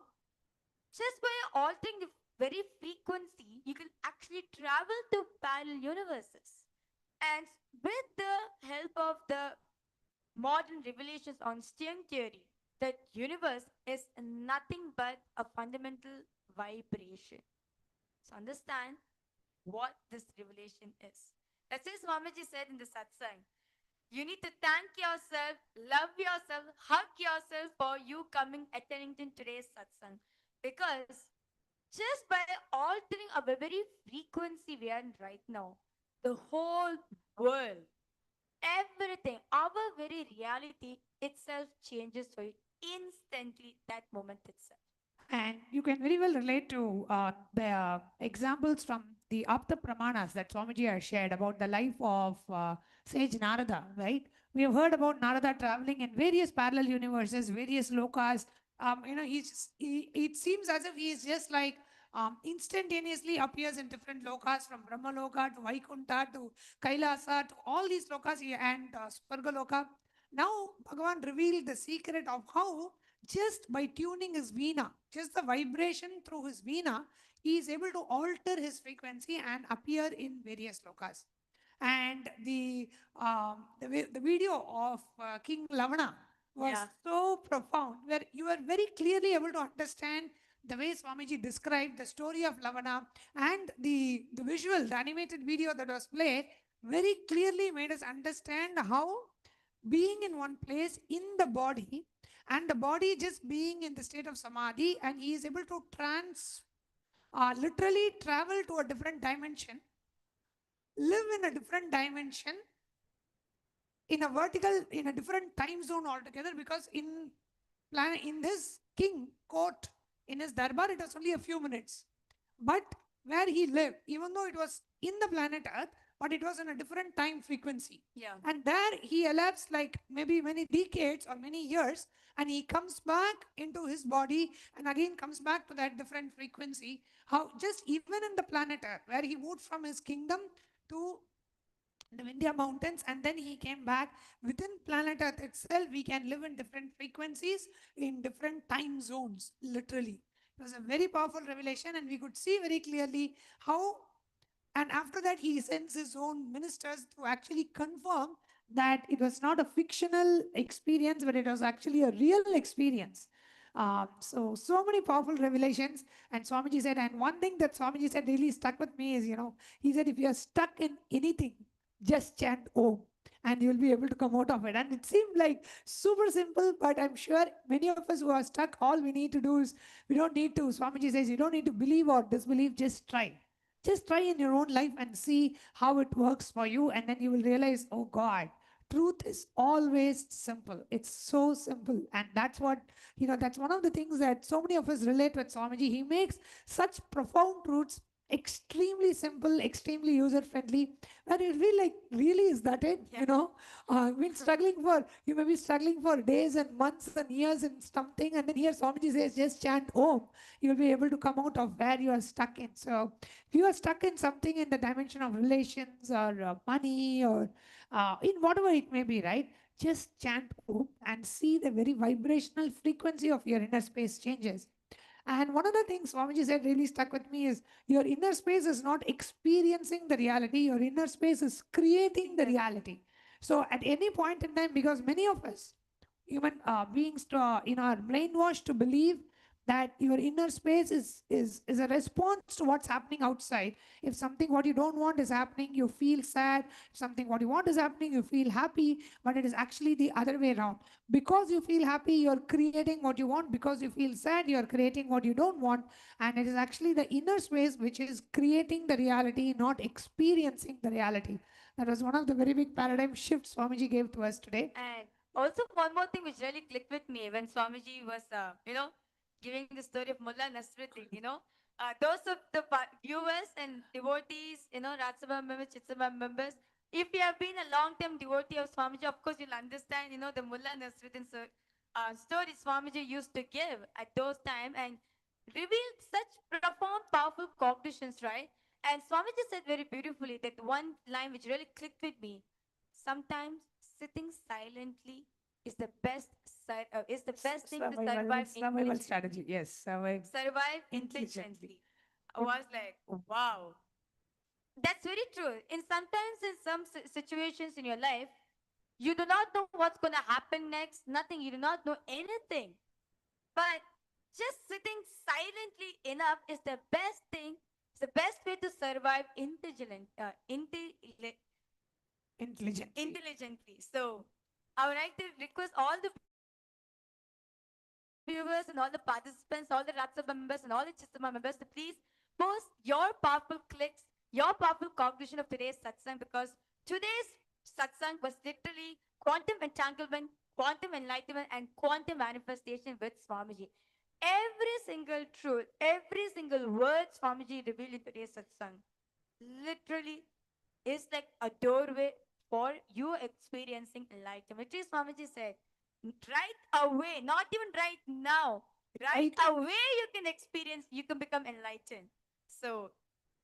just by altering the very frequency, you can actually travel to parallel universes. And with the help of the modern revelations on string theory, that universe is nothing but a fundamental vibration. So understand what this revelation is. That's why Swamiji said in the satsang, you need to thank yourself, love yourself, hug yourself for you coming, attending to today's satsang. Because just by altering our very frequency we are in right now, the whole world, everything, our very reality itself changes for you instantly, that moment itself. And you can very well relate to the examples from the Apta Pramanas that Swamiji has shared about the life of sage Narada, right? We have heard about Narada traveling in various parallel universes, various lokas. It seems as if he is just like instantaneously appears in different lokas, from Brahma Loka to Vaikunta to Kailasa to all these lokas and Swarga Loka. Now, Bhagavan revealed the secret of how just by tuning his veena, just the vibration through his veena, he is able to alter his frequency and appear in various lokas. And the video of King Lavana was Yeah. so profound, where you are very clearly able to understand the way Swamiji described the story of Lavana, and the visual, the animated video that was played very clearly made us understand how being in one place in the body, and the body just being in the state of samadhi, and he is able to literally travel to a different dimension, live in a different dimension, in a vertical, in a different time zone altogether, because in this king court, in his darbar, it was only a few minutes. But where he lived, even though it was in the planet Earth, but it was in a different time frequency. Yeah. And there he elapsed like maybe many decades or many years, and he comes back into his body and again comes back to that different frequency. How just even in the planet Earth, where he moved from his kingdom to the Vindhya mountains, and then he came back within planet Earth itself, we can live in different frequencies, in different time zones, literally. It was a very powerful revelation, and we could see very clearly how, and after that, he sends his own ministers to actually confirm that it was not a fictional experience, but it was actually a real experience. So many powerful revelations. And Swamiji said, and one thing that Swamiji said really stuck with me is, he said, if you're stuck in anything, just chant Om and you'll be able to come out of it. And it seemed like super simple, but I'm sure many of us who are stuck, all we need to do is, we don't need to, Swamiji says, you don't need to believe or disbelieve, just try. Just try in your own life and see how it works for you. And then you will realize, oh God, truth is always simple. It's so simple. And that's what, that's one of the things that so many of us relate with Swamiji. He makes such profound truths extremely simple, extremely user friendly. And it really like, really, is that it? Been struggling for, you may be struggling for days and months and years in something, and then here Swamiji says, just chant Om. You'll be able to come out of where you are stuck in. So if you are stuck in something in the dimension of relations or money or in whatever it may be, right? Just chant Om and see the very vibrational frequency of your inner space changes. And one of the things Swamiji said really stuck with me is, your inner space is not experiencing the reality, your inner space is creating the reality. So at any point in time, because many of us, human beings, are brainwashed to believe that your inner space is a response to what's happening outside. If something what you don't want is happening, you feel sad. If something what you want is happening, you feel happy. But it is actually the other way around. Because you feel happy, you're creating what you want. Because you feel sad, you're creating what you don't want. And it is actually the inner space which is creating the reality, not experiencing the reality. That was one of the very big paradigm shifts Swamiji gave to us today. And also one more thing which really clicked with me when Swamiji was, giving the story of Mullah Nasruddin, those of the viewers and devotees, Rajasabha members, Chitsabha members, if you have been a long-term devotee of Swamiji, of course you'll understand, the Mullah Nasruddin story Swamiji used to give at those times and revealed such profound, powerful cognitions, right? And Swamiji said very beautifully that one line which really clicked with me. Sometimes sitting silently is the best is the best thing to survive Survival intelligently. strategy. Yes, Survive intelligently. intelligently. I was like, wow. That's very true. In sometimes in some situations in your life, you do not know what's gonna happen next. Nothing. You do not know anything. But just sitting silently enough is the best thing. It's the best way to survive intelligently. So I would like to request all the viewers and all the participants, all the Rajya Sabha members and all the Chisama members to please post your powerful clicks your powerful cognition of today's satsang, because today's satsang was literally quantum entanglement, quantum enlightenment, and quantum manifestation with Swamiji. Every single truth, every single word Swamiji revealed in today's satsang literally is like a doorway for you experiencing enlightenment. Which is Swamiji said, right away, not even right now, right away you can experience, you can become enlightened. So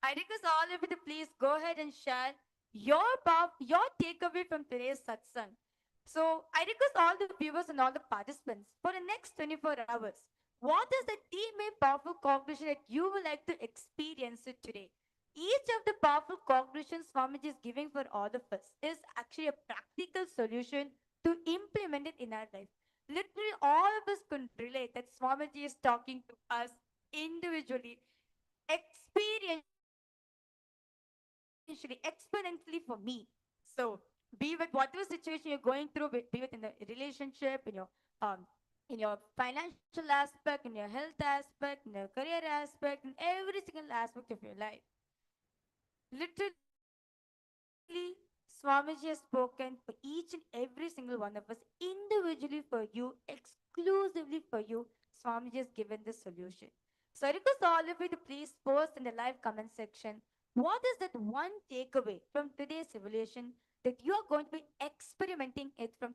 I request all of you to please go ahead and share your takeaway from today's satsang. So I request all the viewers and all the participants for the next 24 hours. What is the deep and powerful cognition that you would like to experience it today? Each of the powerful cognitions Swamiji is giving for all of us is actually a practical solution to implement it in our life. Literally, all of us can relate that Swamiji is talking to us individually, experientially, exponentially for me. So, be with whatever situation you're going through, be it in the relationship, in your financial aspect, in your health aspect, in your career aspect, in every single aspect of your life. Literally, Swamiji has spoken for each and every single one of us, individually for you, exclusively for you. Swamiji has given the solution. So I request all of you to please post in the live comment section, what is that one takeaway from today's revelation that you are going to be experimenting it from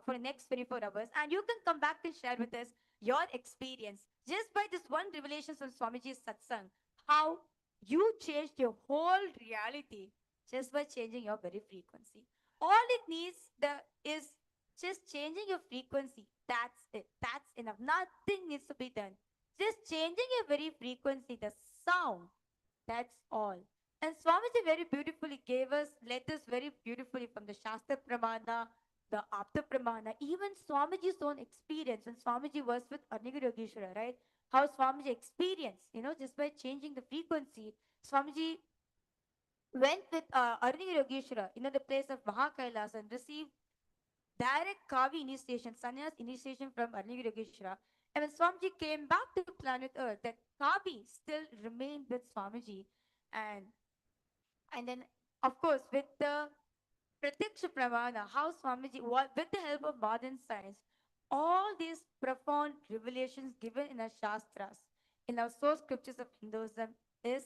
for the next 24 hours, and you can come back and share with us your experience just by this one revelation from Swamiji's satsang, how you changed your whole reality just by changing your very frequency. All it needs is just changing your frequency. That's it. That's enough. Nothing needs to be done. Just changing your very frequency, the sound. That's all. And Swamiji very beautifully gave us letters very beautifully from the Shastra Pramana, the Apta Pramana, even Swamiji's own experience when Swamiji was with Arnigiri Yogeshwara, right? How Swamiji experienced, just by changing the frequency, Swamiji went with Arnigiri Yogeshwara, the place of Kailasa, and received direct Kavi initiation, sannyas initiation from Arnigiri Yogeshwara. And when Swamiji came back to planet Earth, that Kavi still remained with Swamiji. And then, of course, with the Pratyaksha Pramana, how Swamiji, with the help of modern science, all these profound revelations given in our Shastras, in our source scriptures of Hinduism, is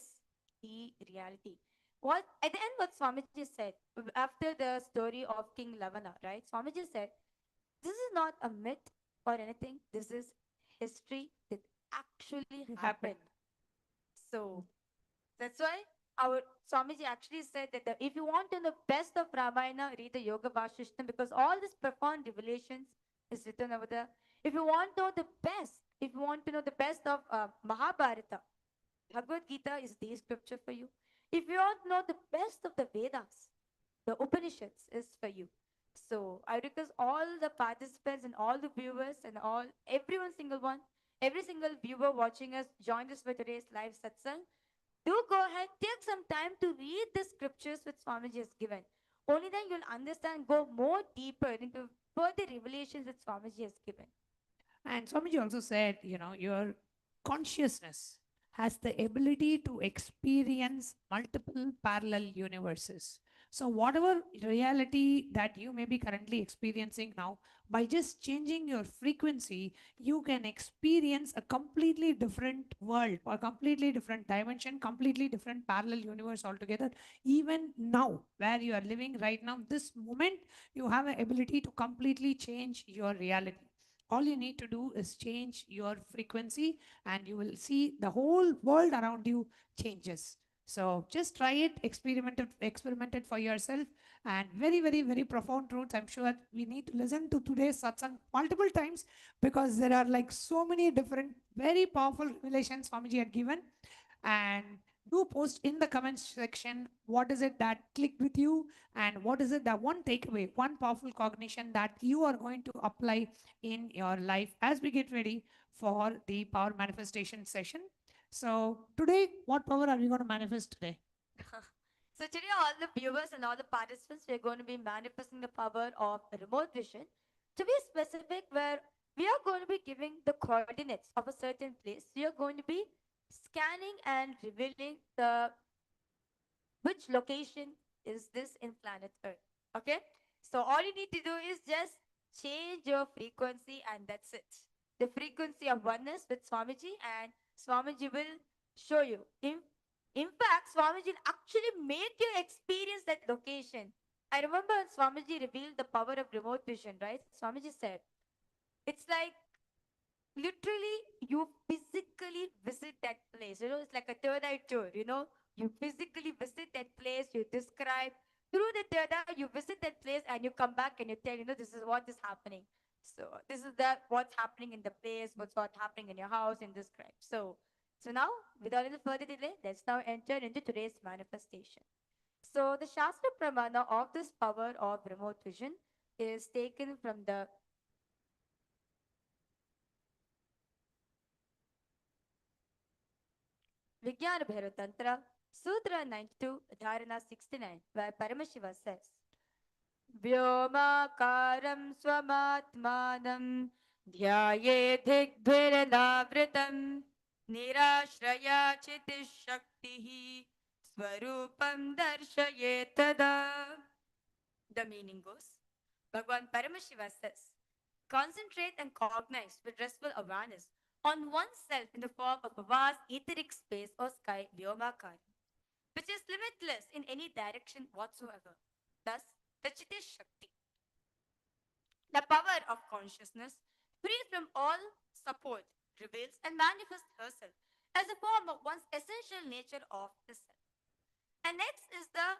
the reality. What at the end, what Swamiji said after the story of King Lavana, right? Swamiji said, "This is not a myth or anything. This is history that actually happened." So that's why our Swamiji actually said that if you want to know the best of Ramayana, read the Yoga Vasishtam, because all these profound revelations is written over there. If you want to know the best, if you want to know the best of Mahabharata, Bhagavad Gita is the scripture for you. If you want to know the best of the Vedas, the Upanishads is for you. So I request all the participants and all the viewers and everyone single one, every single viewer watching us, join us for today's live satsang. Do go ahead, take some time to read the scriptures which Swamiji has given. Only then you'll understand, go more deeper into further revelations that Swamiji has given. And Swamiji also said, your consciousness has the ability to experience multiple parallel universes. So, whatever reality that you may be currently experiencing now, by just changing your frequency, you can experience a completely different world or completely different dimension, completely different parallel universe altogether. Even now, where you are living right now, this moment, you have an ability to completely change your reality. All you need to do is change your frequency and you will see the whole world around you changes. So just try it, experiment it for yourself, and very, very, very profound truths. I'm sure we need to listen to today's satsang multiple times because there are like so many different, very powerful revelations Swamiji had given. And do post in the comments section what is it that clicked with you and what is it that one takeaway, one powerful cognition that you are going to apply in your life as we get ready for the power manifestation session. So today, what power are we going to manifest today? So today, all the viewers and all the participants, we are going to be manifesting the power of remote vision. To be specific, where we are going to be giving the coordinates of a certain place. We are going to be scanning and revealing the which location is this in planet Earth. Okay? So all you need to do is just change your frequency and that's it. The frequency of oneness with Swamiji, and Swamiji will show you. In fact, Swamiji will actually make you experience that location. I remember Swamiji revealed the power of remote vision, right? Swamiji said, it's like literally you physically visit that place. It's like a third eye tour. You physically visit that place, you describe through the third eye, you visit that place and you come back and you tell, this is what is happening. So this is what's happening in the place, what's happening in your house, and describe. So now, without any further delay, let's now enter into today's manifestation. So the Shastra Pramana of this power of remote vision is taken from the Vijnana Bhairav Tantra, Sutra 92, Dharana 69, where Paramashiva says, Vyomakaram swamatmanam ध्यायेधिग्भिरनावृतम् निराश्रया चितिशक्तिः स्वरूपं दर्शयेत् तदा. The meaning goes, Bhagavan Paramashiva says, concentrate and cognize with restful awareness on oneself in the form of a vast etheric space or sky Vyomakara, which is limitless in any direction whatsoever. Thus, the Chitta Shakti, the power of consciousness, free from all support, reveals and manifests herself as a form of one's essential nature of the self. And next is the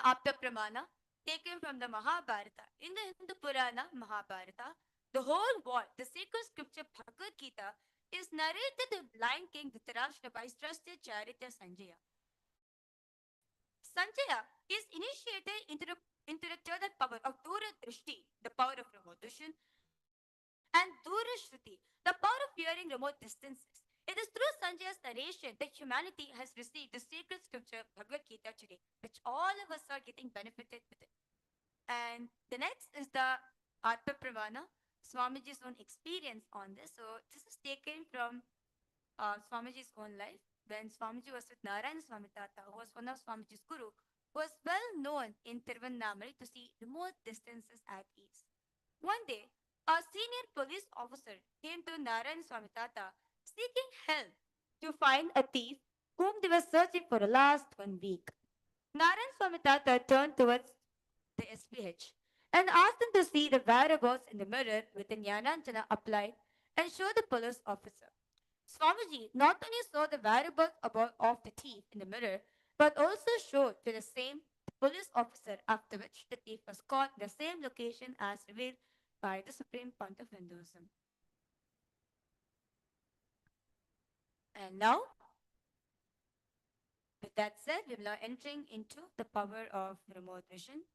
Apta Pramana, taken from the Mahabharata. In the Hindu Purana Mahabharata, the whole world, the sacred scripture Bhagavad Gita, is narrated to blind king Dhritarashtra by his trusted charioteer Sanjaya. Sanjaya is initiated into the third power of Dura Drishti, the power of remote vision, and Dura Shruti, the power of hearing remote distances. It is through Sanjaya's narration that humanity has received the sacred scripture Bhagavad Gita today, which all of us are getting benefited with it. And the next is the Atma Pravana, Swamiji's own experience on this. So this is taken from Swamiji's own life. When Swamiji was with Narayan Swami Tata, who was one of Swamiji's guru, who was well known in Tiruvannamai to see remote distances at ease. One day, a senior police officer came to Narayan Swami Tata seeking help to find a thief whom they were searching for the last 1 week. Narayan Swami Tata turned towards the SPH and asked him to see the whereabouts in the mirror with the Jnananjana applied and show the police officer. Swamiji not only saw the whereabouts of the thief in the mirror, but also showed to the same police officer, after which the thief was caught in the same location as revealed by the Supreme Pontiff of Hinduism. And now, with that said, we are now entering into the power of remote vision.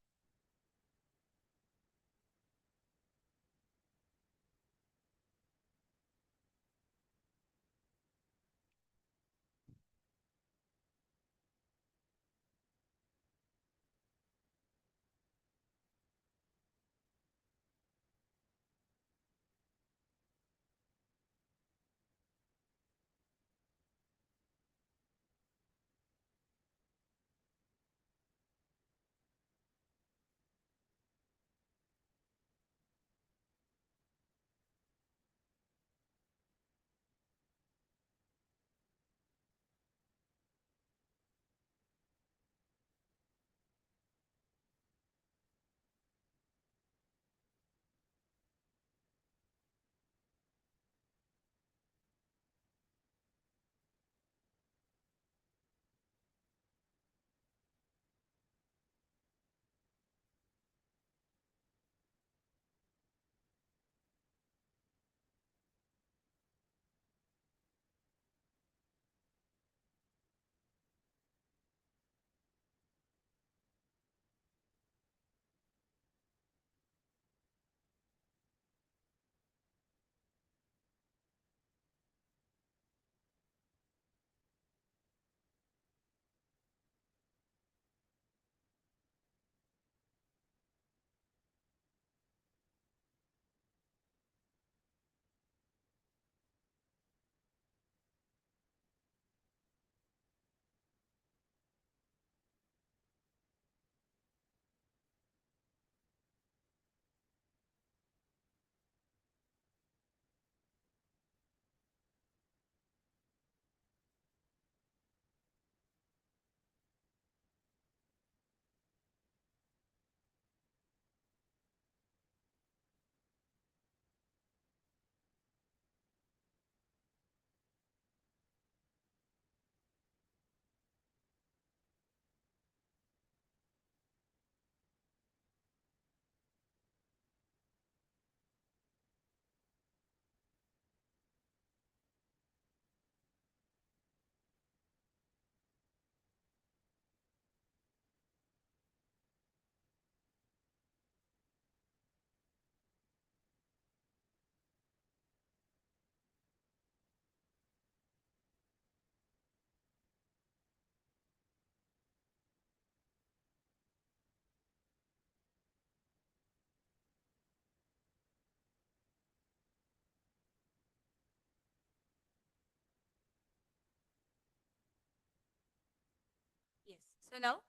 So now,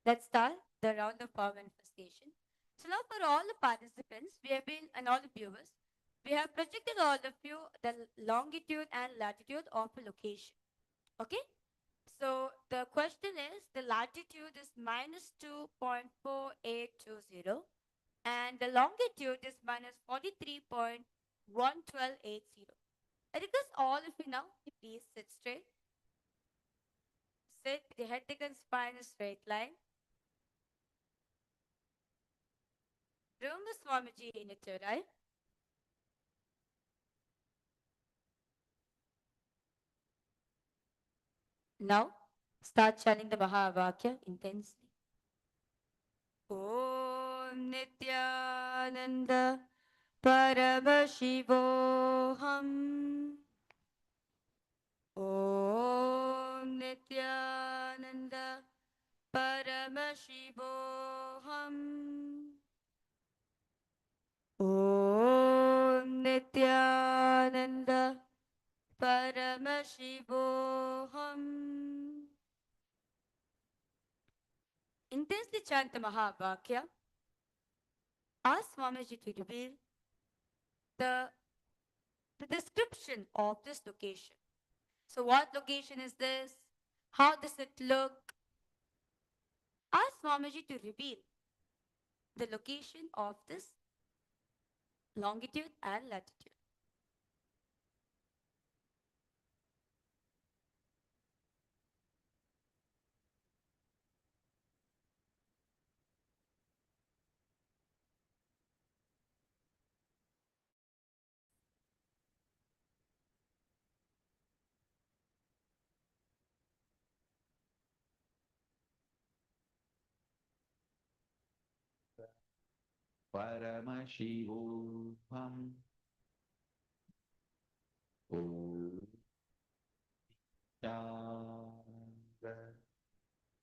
let's start the round of power manifestation. So now for all the participants, we have been, and all the viewers, we have projected all of you the longitude and latitude of a location. Okay? So the question is, the latitude is minus 2.4820 and the longitude is minus 43.11280. I request all of you now, please sit straight. Sit with the head, neck and spine in a straight line. Remember Swamiji in your third eye. Now, start chanting the Mahavakya intensely. Om Nithyananda Paramashivam. Om Nithyananda Paramashivam. Om Nithyananda Paramashivoham. Intensely chant the Mahavakya. Ask Swamiji to reveal the description of this location. So what location is this? How does it look? Ask Swamiji to reveal the location of this longitude and latitude. Paramashivam. Om Shanti.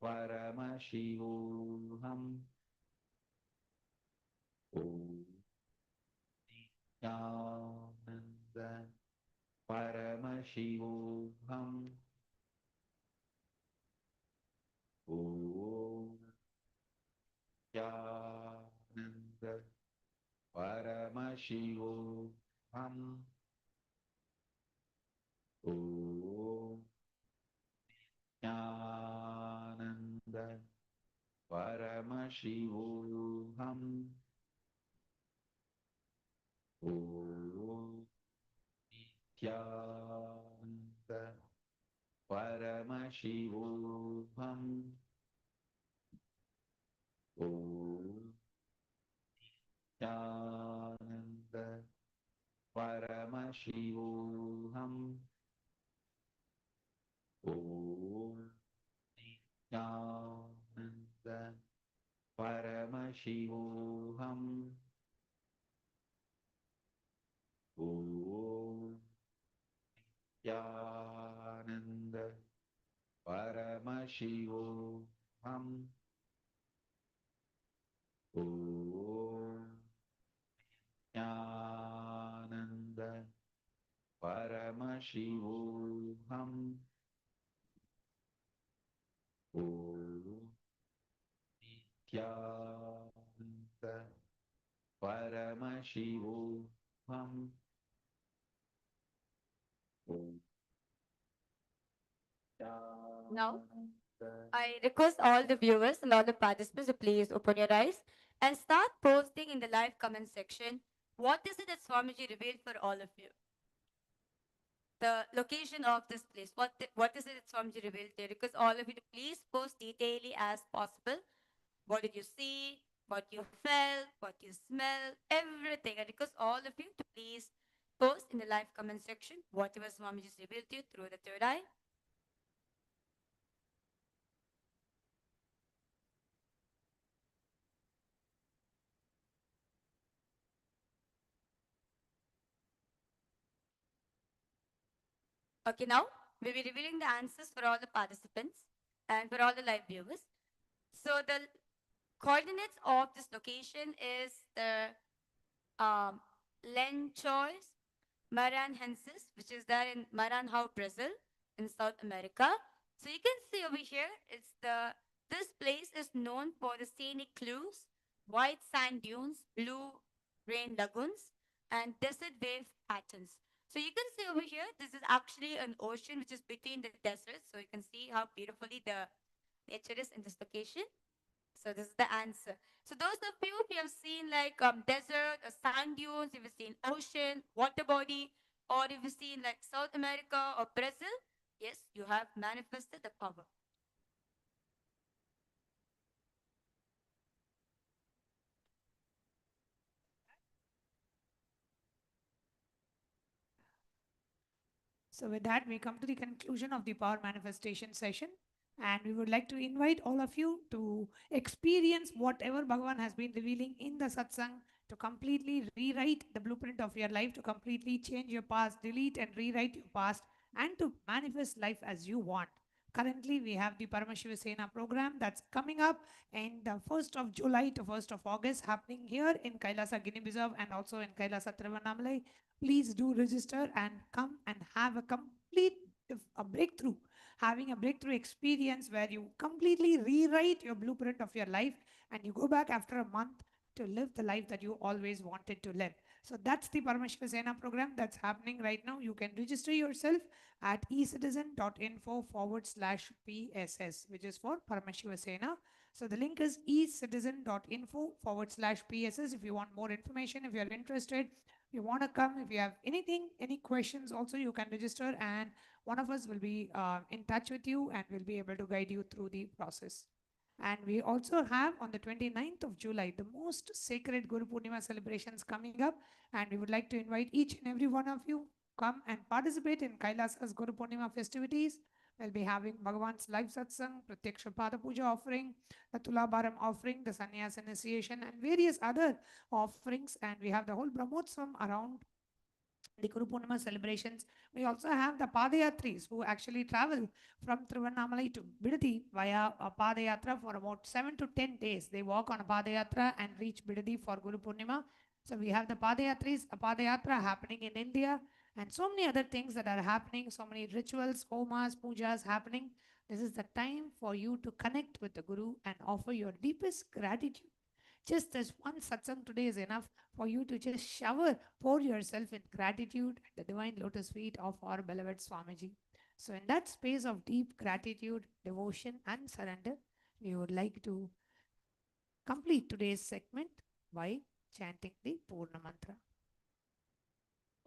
Paramashivam. Om Nithyananda Paramashivam. Om Nithyananda Paramashivam. Om Nithyananda Paramashivam. Om Nithyananda Paramashivam. Om Nithyananda Paramashivam. Om Nithyananda Paramashivam. Om Nithyananda Paramashivam. Om Nithyananda Paramashivam. Om Nithyananda Paramashivam. Now, I request all the viewers and all the participants to please open your eyes and start posting in the live comment section. What is it that Swamiji revealed for all of you? The location of this place. What is it that Swamiji revealed there? Because all of you to please post detailedly as possible. What did you see? What you felt? What you smelled? Everything. I request all of you to please post in the live comment section whatever Swamiji revealed to you through the third eye. Okay, now we'll be revealing the answers for all the participants and for all the live viewers. So the coordinates of this location is the Lenchois Maranhensis, which is there in Maranhão, Brazil, in South America. So you can see over here, it's this this place is known for the scenic cliffs, white sand dunes, blue rain lagoons, and desert wave patterns. So you can see over here, this is actually an ocean which is between the deserts. So you can see how beautifully the nature is in this location. So this is the answer. So those of you who have seen like desert or sand dunes, if you've seen ocean, water body, or if you've seen like South America or Brazil, yes, you have manifested the power. So with that, we come to the conclusion of the power manifestation session. And we would like to invite all of you to experience whatever Bhagavan has been revealing in the satsang, to completely rewrite the blueprint of your life, to completely change your past, delete and rewrite your past, and to manifest life as you want. Currently, we have the Paramashivam program that's coming up in the 1st of July to 1st of August, happening here in Kailasa, Guinea Bissau, and also in Kailasa, Trivandrum. Please do register and come and have a complete breakthrough, having a breakthrough experience where you completely rewrite your blueprint of your life and you go back after a month to live the life that you always wanted to live. So that's the Paramashivam program that's happening right now. You can register yourself at ecitizen.info/PSS, which is for Paramashivam. So the link is ecitizen.info/PSS. If you want more information, if you're interested, you want to come, if you have anything, any questions, also you can register and one of us will be in touch with you and will be able to guide you through the process. And we also have on the 29th of July, the most sacred Guru Purnima celebrations coming up. And we would like to invite each and every one of you come and participate in Kailasa's Guru Purnima festivities. We'll be having Bhagavan's live satsang, Pratyaksha Pada Puja offering, the Tulabharam offering, the Sannyas initiation, and various other offerings. And we have the whole Brahmotsavam around the Guru Purnima celebrations. We also have the Padayatris who actually travel from Trivandrum to Bidadi via a Padayatra for about 7 to 10 days. They walk on a Padayatra and reach Bidadi for Guru Purnima. So we have the Padayatris, a Padayatra happening in India, and so many other things that are happening, so many rituals, homas, pujas happening. This is the time for you to connect with the Guru and offer your deepest gratitude. Just this one satsang today is enough for you to just pour yourself in gratitude at the divine lotus feet of our beloved Swamiji. So in that space of deep gratitude, devotion and surrender, we would like to complete today's segment by chanting the Purna Mantra.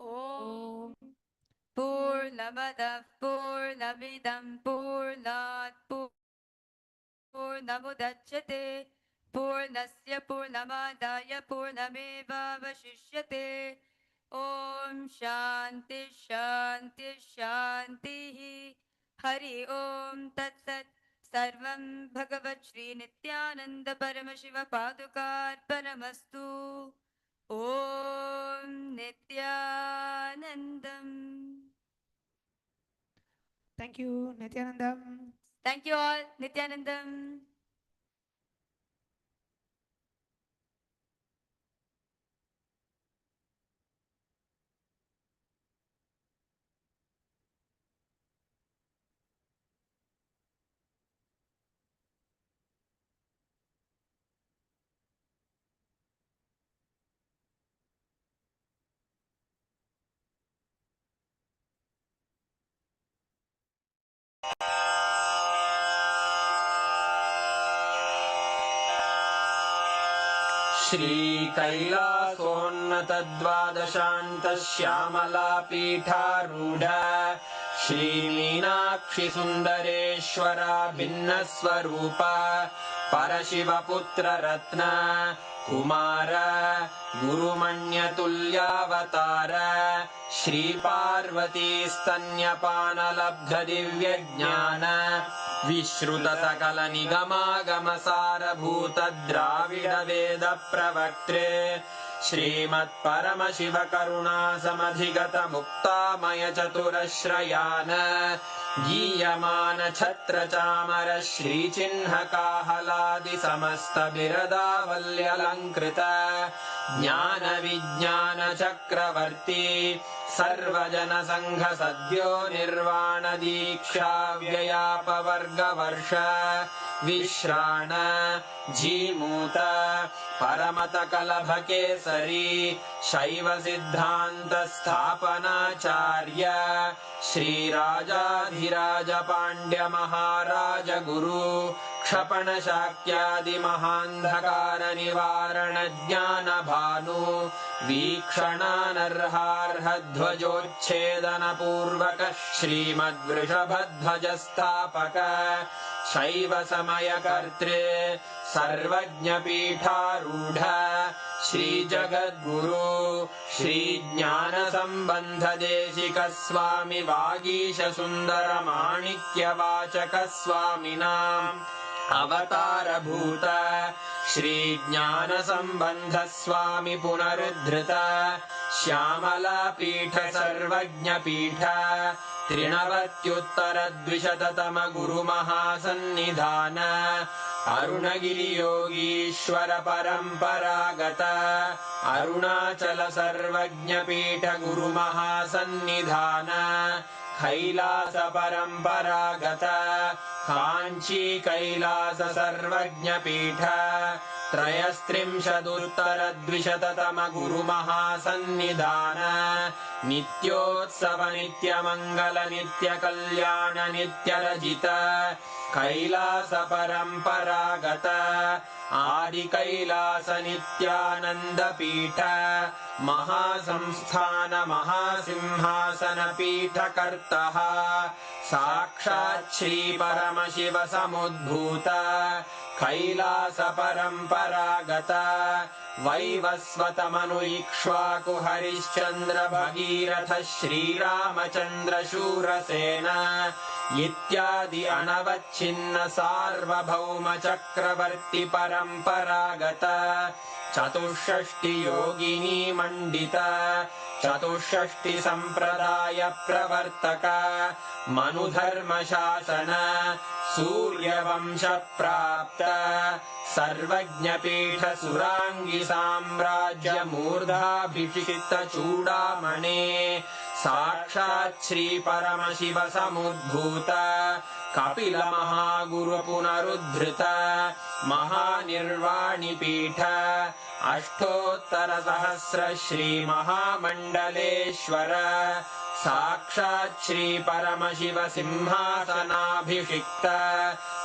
Om Purnamadav Purnamidam Purnat Purnamudachyate Purnasya Purnamadaya Purnameva Vashishyate. Om Shanti Shanti Shanti. Hari Om Tat Sat. Sarvam Bhagavat Shri Nithyananda Paramashiva Padukar Paramastu. Om Nithyanandam. Thank you, Nithyanandam. Thank you all, Nithyanandam. श्रीकैलासोन्नतद्वादशान्तश्यामलापीठारूढ श्रीमीनाक्षिसुन्दरेश्वरा भिन्नस्वरूप परशिवपुत्ररत्न Kumar गुरुमण्यतुल्यावतार श्रीपार्वतीस्तन्यपानलब्धदिव्यज्ञान विश्रुतसकलनिगमागमसारभूतद्राविडवेदप्रवक्त्रे श्रीमत्परमशिवकरुणासमधिगतमुक्तामयचतुरश्रयान् गीयमान छत्र चामर श्रीचिह्नकाहलादि समस्त बिरदावल्यलङ्कृत ज्ञान विज्ञान चक्रवर्ती सर्वजन संघ सद्यो निर्वाण दीक्षा व्ययापवर्गवर्ष विश्राण जीमूत परमत कलभ केसरी शैव सिद्धांत स्थापनाचार्य श्रीराजाधिराज पांड्य महाराज गुरु क्षपण शाक्यादि महांधकार निवारण ज्ञान भानु वीक्षणानर्हार्ह ध्वजोच्छेदन पूर्वक श्रीमद्वृषभध्वज स्थापक शैव समय कर्तृ सर्वज्ञ पीठारूढ़ श्री जगद्गुरु श्री ज्ञान संबंध देशिक स्वामी वागीश सुंदर माणिक्य वाचक स्वामिनाम् अवतार भूत श्री ज्ञान संबंध स्वामी पुनरुद्धृत श्यामला पीठ सर्वज्ञ पीठ त्रिनवत्युत्तर द्विशततम गुरु महासन्निधान अरुणगिरि योगीश्वर परंपरागत अरुणाचल सर्वज्ञ पीठ गुरु महासन्निधान कैलास परंपरागत कांची कैलास सर्वज्ञ पीठ त्रयस्त्रिंशदुत्तर द्विशततम गुरु महासन्निधान नित्योत्सव नित्य मंगल नित्य कल्याण नित्य रजित कैलास परंपरागत आदि कैलास नित्यानंद पीठ महासंस्थान महासिंहासन पीठ कर्तः साक्षात् श्री परमशिव समुद्भूत कैलास परंपरागत वैवस्वत मनु इक्ष्वाकु हरिश्चंद्र भगीरथ श्रीरामचंद्र शूरसेन इत्यादि अनवच्छिन्न सार्वभौम चक्रवर्ती परंपरागत चतुष्षष्टि योगिनी मंडित चतुष्षष्टि संप्रदाय प्रवर्तक मनुधर्म शासन सूर्यवंश प्राप्त सर्वज्ञ पीठ सुरांगी साम्राज्य मूर्धाभिषिक्त चूड़ामणे साक्षात् श्री परमशिव समुद्भूत कपिल महागुरु पुनरुद्धृत महानिर्वाणि पीठ अष्टोत्तर सहस्र श्री महामंडलेश्वर साक्षात् श्री परमशिव सिंहासनाभिषिक्त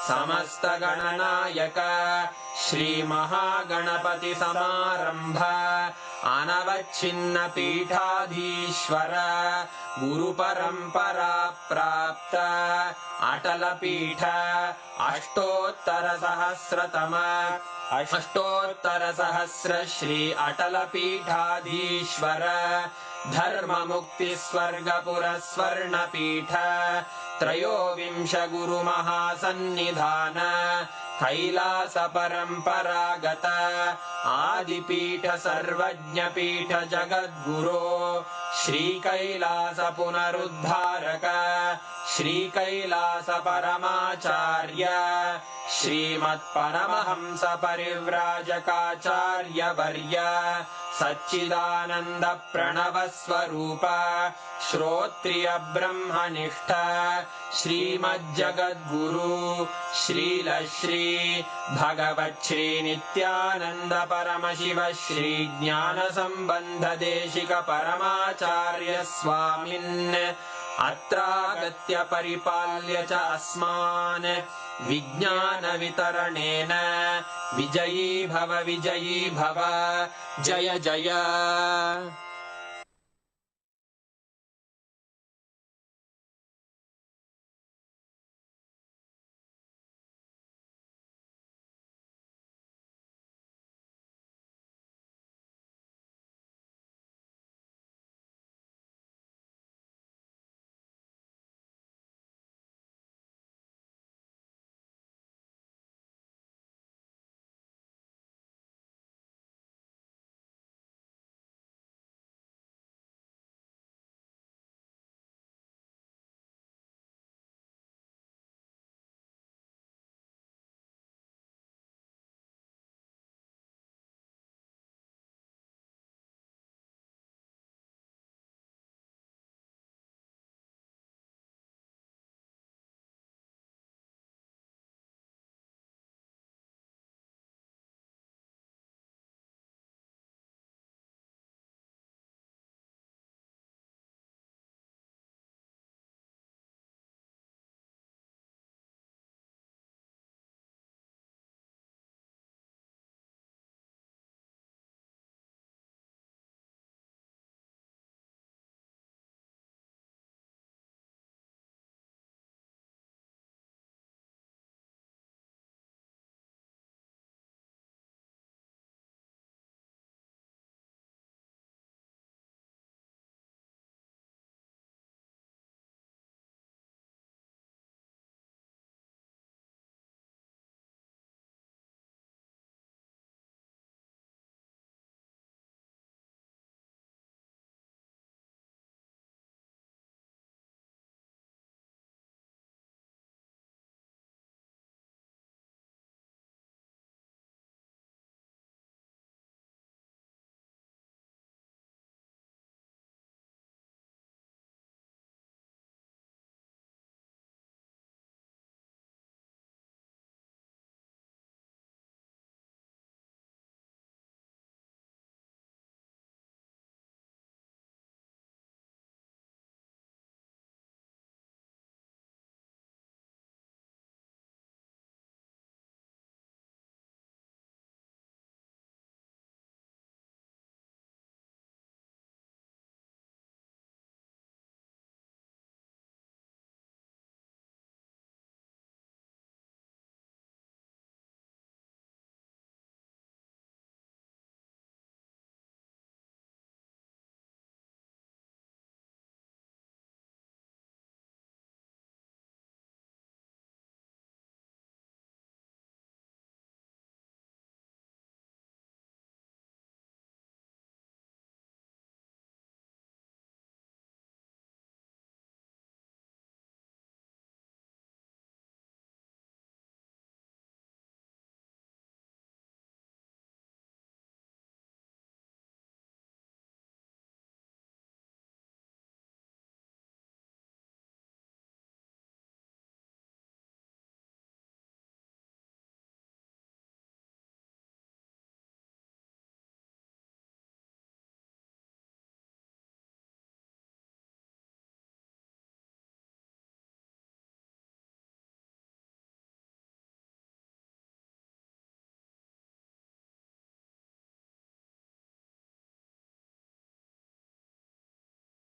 समस्त गणनायक श्री महागणपति समारंभ अनवच्छिन्न पीठाधीश्वर गुरु परंपरा प्राप्त अटल पीठ अष्टोत्तर सहस्र श्री अटल पीठाधीश्वर धर्म मुक्ति स्वर्गपुर स्वर्ण पीठ त्रयोविंश गुरु महासन्निधान कैलास परंपरागत आदिपीठ सर्वज्ञ पीठ जगद्गुरो श्री कैलास पुनरुद्धारक श्री कैलास परमाचार्य श्रीमत् परमहंस परिव्राजकाचार्य वर्य सच्चिदानंद प्रणव स्वरूप श्रोत्रिय ब्रह्मनिष्ठ श्रीमज्जगद्गुरु श्रील श्री भगवत् श्री नित्यानंद परमशिव श्री ज्ञान संबंध देशिक परमाचार्य स्वामिन् अत्रागत्य परिपाल्य च अस्मान् विज्ञान वितरणेन विजयी भव जय जय